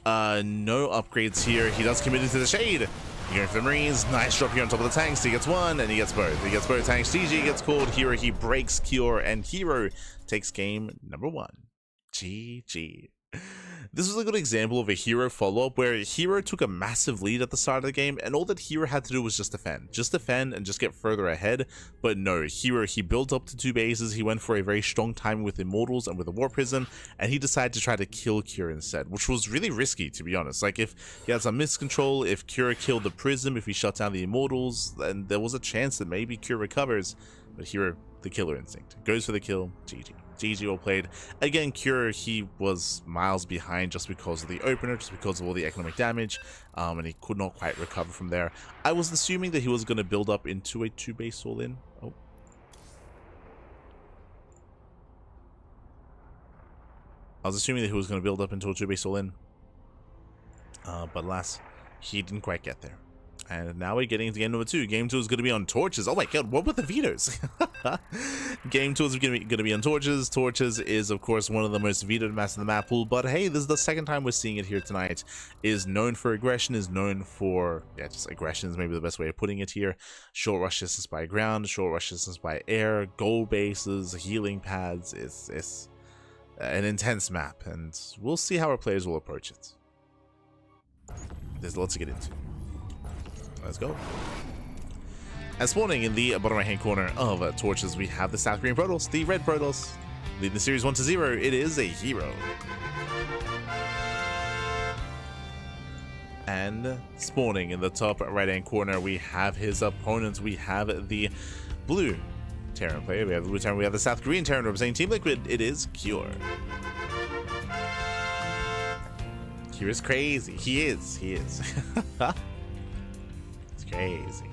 No upgrades here. He does commit into the shade. He's going for the Marines. Nice drop here on top of the tanks. He gets 1, and he gets both. He gets both tanks. GG gets called. herO, he breaks Cure, and herO takes game number 1. GG. This was a good example of a herO follow-up where herO took a massive lead at the start of the game, and all that herO had to do was just defend. Just defend and just get further ahead. But no, herO, he built up to 2 bases, he went for a very strong timing with Immortals and with a War Prism, and he decided to try to kill Cure instead, which was really risky, to be honest. Like, if he had some miscontrol, if Cure killed the Prism, if he shut down the Immortals, then there was a chance that maybe Cure recovers. But herO, the killer instinct, goes for the kill. GG. GG well played. Again, Cure, he was miles behind just because of the opener, just because of all the economic damage, and he could not quite recover from there. I was assuming that he was going to build up into a 2-base all-in. Oh. I was assuming that he was going to build up into a 2-base all-in, but alas, he didn't quite get there. And now we're getting to game number 2. Game 2 is going to be on Torches. Oh my god, what were the vetoes? Game 2 is going to be on Torches. Torches is, of course, one of the most vetoed maps in the map pool. But hey, this is the second time we're seeing it here tonight. Is known for aggression, is known for, yeah, just aggression is maybe the best way of putting it here. Short rush distance by ground, short rush distance by air, goal bases, healing pads. It's an intense map, and we'll see how our players will approach it. There's lots to get into. Let's go. And spawning in the bottom right hand corner of Torches, we have the South Green Protoss, the Red Protoss. Leading the series 1-0, it is a herO. And spawning in the top right hand corner, we have his opponents. We have the blue Terran player, we have the blue Terran, we have the South Green Terran representing Team Liquid. It is Cure. Cure is crazy. He is. Crazy.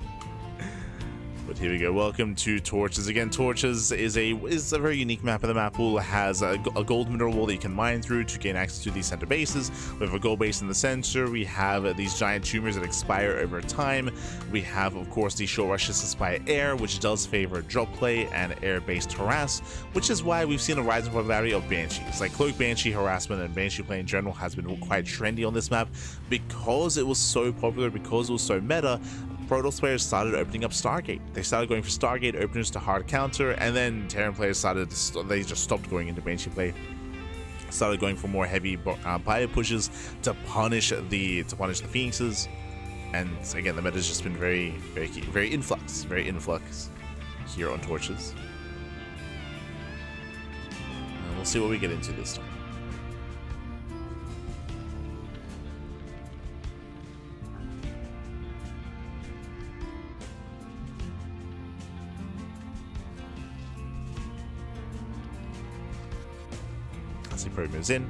But here we go. Welcome to Torches. Again, Torches is a very unique map in the map pool. It has a gold mineral wall that you can mine through to gain access to these center bases. We have a gold base in the center. We have these giant tumors that expire over time. We have, of course, the short rush distance by air, which does favor drop play and air-based harass, which is why we've seen a rise in popularity of Banshees. Like Cloak Banshee harassment and Banshee play in general has been quite trendy on this map because it was so popular, because it was so meta. Protoss players started opening up Stargate. They started going for Stargate openers to hard counter, and then Terran players they just stopped going into Banshee play. Started going for more heavy bio pushes to punish the Phoenixes. And again, the meta has just been very influx here on Torches. And we'll see what we get into this time. As the probe moves in,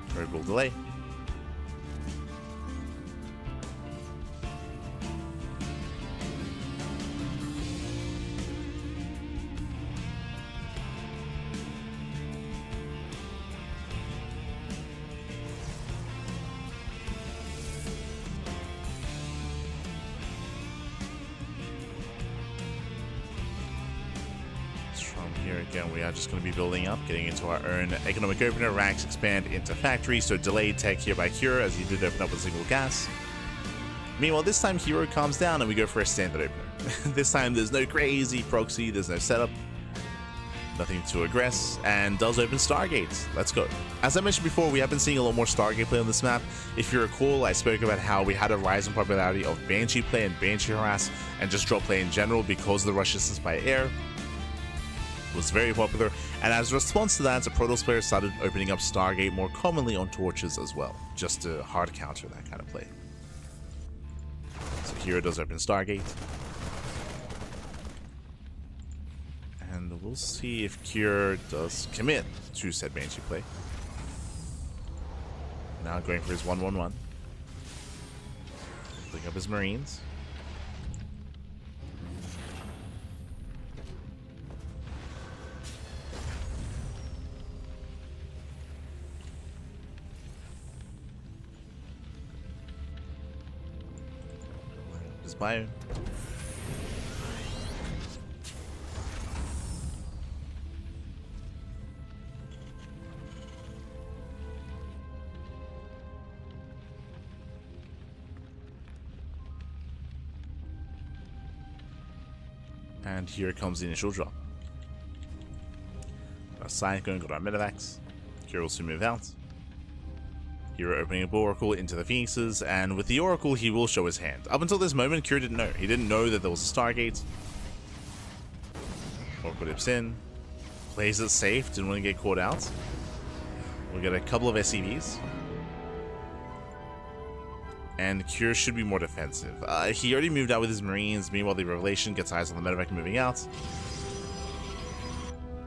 probe will delay. Here again, we are just going to be building up, getting into our own economic opener. Ranks expand into factory, so delayed tech here by Cure as he did open up with single gas. Meanwhile, this time herO calms down and we go for a standard opener. This time there's no crazy proxy, there's no setup, nothing to aggress, and does open Stargates. Let's go. As I mentioned before, we have been seeing a lot more Stargate play on this map. If you recall, I spoke about how we had a rise in popularity of Banshee play and Banshee harass and just drop play in general because of the rush distance by air. Was very popular, and as a response to that, the Protoss players started opening up Stargate more commonly on Torches as well, just to hard counter that kind of play. So herO does open Stargate. we'll see if Cure does commit to said Banshee play. Now going for his 1-1-1. Picking up his Marines. His bio. And here comes the initial drop. Got a Cyclone, got our Medivacs. Cure will soon move out. Hero opening up Oracle into the Phoenixes, and with the Oracle, he will show his hand. Up until this moment, Cure didn't know. He didn't know that there was a Stargate. Oracle dips in. Plays it safe, didn't want to get caught out. We'll get a couple of SCVs. And Cure should be more defensive. He already moved out with his Marines. Meanwhile, the Revelation gets eyes on the Medevac moving out.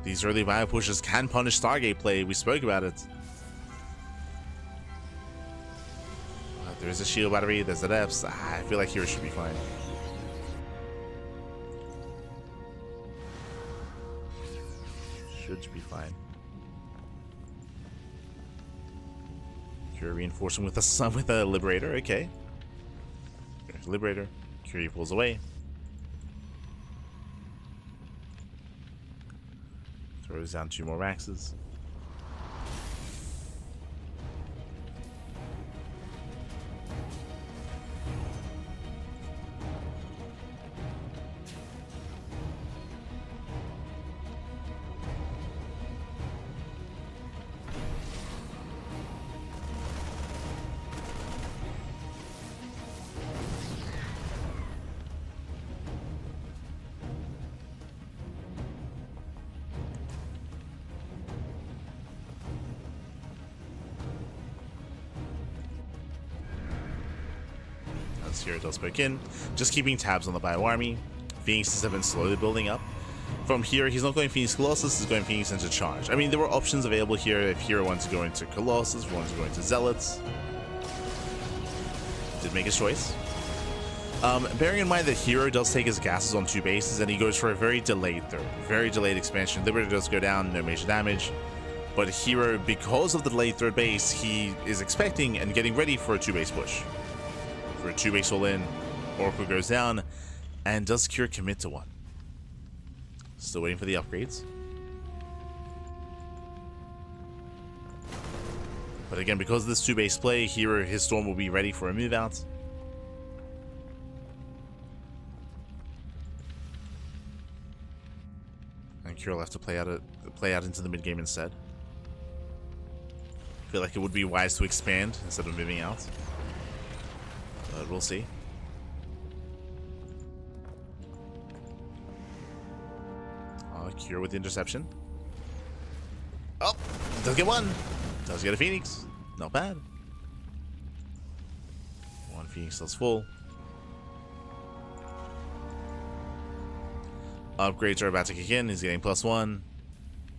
These early bio pushes can punish Stargate play. We spoke about it. There is a shield battery. There's the depths. I feel like Hero should be fine. Should be fine. Curie reinforcing with a Liberator. Okay. There's Liberator. Curie pulls away. Throws down 2 more Raxes. Here does break in, just keeping tabs on the bio army. Phoenixes have been slowly building up. From here, he's not going Phoenix Colossus, he's going Phoenix into Charge. I mean, there were options available here if Hero wanted to go into Colossus, if he wanted to go into Zealots. Did make his choice. Bearing in mind that Hero does take his gases on 2 bases, and he goes for a very delayed third, very delayed expansion. Liberator does go down, no major damage. But Hero, because of the delayed third base, he is expecting and getting ready for a 2-base push. For a 2-base all-in, Oracle goes down, and does Cure commit to 1? Still waiting for the upgrades. But again, because of this 2-base play, Hero, his Storm will be ready for a move out. And Cure will have to play out into the mid game instead. I feel like it would be wise to expand instead of moving out. But we'll see. Cure with the interception. Oh, does get 1. Does get a Phoenix. Not bad. 1 Phoenix that's full. Upgrades are about to kick in. He's getting +1.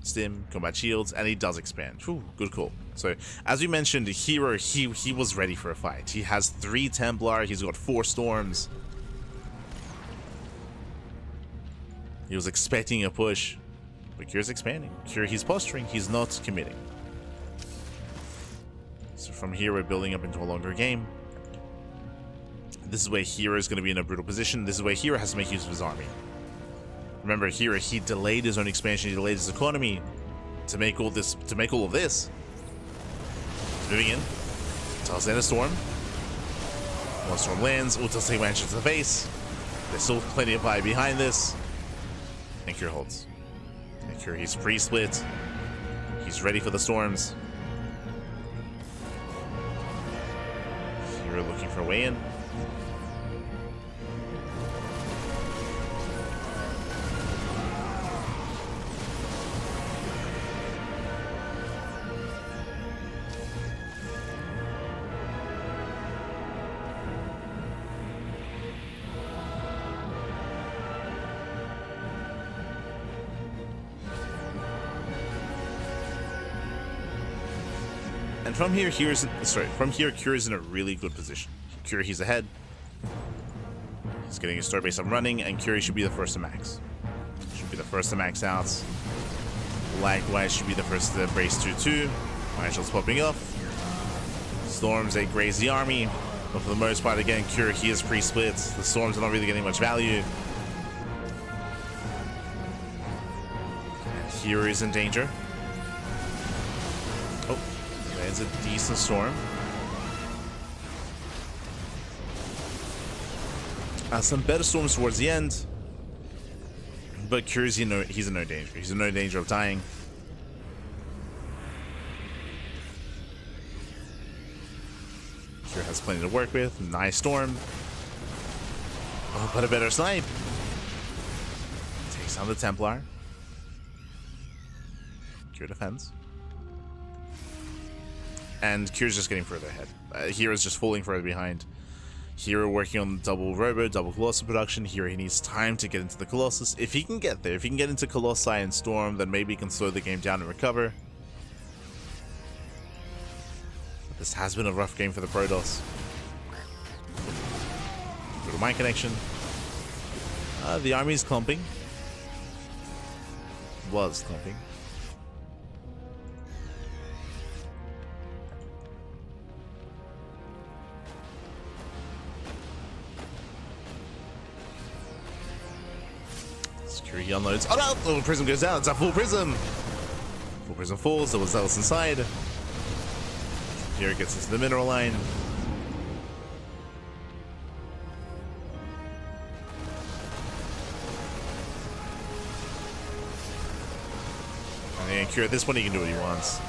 Stim, combat shields, and he does expand. Whew, good call. So, as we mentioned, Hero, he was ready for a fight. He has 3 Templar, he's got 4 Storms. He was expecting a push, but Cure's expanding. Cure, he's posturing, he's not committing. So from here, we're building up into a longer game. This is where Hero is going to be in a brutal position. This is where Hero has to make use of his army. Remember, Hero, he delayed his own expansion, he delayed his economy to make all of this. Moving in. Tells in a Storm. 1 Storm lands, Ultra State Ranch to the face. There's still plenty of fire behind this. And Cure holds. And Cure, he's pre-split. He's ready for the Storms. Hero looking for a way in. And from here, Kira's in a really good position. Kira, he's ahead. He's getting his starbase up running, and Kira should be the first to max. Should be the first to max out. Likewise, should be the first to brace 2-2. Marshal's popping up. Storms, they graze the army. But for the most part, again, Kira, he is pre-split. The Storms are not really getting much value. Kira is in danger. Oh, that's a decent Storm. Some better Storms towards the end. But Kira's he's in no danger. He's in no danger of dying. Kira has plenty to work with. Nice Storm. Oh, but a better snipe. Takes down the Templar. Kira defends. And Kira's just getting further ahead. Hero's just falling further behind. Hero working on double Robo, double Colossus production. Here he needs time to get into the Colossus. If he can get there, if he can get into Colossi and Storm, then maybe he can slow the game down and recover. But this has been a rough game for the Protoss. Go to my connection. The army's clumping. Was clumping. He unloads. Oh no! Little prism goes down. It's a full prism. Full prism falls. There was Zealous inside. Here it gets into the mineral line. And then Cure, at this point, he can do what he wants.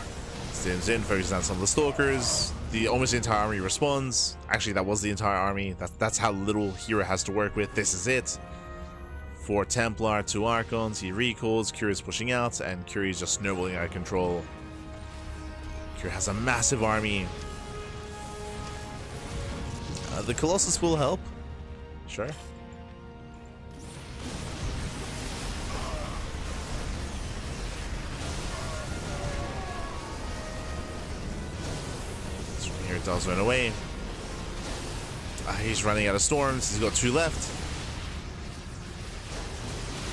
Stands in, focuses on some of the stalkers. Almost the entire army responds. Actually, that was the entire army. That's how little Hero has to work with. This is it. 4 Templar, 2 Archons, he recalls, Curi's pushing out, and Curi's just snowballing out of control. Curi has a massive army. The Colossus will help. Sure. So from here it does run away. He's running out of storms, he's got 2 left.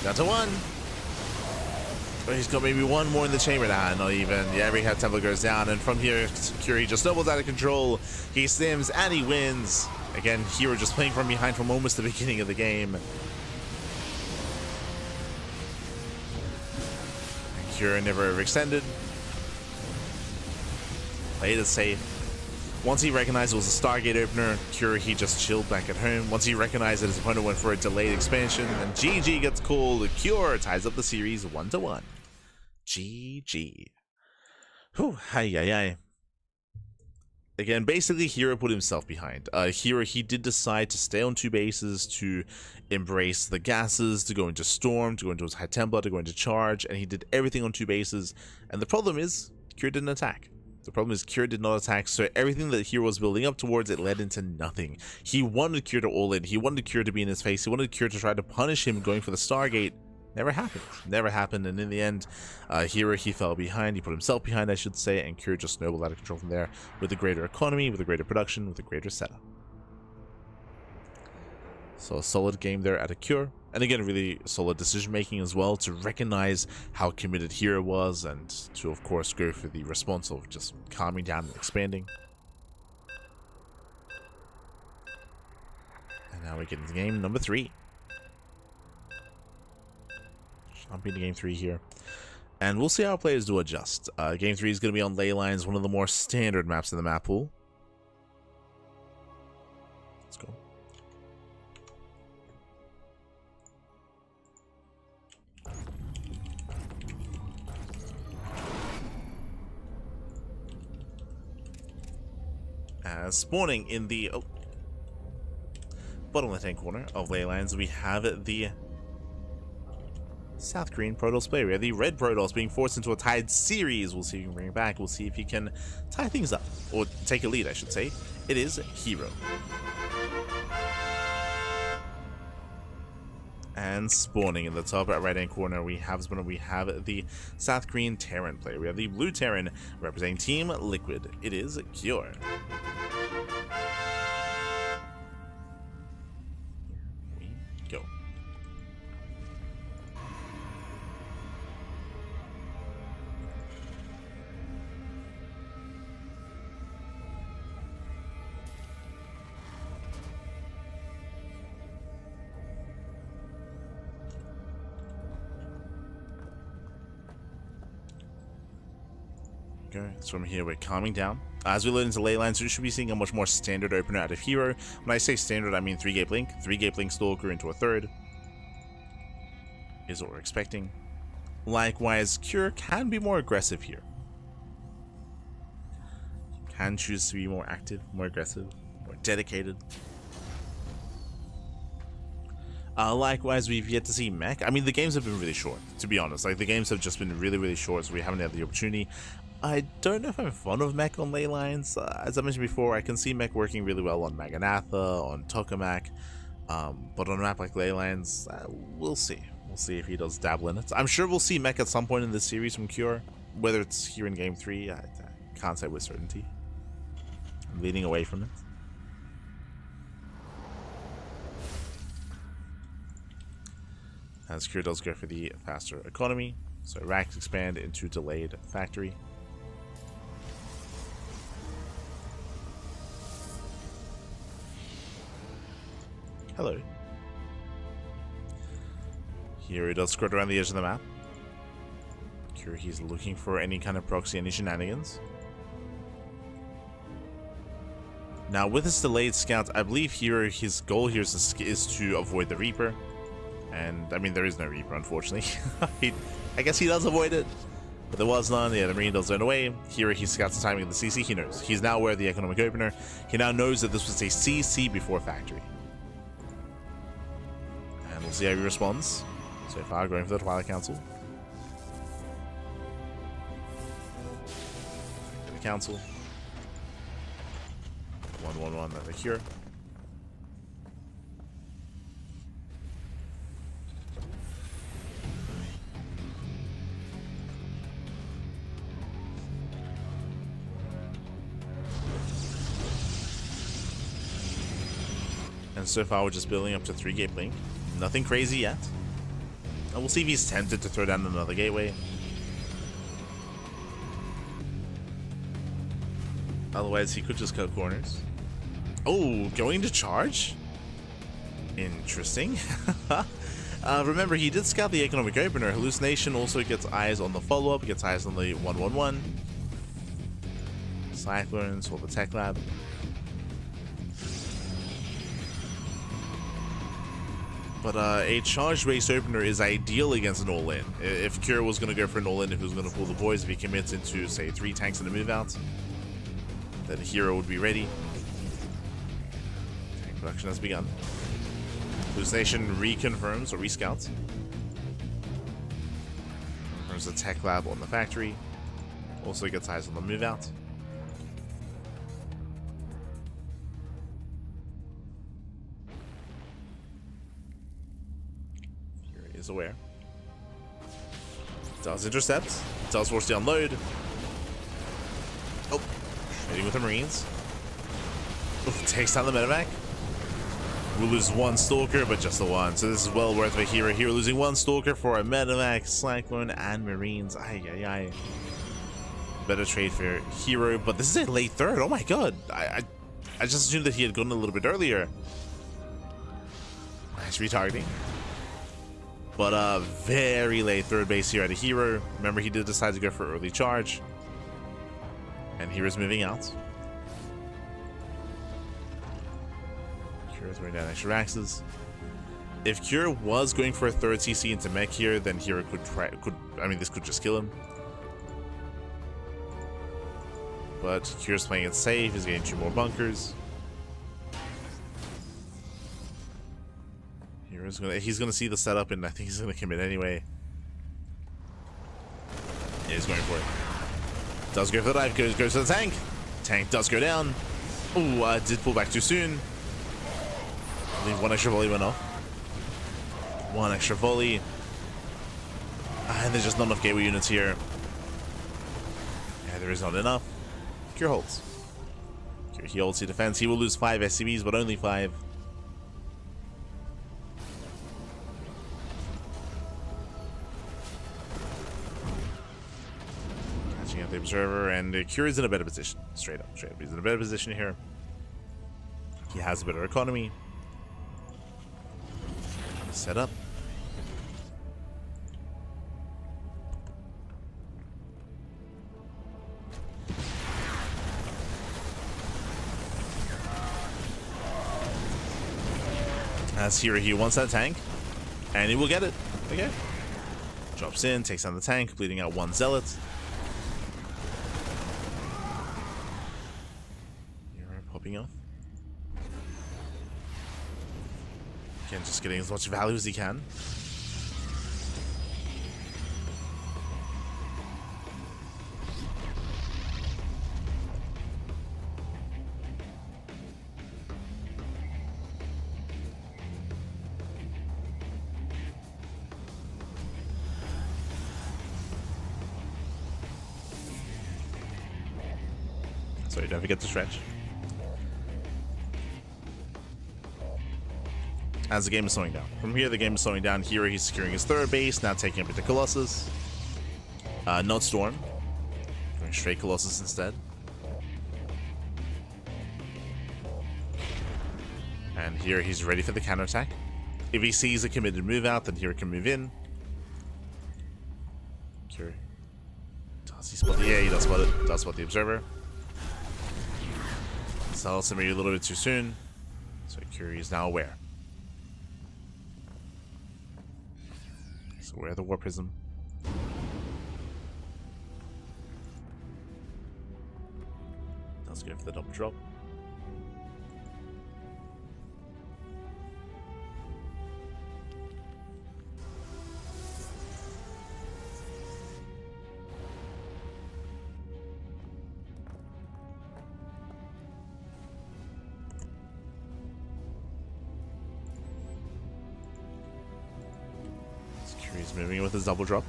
Down to 1. Oh, he's got maybe 1 more in the chamber. Nah, not even. Yeah, every head Templar goes down, and from here, Curi just doubles out of control. He stims and he wins. Again, Hero just playing from behind from almost the beginning of the game. And Curi never overextended. Played it safe. Once he recognized it was a Stargate opener, Cure, he just chilled back at home. Once he recognized that his opponent went for a delayed expansion, and GG gets called. Cure ties up the series 1-1. GG. Whew, hi. Again, basically, Hero put himself behind. Hero, he did decide to stay on 2 bases, to embrace the gases, to go into Storm, to go into his High Templar, to go into Charge, and he did everything on 2 bases. And the problem is, Cure didn't attack. The problem is Cure did not attack, so everything that Hero was building up towards, it led into nothing. He wanted Cure to all in. He wanted Cure to be in his face. He wanted Cure to try to punish him going for the Stargate. Never happened. Never happened, and in the end, Hero, he fell behind. He put himself behind, I should say, and Cure just snowballed out of control from there with a greater economy, with a greater production, with a greater setup. So a solid game there at a Cure. And again, really solid decision making as well, to recognize how committed Hero was, and to of course go for the response of just calming down and expanding. And now we get into game number 3. Jumping to game 3 here. And we'll see how players do adjust. Game 3 is going to be on ley lines, one of the more standard maps in the map pool. Let's go. Spawning in the bottom left-hand corner of ley lines, we have the South Korean Protoss player. We have the red Protoss being forced into a tied series. We'll see if he can bring it back. We'll see if he can tie things up, or take a lead, I should say. It is herO. And spawning in the top right hand corner, we have the South Korean Terran player. We have the blue Terran representing Team Liquid. It is Cure. Here we go. So from here, we're calming down. As we load into ley lines, we should be seeing a much more standard opener out of herO. When I say standard, I mean 3-gate blink. 3-gate blink Stalker into a third is what we're expecting. Likewise, Cure can be more aggressive here. Can choose to be more active, more aggressive, more dedicated. Likewise, we've yet to see mech. I mean, the games have been really short, to be honest. Like, the games have just been really, really short, so we haven't had the opportunity. I don't know if I'm fond of mech on ley lines. As I mentioned before, I can see mech working really well on Maganatha, on Tokamak, but on a map like ley lines, we'll see. We'll see if he does dabble in it. I'm sure we'll see mech at some point in this series from Cure. Whether it's here in Game 3, I can't say with certainty. I'm leaning away from it. As Cure does go for the faster economy, so racks expand into delayed factory. Hello. Here he does skirt around the edge of the map. Cure, he's looking for any kind of proxy, any shenanigans. Now with his delayed scout, I believe here his goal here is to avoid the Reaper. And I mean, there is no Reaper, unfortunately. I guess he does avoid it, but there was none. Yeah, the Marine does run away. Here he scouts the timing of the CC. He knows. He's now aware of the economic opener. He now knows that this was a CC before factory. And we'll see how he responds. So far, going for the Twilight Council. The Council. 1-1-1, the Cure. And so far, we're just building up to 3-gate blink. Nothing crazy yet. And we'll see if he's tempted to throw down another gateway. Otherwise, he could just cut corners. Oh, going to charge? Interesting. Remember, he did scout the economic opener. Hallucination also gets eyes on the follow-up, gets eyes on the 1-1-1. Cyclones for the tech lab. But a charge-based opener is ideal against an all-in. If Cure was going to go for an all-in, if he was going to pull the boys, if he commits into, say, 3 tanks and a move-out, then herO would be ready. Tank production has begun. Hallucination reconfirms or rescouts. There's a tech lab on the factory. Also gets eyes on the move-out. Is aware. Does intercept. Does force the unload. Oh, trading with the Marines. Oof, takes down the medevac. We'll lose 1 Stalker, but just the 1. So this is well worth it. herO here losing 1 Stalker for a medevac, Cyclone, and Marines. Ay, ay, ay. Better trade for herO, but this is a late third. Oh my god. I just assumed that he had gone a little bit earlier. Nice retargeting. But very late third base here at a herO. Remember, he did decide to go for early charge. And hero's moving out. Cure throwing down extra axes. If Cure was going for a third CC into mech here, then herO this could just kill him. But Cure's playing it safe, he's getting 2 more bunkers. He's gonna see the setup, and I think he's gonna commit anyway. Yeah, he's going for it. Does go for the dive, goes to the tank. Tank does go down. Ooh, did pull back too soon. I believe 1 extra volley went off. One extra volley. And there's just not enough gateway units here. Yeah, there is not enough. Cure holds. Cure, he holds, he defends. He will lose 5 SCVs, but only 5. Catching out the observer, and Cure is in a better position. Straight up. He's in a better position here. He has a better economy. Set up. As here, he wants that tank, and he will get it. Okay. Drops in, takes down the tank, bleeding out 1 zealot. Here, popping off. Again, just getting as much value as he can. Sorry, don't forget to stretch. As the game is slowing down. From here, the game is slowing down. Here, he's securing his 3rd base, now taking up into Colossus. Not Storm. Going straight Colossus instead. And here, he's ready for the counterattack. If he sees a committed move out, then here he can move in. Here. Does he spot the... Yeah, he does spot it. Does spot the observer. Sells maybe a little bit too soon. So Curie is now aware. So we're the War Prism. Let's go for the double drop. He's moving with his double drop.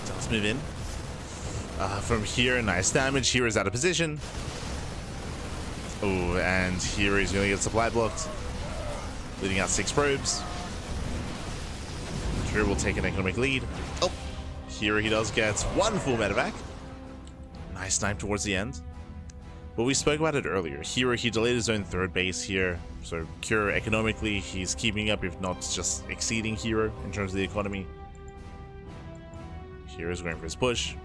Does move in. From here, nice damage. Here is out of position. Oh, and here he's going to get supply blocked. Leading out 6 probes. Here will take an economic lead. Oh, here he does get 1 full medevac. Nice snipe towards the end. But we spoke about it earlier. Here he delayed his own 3rd base here. So Cure economically, he's keeping up, if not just exceeding Hero in terms of the economy. Hero's going for his push.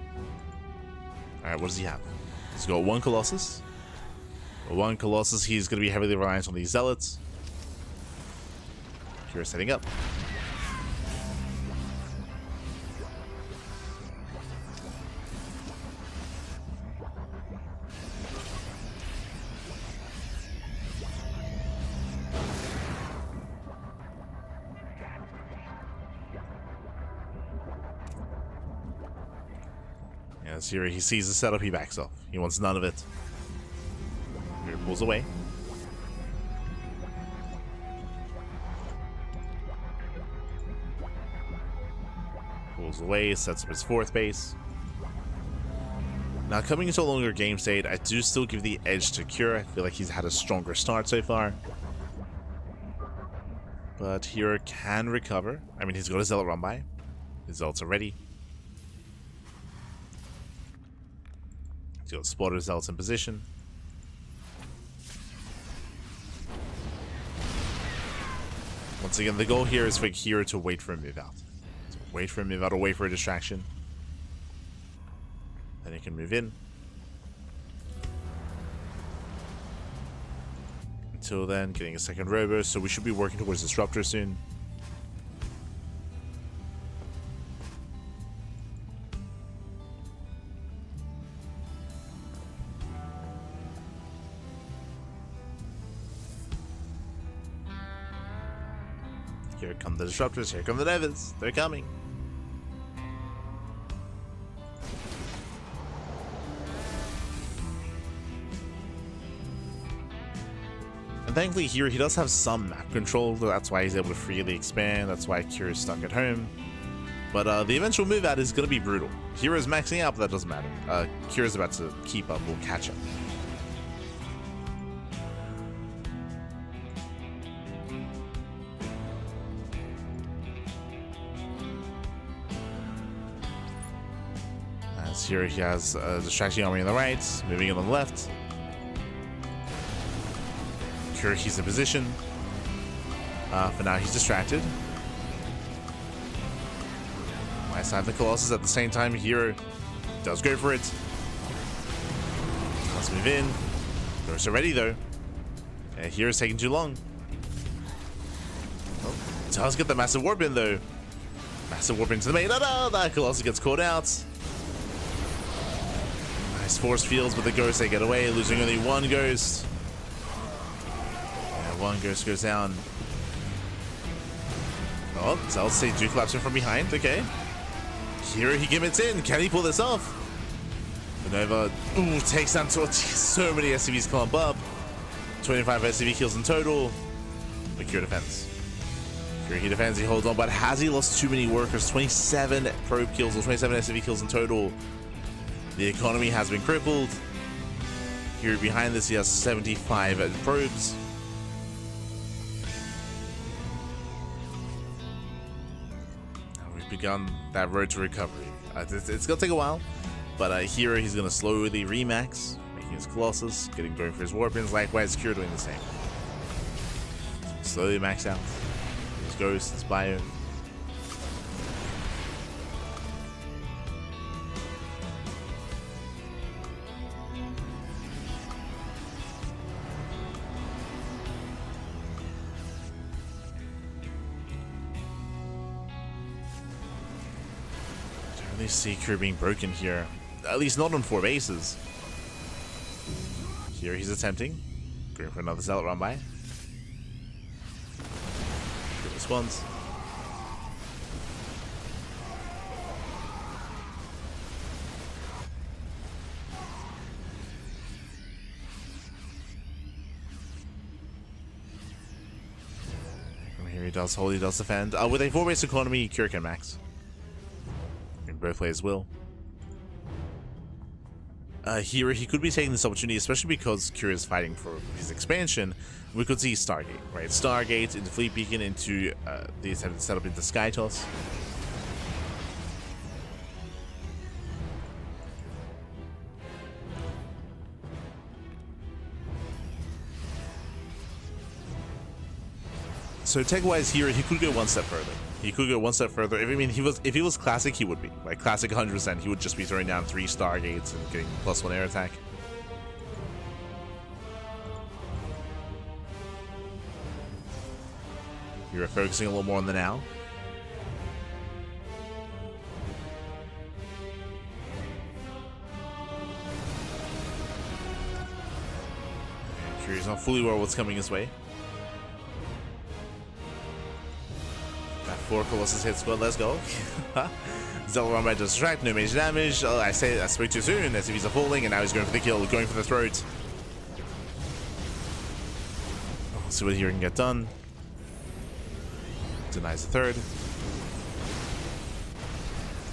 Alright, what does he have? He's got 1 Colossus. 1 Colossus, he's going to be heavily reliant on these Zealots. Hero's setting up. As here he sees the setup, he backs off. He wants none of it. Here he pulls away. Pulls away, sets up his 4th base. Now coming into a longer game state, I do still give the edge to Cure. I feel like he's had a stronger start so far. But Hero can recover. I mean, he's got a Zealot run by. His Zealots are ready. He's got spotter Zealots in position. Once again, the goal here is for Hero to wait for a move out. So wait for a move out or wait for a distraction. Then he can move in. Until then, getting a 2nd robo, so we should be working towards Disruptor soon. Here come the Disruptors, here come the Nevas. They're coming. And thankfully here he does have some map control, that's why he's able to freely expand, that's why hero's stuck at home. But the eventual move out is going to be brutal. Hero's maxing out, but that doesn't matter. Kira's about to keep up, we'll catch up. As here he has a distracting army on the right, moving in on the left. Kira keeps in position. For now he's distracted. My side the Colossus at the same time. Hero does go for it. Let's move in. Ghosts are ready though. And Hero's taking too long. Oh, does get the massive warp in though. Massive warp into the main. No, that Colossus gets caught out. Nice force fields, but the ghosts they get away, losing only one ghost. Yeah, one ghost goes down. Oh, so I'll say Duke collapsing from behind. Okay. Hero, he gimmicks in. Can he pull this off? Nova, ooh, takes down so many SCVs clump up. 25 SCV kills in total. But Kira defends. Kira, he defends, he holds on, but has he lost too many workers? 27 probe kills or 27 SCV kills in total. The economy has been crippled. Here behind this, he has 75 probes. Begun that road to recovery. It's gonna take a while, but here he's gonna slowly remax, making his Colossus, going for his Warpins. Likewise, Kira doing the same. Slowly max out his Ghost, his Bio. See Kira being broken here, at least not on 4 bases. Here he's attempting, going for another Zealot run by. Good response. And here he does hold, he does defend. With a 4 base economy, Kira can max. Both players will. Here, he could be taking this opportunity, especially because Kira is fighting for his expansion. We could see Stargate, right? Stargate into Fleet Beacon, into the attempted setup into Sky Toss. So tech-wise here, he could go one step further. He could go one step further. If he was classic, he would be. Like classic 100%, he would just be throwing down 3 Stargates and getting +1 air attack. You're focusing a little more on the now. Sure, he's not fully aware of what's coming his way. 4 Colossus hit squad, let's go. Zealot run by distract, no major damage. Oh, I spoke too soon. SCVs are falling, and now he's going for the kill, going for the throat. Let's see what here can get done. Denies the third.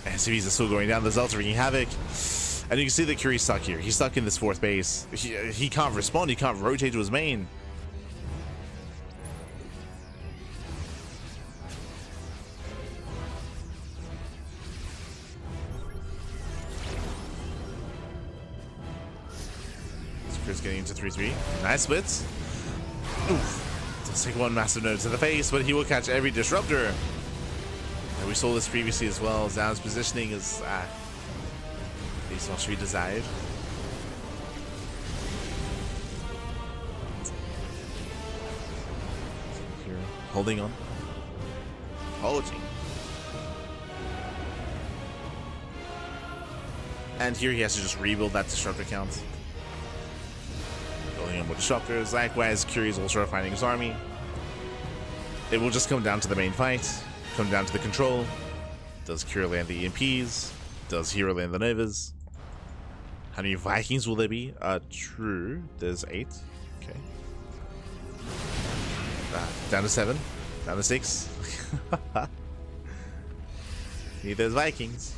SCVs are still going down. The Zealots are wreaking havoc. And you can see that Curie's stuck here. He's stuck in this 4th base. He can't respond. He can't rotate to his main. Getting into 3-3. Nice splits. Oof. Does take one massive node to the face, but he will catch every disruptor. And we saw this previously as well. Zhang's positioning is at least not to be desired. Here, holding on. Holding. And here he has to just rebuild that disruptor count. Building in more disruptors. Likewise, Curie's also refining his army. It will just come down to the main fight. Come down to the control. Does Curie land the EMPs? Does Hero land the Novas? How many Vikings will there be? True. There's 8. Okay. Down to 7. Down to 6. Need those Vikings.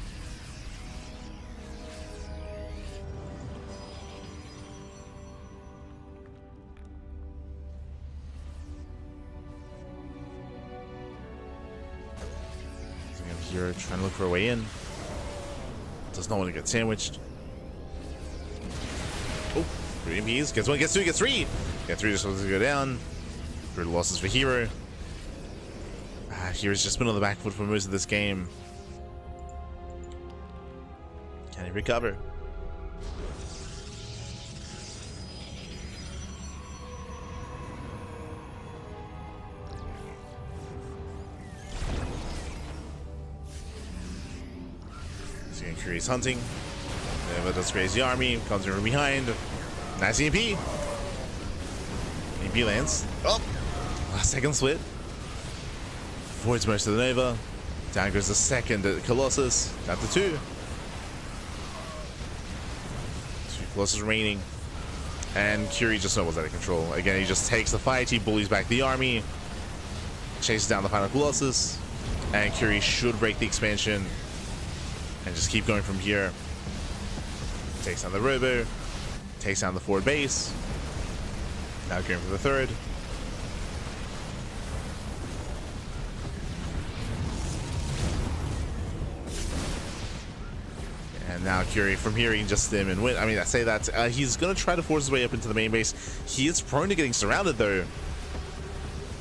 Here trying to look for a way in. Does not want to get sandwiched. Oh, 3 MPs. Gets 1, gets 2, gets 3. Get 3 just wants to go down. Good losses for herO. herO's just been on the back foot for most of this game. Can he recover? He's hunting. But does crazy army. Comes in from behind. Nice EMP. EMP lands. Oh! Second split. Voids most of the Nova. Down goes the second Colossus. Down to 2. 2 Colossus remaining. And Curie just snowballs out of control. Again, he just takes the fight. He bullies back the army. Chases down the final Colossus. And Curie should break the expansion. And just keep going from here. Takes down the robo. Takes down the forward base. Now going for the third. And now Curie from here, he can just stim and win. I mean, I say that. He's going to try to force his way up into the main base. He is prone to getting surrounded, though.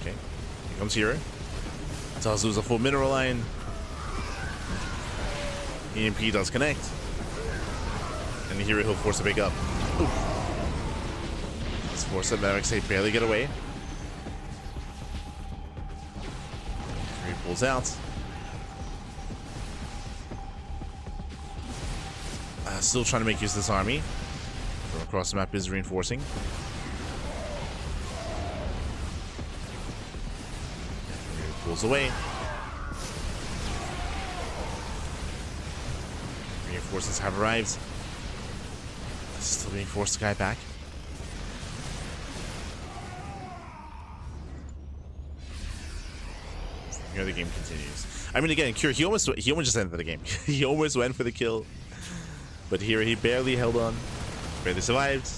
Okay. Here comes herO. Does lose a full mineral line. EMP does connect. And here he'll force a big up. Oof. Let's force it. Medics, they barely get away. He pulls out. Still trying to make use of this army. From across the map is reinforcing. He pulls away. Reinforcements have arrived. Still being forced to guy back. Here the game continues. I mean, again, Cure, he almost just ended the game. He almost went for the kill, but here he barely held on, barely survived.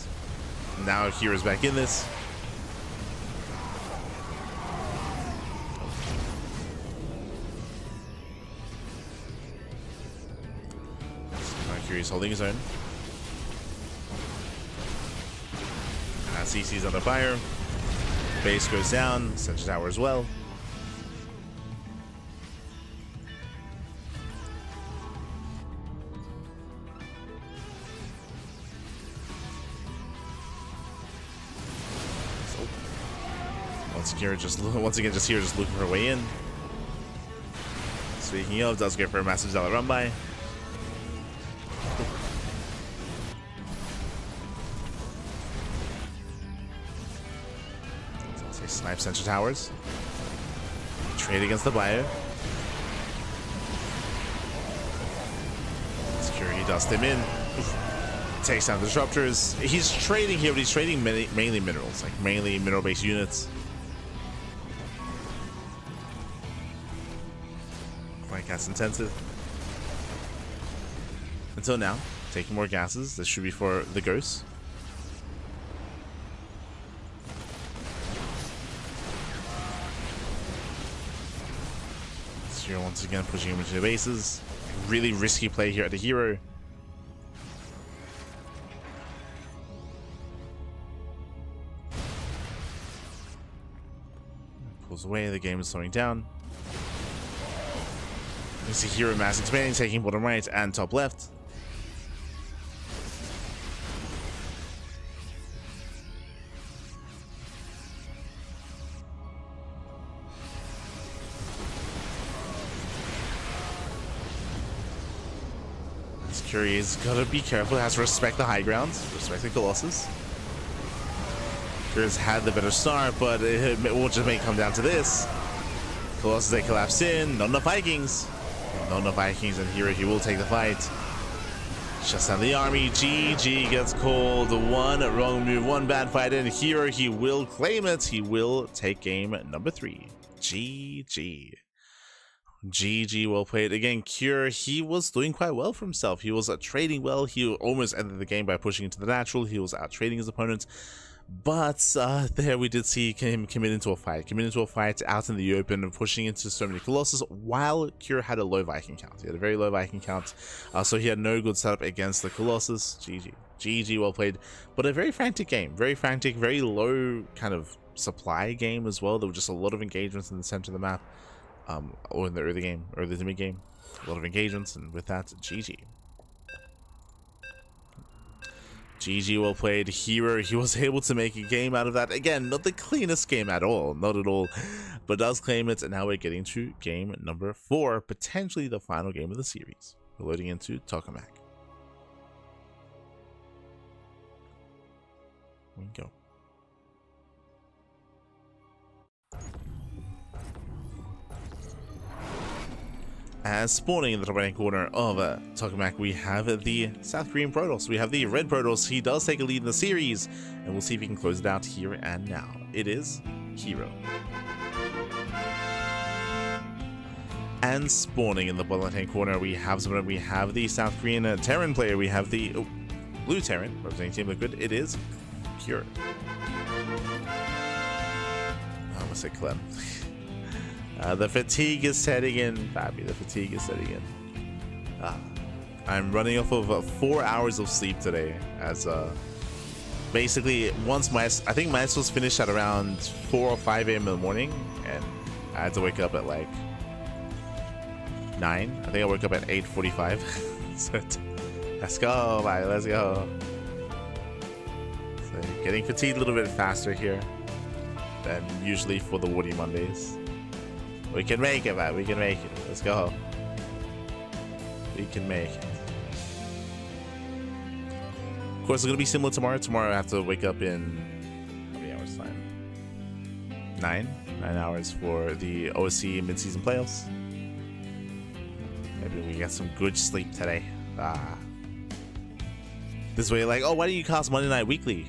Now hero's back in this. He's holding his own. CC's under fire. Base goes down. Sentry tower as well. So, once again, just here, just looking for a way in. Speaking of, does go for a massive Zealot run by. Snipe Sentry Towers. Trade against the bio. Security dust him in. Takes down the disruptors. He's trading here, but he's trading mainly minerals, like mainly mineral-based units. Quite gas intensive. Until now, taking more gases. This should be for the ghosts. Here once again pushing him into the bases. Really risky play here at the herO. Pulls away, the game is slowing down. You see herO mass expanding, taking bottom right and top left. Curie's gotta be careful, has to respect the high ground, respect the Colossus. Curie's had the better start, but it won't just may come down to this. Colossus, they collapse in, not enough Vikings. Not enough Vikings, and here he will take the fight. Just on the army, GG gets called. One wrong move, one bad fight, and here he will claim it. He will take game number 3. GG. GG, well played. Again, Cure, he was doing quite well for himself. He was trading well. He almost ended the game by pushing into the natural. He was out trading his opponents. But there we did see him commit into a fight out in the open, pushing into so many Colossus, while Cure had a low Viking count. He had a very low Viking count, so he had no good setup against the Colossus. GG. GG, well played. But a very frantic game. Very frantic, very low kind of supply game as well. There were just a lot of engagements in the center of the map. Or in the early game, or the mid game, a lot of engagements, and with that, GG. GG, well played. herO, he was able to make a game out of that. Again, not the cleanest game at all, not at all, but does claim it, and now we're getting to game number 4, potentially the final game of the series. We're loading into Tokamak. Here we go. As spawning in the top right corner of Tokamak, we have the South Korean Protoss. We have the red Protoss. He does take a lead in the series, and we'll see if he can close it out here and now. It is herO. And spawning in the bottom left-hand corner, we have the South Korean Terran player. We have the blue Terran representing Team Liquid. It is Cure. I almost said Clem. The fatigue is setting in, Fabi. The fatigue is setting in. I'm running off of 4 hours of sleep today, as basically once I think my was finished at around 4 or 5 a.m. in the morning, and I had to wake up at like 9. I think I woke up at 8:45. So let's go, bye. Let's go. So getting fatigued a little bit faster here than usually for the WardiTV Mondays. We can make it, man. We can make it. Let's go. We can make it. Of course, it's going to be similar tomorrow. Tomorrow I have to wake up in... how many hours time? 9 hours for the OSC mid-season playoffs. Maybe we get some good sleep today. This way, like, oh, why don't you cast Monday Night Weekly?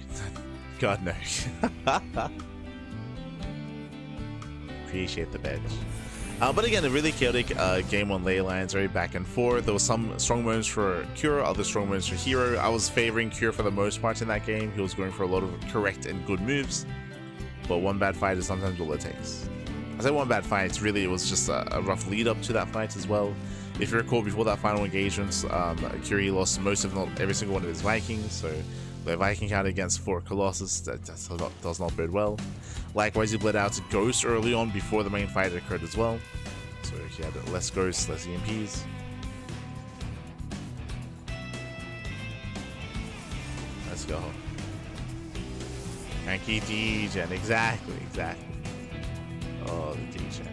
God, no. Appreciate the badge. But again, a really chaotic game on ley lines, very back and forth. There was some strong moments for Cure, other strong moments for herO. I was favoring Cure for the most part in that game. He was going for a lot of correct and good moves, but one bad fight is sometimes all it takes. I say one bad fight, really it was just a rough lead up to that fight as well. If you recall, before that final engagement, Cure lost most, if not every single one of his Vikings, so the Viking count against 4 Colossus, that does not bode well. Likewise, he bled out Ghost early on before the main fight occurred as well. So he had less Ghosts, less EMPs. Let's go. CranKy degen, exactly. Oh, the degen.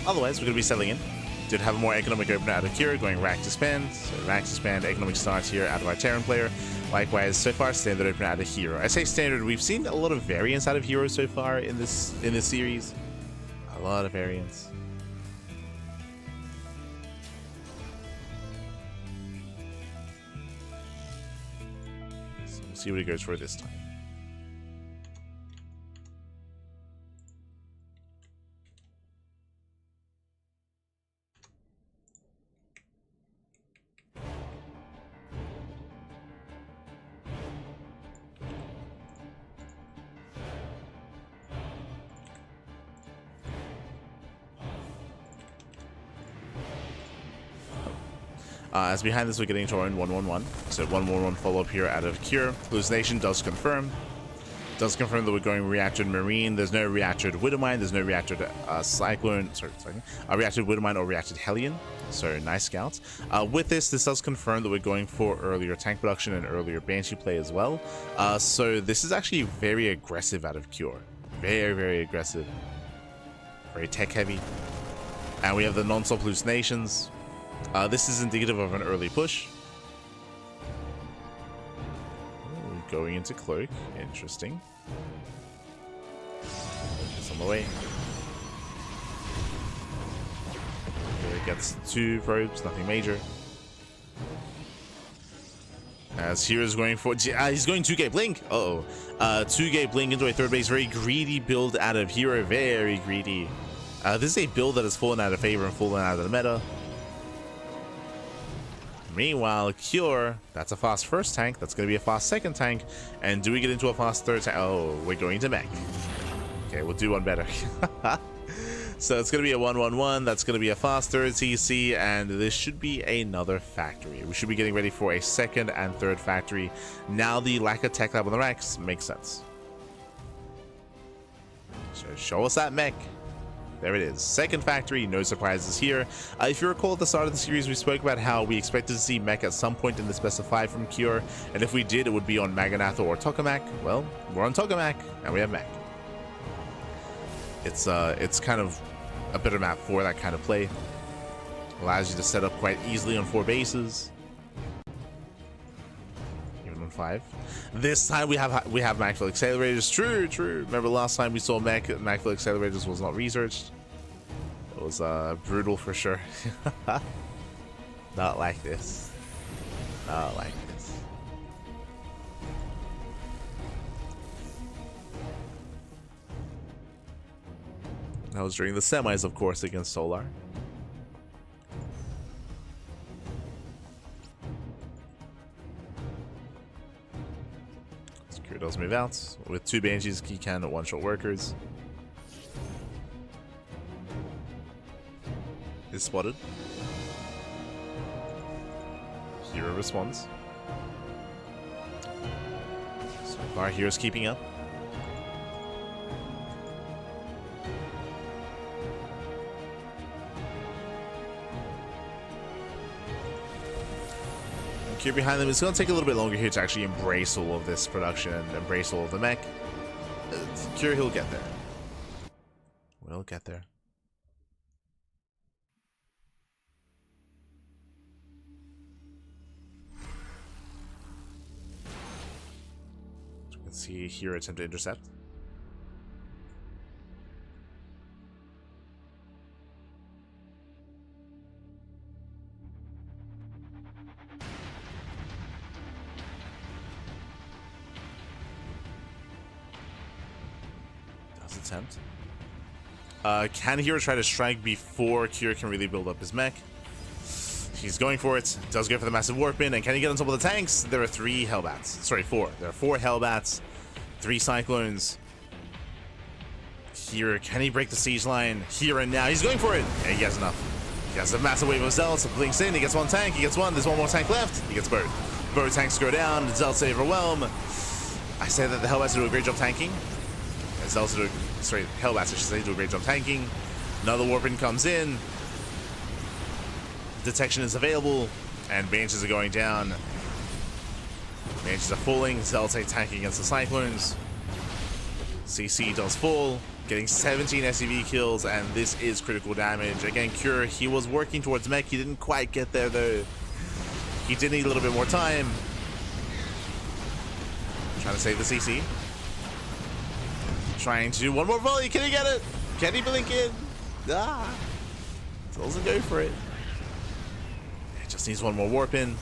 Otherwise, we're going to be settling in. Did have a more economic opener out of Cure, going rack to spend. So rack to spend, economic starts here out of our Terran player. Likewise, so far, standard opener out of herO. I say standard, we've seen a lot of variance out of herO so far in this series. A lot of variance. So we'll see what he goes for this time. As behind this, we're getting to our own 1-1-1. So 1-1-1 follow-up here out of Cure. Hallucination does confirm. Does confirm that we're going reactored Marine. There's no reactored Widowmine. There's no reactored Cyclone. Reactored Widowmine or reactored Hellion. So nice scouts. With this does confirm that we're going for earlier tank production and earlier Banshee play as well. So this is actually very aggressive out of Cure. Very, very aggressive. Very tech heavy. And we have the non-stop hallucinations. This is indicative of an early push. Ooh, going into cloak. Interesting. It's on the way. Here it gets 2 probes, nothing major. As hero's going for... he's going 2K Blink. Uh-oh. 2K Blink into a third base. Very greedy build out of hero. Very greedy. This is a build that has fallen out of favor and fallen out of the meta. Meanwhile, Cure, that's a fast first tank. That's going to be a fast second tank. And do we get into a fast third tank? Oh, we're going to mech. Okay, we'll do one better. So it's going to be a 1-1-1. That's going to be a fast third TC. And this should be another factory. We should be getting ready for a second and third factory. Now the lack of tech lab on the racks makes sense. So show us that mech. There it is. Second factory, no surprises here. If you recall at the start of the series, we spoke about how we expected to see mech at some point in the specified from Cure, and if we did, it would be on Maganatha or Tokamak. Well, we're on Tokamak, and we have mech. It's kind of a better map for that kind of play. Allows you to set up quite easily on 4 bases. Even on 5. This time we have Maxfield accelerators. True. Remember last time we saw Maxfield accelerators was not researched. It was brutal for sure. Not like this. Not like this. That was during the semis, of course, against Solar. Secure does move out with 2 Banshees, key can, 1-shot workers. Is spotted. Hero responds. So far, Hero's keeping up. Cure behind them. It's going to take a little bit longer here to actually embrace all of this production and embrace all of the mech. Cure, he'll get there. We'll get there. Let's see here, attempt to intercept. Attempt. Can Hero try to strike before Cure can really build up his mech? He's going for it. Does go for the massive warp in, and can he get on top of the tanks? There are 3 Hellbats. Sorry, 4. There are 4 Hellbats, 3 Cyclones. Hero, can he break the siege line? Here and now, he's going for it, and he gets enough. He has a massive wave of Zealots, blinks in, he gets 1 tank, he gets 1, there's 1 more tank left, he gets both. Both tanks go down, Zealots overwhelm. I say that the Hellbats do a great job tanking. Zealots do, sorry, Hellbats, I should say, do a great job tanking. Another Warpin comes in. Detection is available, and Banshees are going down. Banshees are falling. Zealots are tanking against the Cyclones. CC does fall, getting 17 SCV kills, and this is critical damage. Again, Cure, he was working towards mech. He didn't quite get there, though. He did need a little bit more time. Trying to save the CC. Trying to do 1 more volley. Can he get it? Can he blink in? Ah. Doesn't go for it. Just needs 1 more warp in.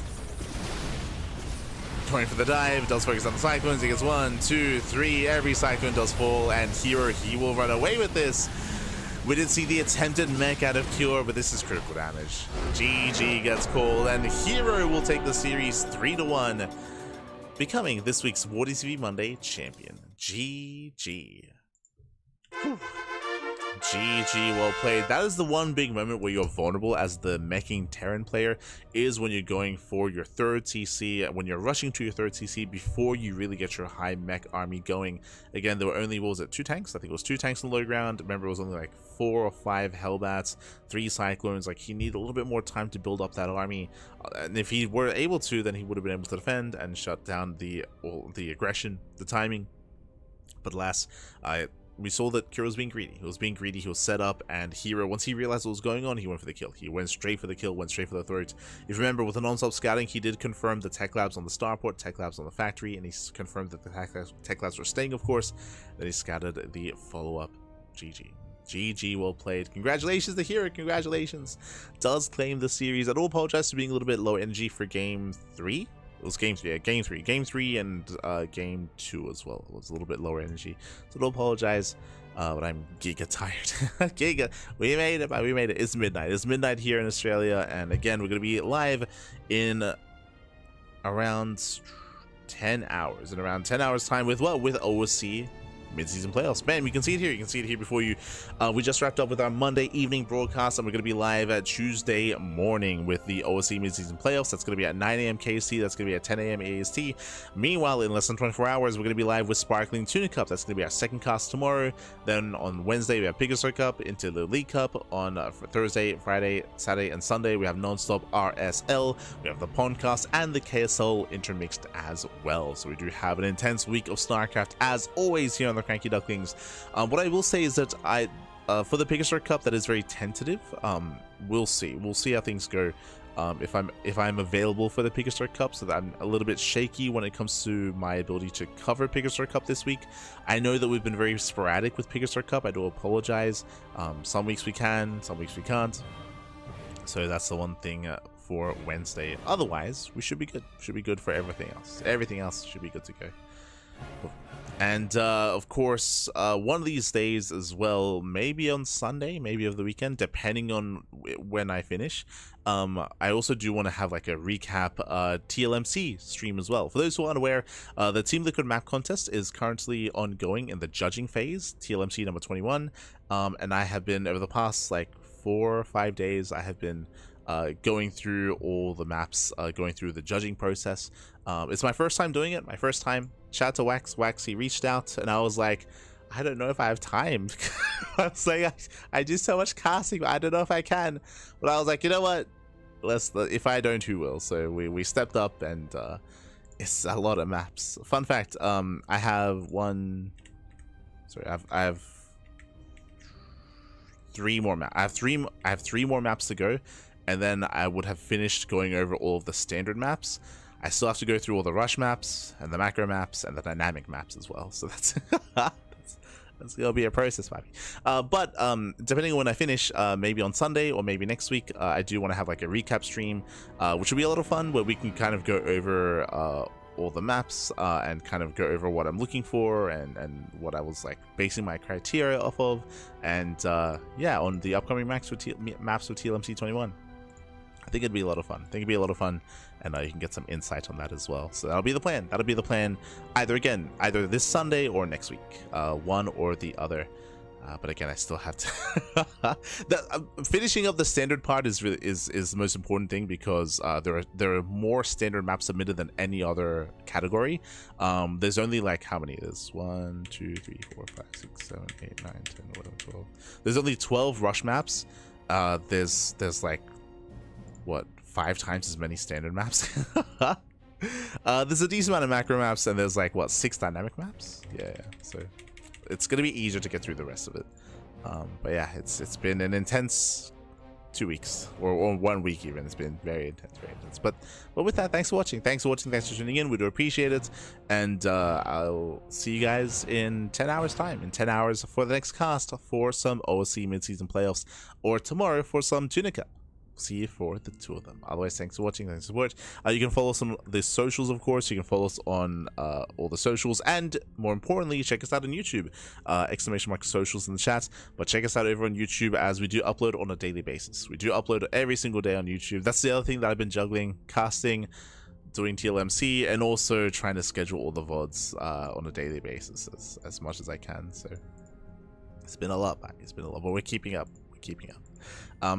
Going for the dive. Does focus on the Cyclones. He gets 1, 2, 3. Every Cyclone does fall. And Hero, he will run away with this. We did see the attempted mech out of Cure, but this is critical damage. GG gets called. And Hero will take the series 3-1. Becoming this week's WardiTV Monday champion. GG. Whew. GG, well played. That is the one big moment where you're vulnerable as the meching Terran player, is when you're going for your 3rd TC, when you're rushing to your 3rd TC before you really get your high mech army going. Again, there were only, what was it, 2 tanks? I think it was 2 tanks on the low ground. Remember, it was only like 4 or 5 Hellbats, 3 Cyclones. Like, he needed a little bit more time to build up that army. And if he were able to, then he would have been able to defend and shut down the aggression, the timing. But alas, we saw that Kira was being greedy. He was being greedy. He was set up, and herO, once he realized what was going on, he went for the kill. He went straight for the kill, went straight for the throat. If you remember, with the non-stop scouting, he did confirm the tech labs on the starport, tech labs on the factory, and he confirmed that the tech labs were staying, of course. Then he scouted the follow-up. GG. GG, well played. Congratulations to herO, congratulations. Does claim the series. I do apologize for being a little bit low energy for game 3. It was game 3, yeah, game 3. Game 3 and game 2 as well. It was a little bit lower energy. So I do apologize, but I'm giga tired. Giga. We made it, we made it. It's midnight. It's midnight here in Australia, and again, we're going to be live in around 10 hours. In around 10 hours time with, well, with OSC mid-season playoffs. Man, you can see it here. You can see it here before you. We just wrapped up with our Monday evening broadcast, and we're going to be live at Tuesday morning with the OSC mid-season playoffs. That's going to be at 9 a.m. KST. That's going to be at 10 a.m. AST. Meanwhile, in less than 24 hours, we're going to be live with Sparkling Tuna Cup. That's going to be our second cast tomorrow. Then on Wednesday, we have Pigastar Cup into the League Cup. On for Thursday, Friday, Saturday, and Sunday, we have non-stop RSL. We have the Pondcast and the KSL intermixed as well. So we do have an intense week of StarCraft as always here on the CranKy Ducklings. What I will say is that for the Pigastar Cup, that is very tentative. We'll see how things go. If I'm available for the Pigastar Cup, so that I'm a little bit shaky when it comes to my ability to cover Pigastar Cup this week. I know that we've been very sporadic with Pigastar Cup. I do apologize. Some weeks we can, some weeks we can't. So that's the one thing for Wednesday. Otherwise, we should be good. Should be good for everything else. Everything else should be good to go. And of course, one of these days as well, maybe on Sunday, maybe over the weekend, depending on when I finish, I also do want to have like a recap TLMC stream as well. For those who aren't aware, the Team Liquid map contest is currently ongoing in the judging phase, TLMC number 21, and I have been, over the past like 4 or 5 days, I have been going through all the maps, going through the judging process. It's my first time doing it, my first time. Shout out to Wax, he reached out, and I was like, I don't know if I have time. I was like, I do so much casting, but I don't know if I can. But I was like, you know what? If I don't, who will? So we stepped up, and it's a lot of maps. Fun fact, I have I have 3 more maps. I have 3 more maps to go, and then I would have finished going over all of the standard maps. I still have to go through all the rush maps and the macro maps and the dynamic maps as well. So that's that's gonna be a process, maybe. But depending on when I finish, maybe on Sunday or maybe next week, I do want to have like a recap stream, which will be a lot of fun, where we can kind of go over all the maps and kind of go over what I'm looking for and what I was like basing my criteria off of, and yeah, on the upcoming maps with TLMC 21. I think it'd be a lot of fun. And you can get some insight on that as well. So that'll be the plan. That'll be the plan. Either this Sunday or next week, one or the other. But again, I still have to. Finishing up the standard part is the most important thing, because there are more standard maps submitted than any other category. There's only like, how many? There's 1, 2, 3, 4, 5, 6, 7, 8, 9, 10, 11, 12. There's only 12 rush maps. There's like, what, 5 times as many standard maps. There's a decent amount of macro maps, and there's like, what, 6 dynamic maps? Yeah, so it's gonna be easier to get through the rest of it. But yeah, it's been an intense 2 weeks, or 1 week even. It's been very intense. But with that, thanks for watching, thanks for tuning in. We do appreciate it, and I'll see you guys in 10 hours time, in 10 hours for the next cast for some OSC mid-season playoffs, or tomorrow for some Tuna Cup. See you for the 2 of them. Otherwise, thanks for watching, thanks for support. You can follow us on the socials, of course. You can follow us on all the socials, and more importantly, check us out on YouTube. ! Socials in the chat, but check us out over on YouTube, as we do upload on a daily basis. We do upload every single day on YouTube. That's the other thing that I've been juggling: casting, doing TLMC, and also trying to schedule all the VODs on a daily basis as much as I can. So it's been a lot, man. It's been a lot, but we're keeping up. keeping up.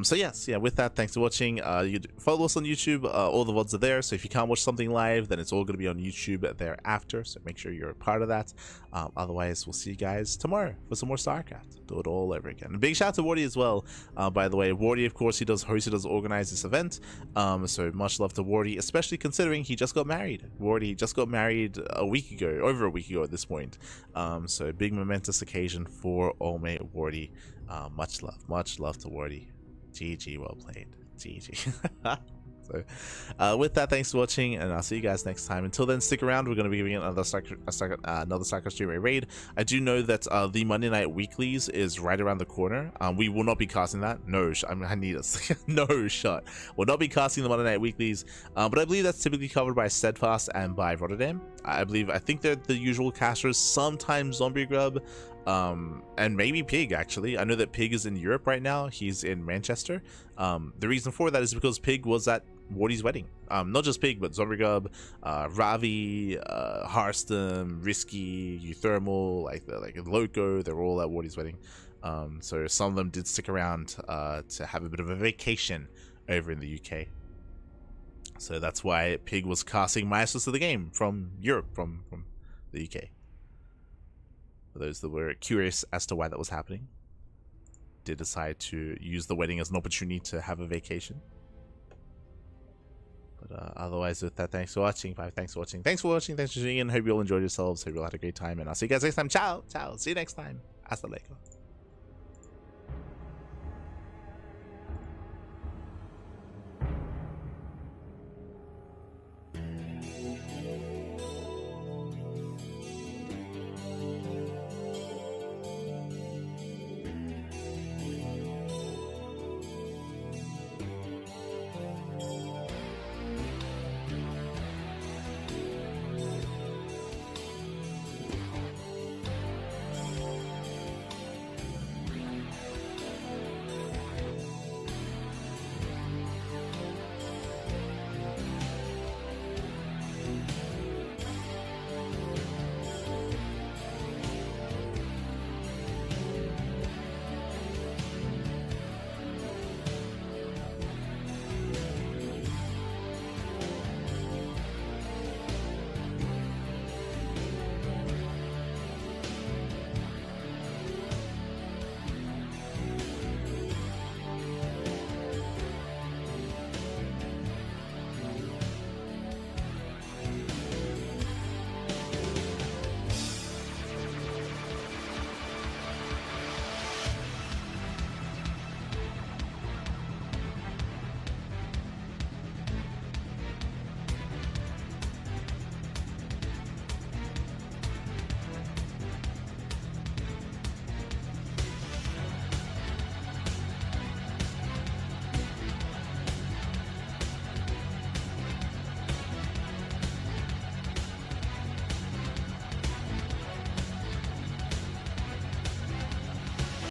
So yes, yeah, with that, thanks for watching. You follow us on YouTube. All the VODs are there, so if you can't watch something live, then it's all going to be on YouTube thereafter, so make sure you're a part of that. Otherwise, we'll see you guys tomorrow for some more StarCraft. Do it all over again. And big shout out to Wardy as well, by the way. Wardy, of course, he does host, he does organize this event, so much love to Wardy, especially considering he just got married. Wardy just got married a week ago, over a week ago at this point, so big momentous occasion for old mate Wardy. Much love to Wardy. GG, well played. GG. So, with that, thanks for watching, and I'll see you guys next time. Until then, stick around. We're going to be giving another StarCraft stream raid. I do know that the Monday Night Weeklies is right around the corner. We will not be casting that. No, I need us. No shot. We'll not be casting the Monday Night Weeklies, but I believe that's typically covered by Steadfast and by Rotterdam. I think they're the usual casters. Sometimes Zombie Grub, and maybe Pig. Actually, I know that Pig is in Europe right now. He's in Manchester. The reason for that is because Pig was at Wardy's wedding. Not just Pig, but Zombie Grub, Ravi, Harstem, Risky, Euthermal, like Loco. They're all at Wardy's wedding. So some of them did stick around to have a bit of a vacation over in the UK. So that's why Pig was casting Masters of the Game from Europe, from the UK. For those that were curious as to why that was happening, did decide to use the wedding as an opportunity to have a vacation. But otherwise, with that, thanks for watching. Thanks for watching. Thanks for tuning in. Hope you all enjoyed yourselves. Hope you all had a great time, and I'll see you guys next time. Ciao. See you next time. Hasta luego.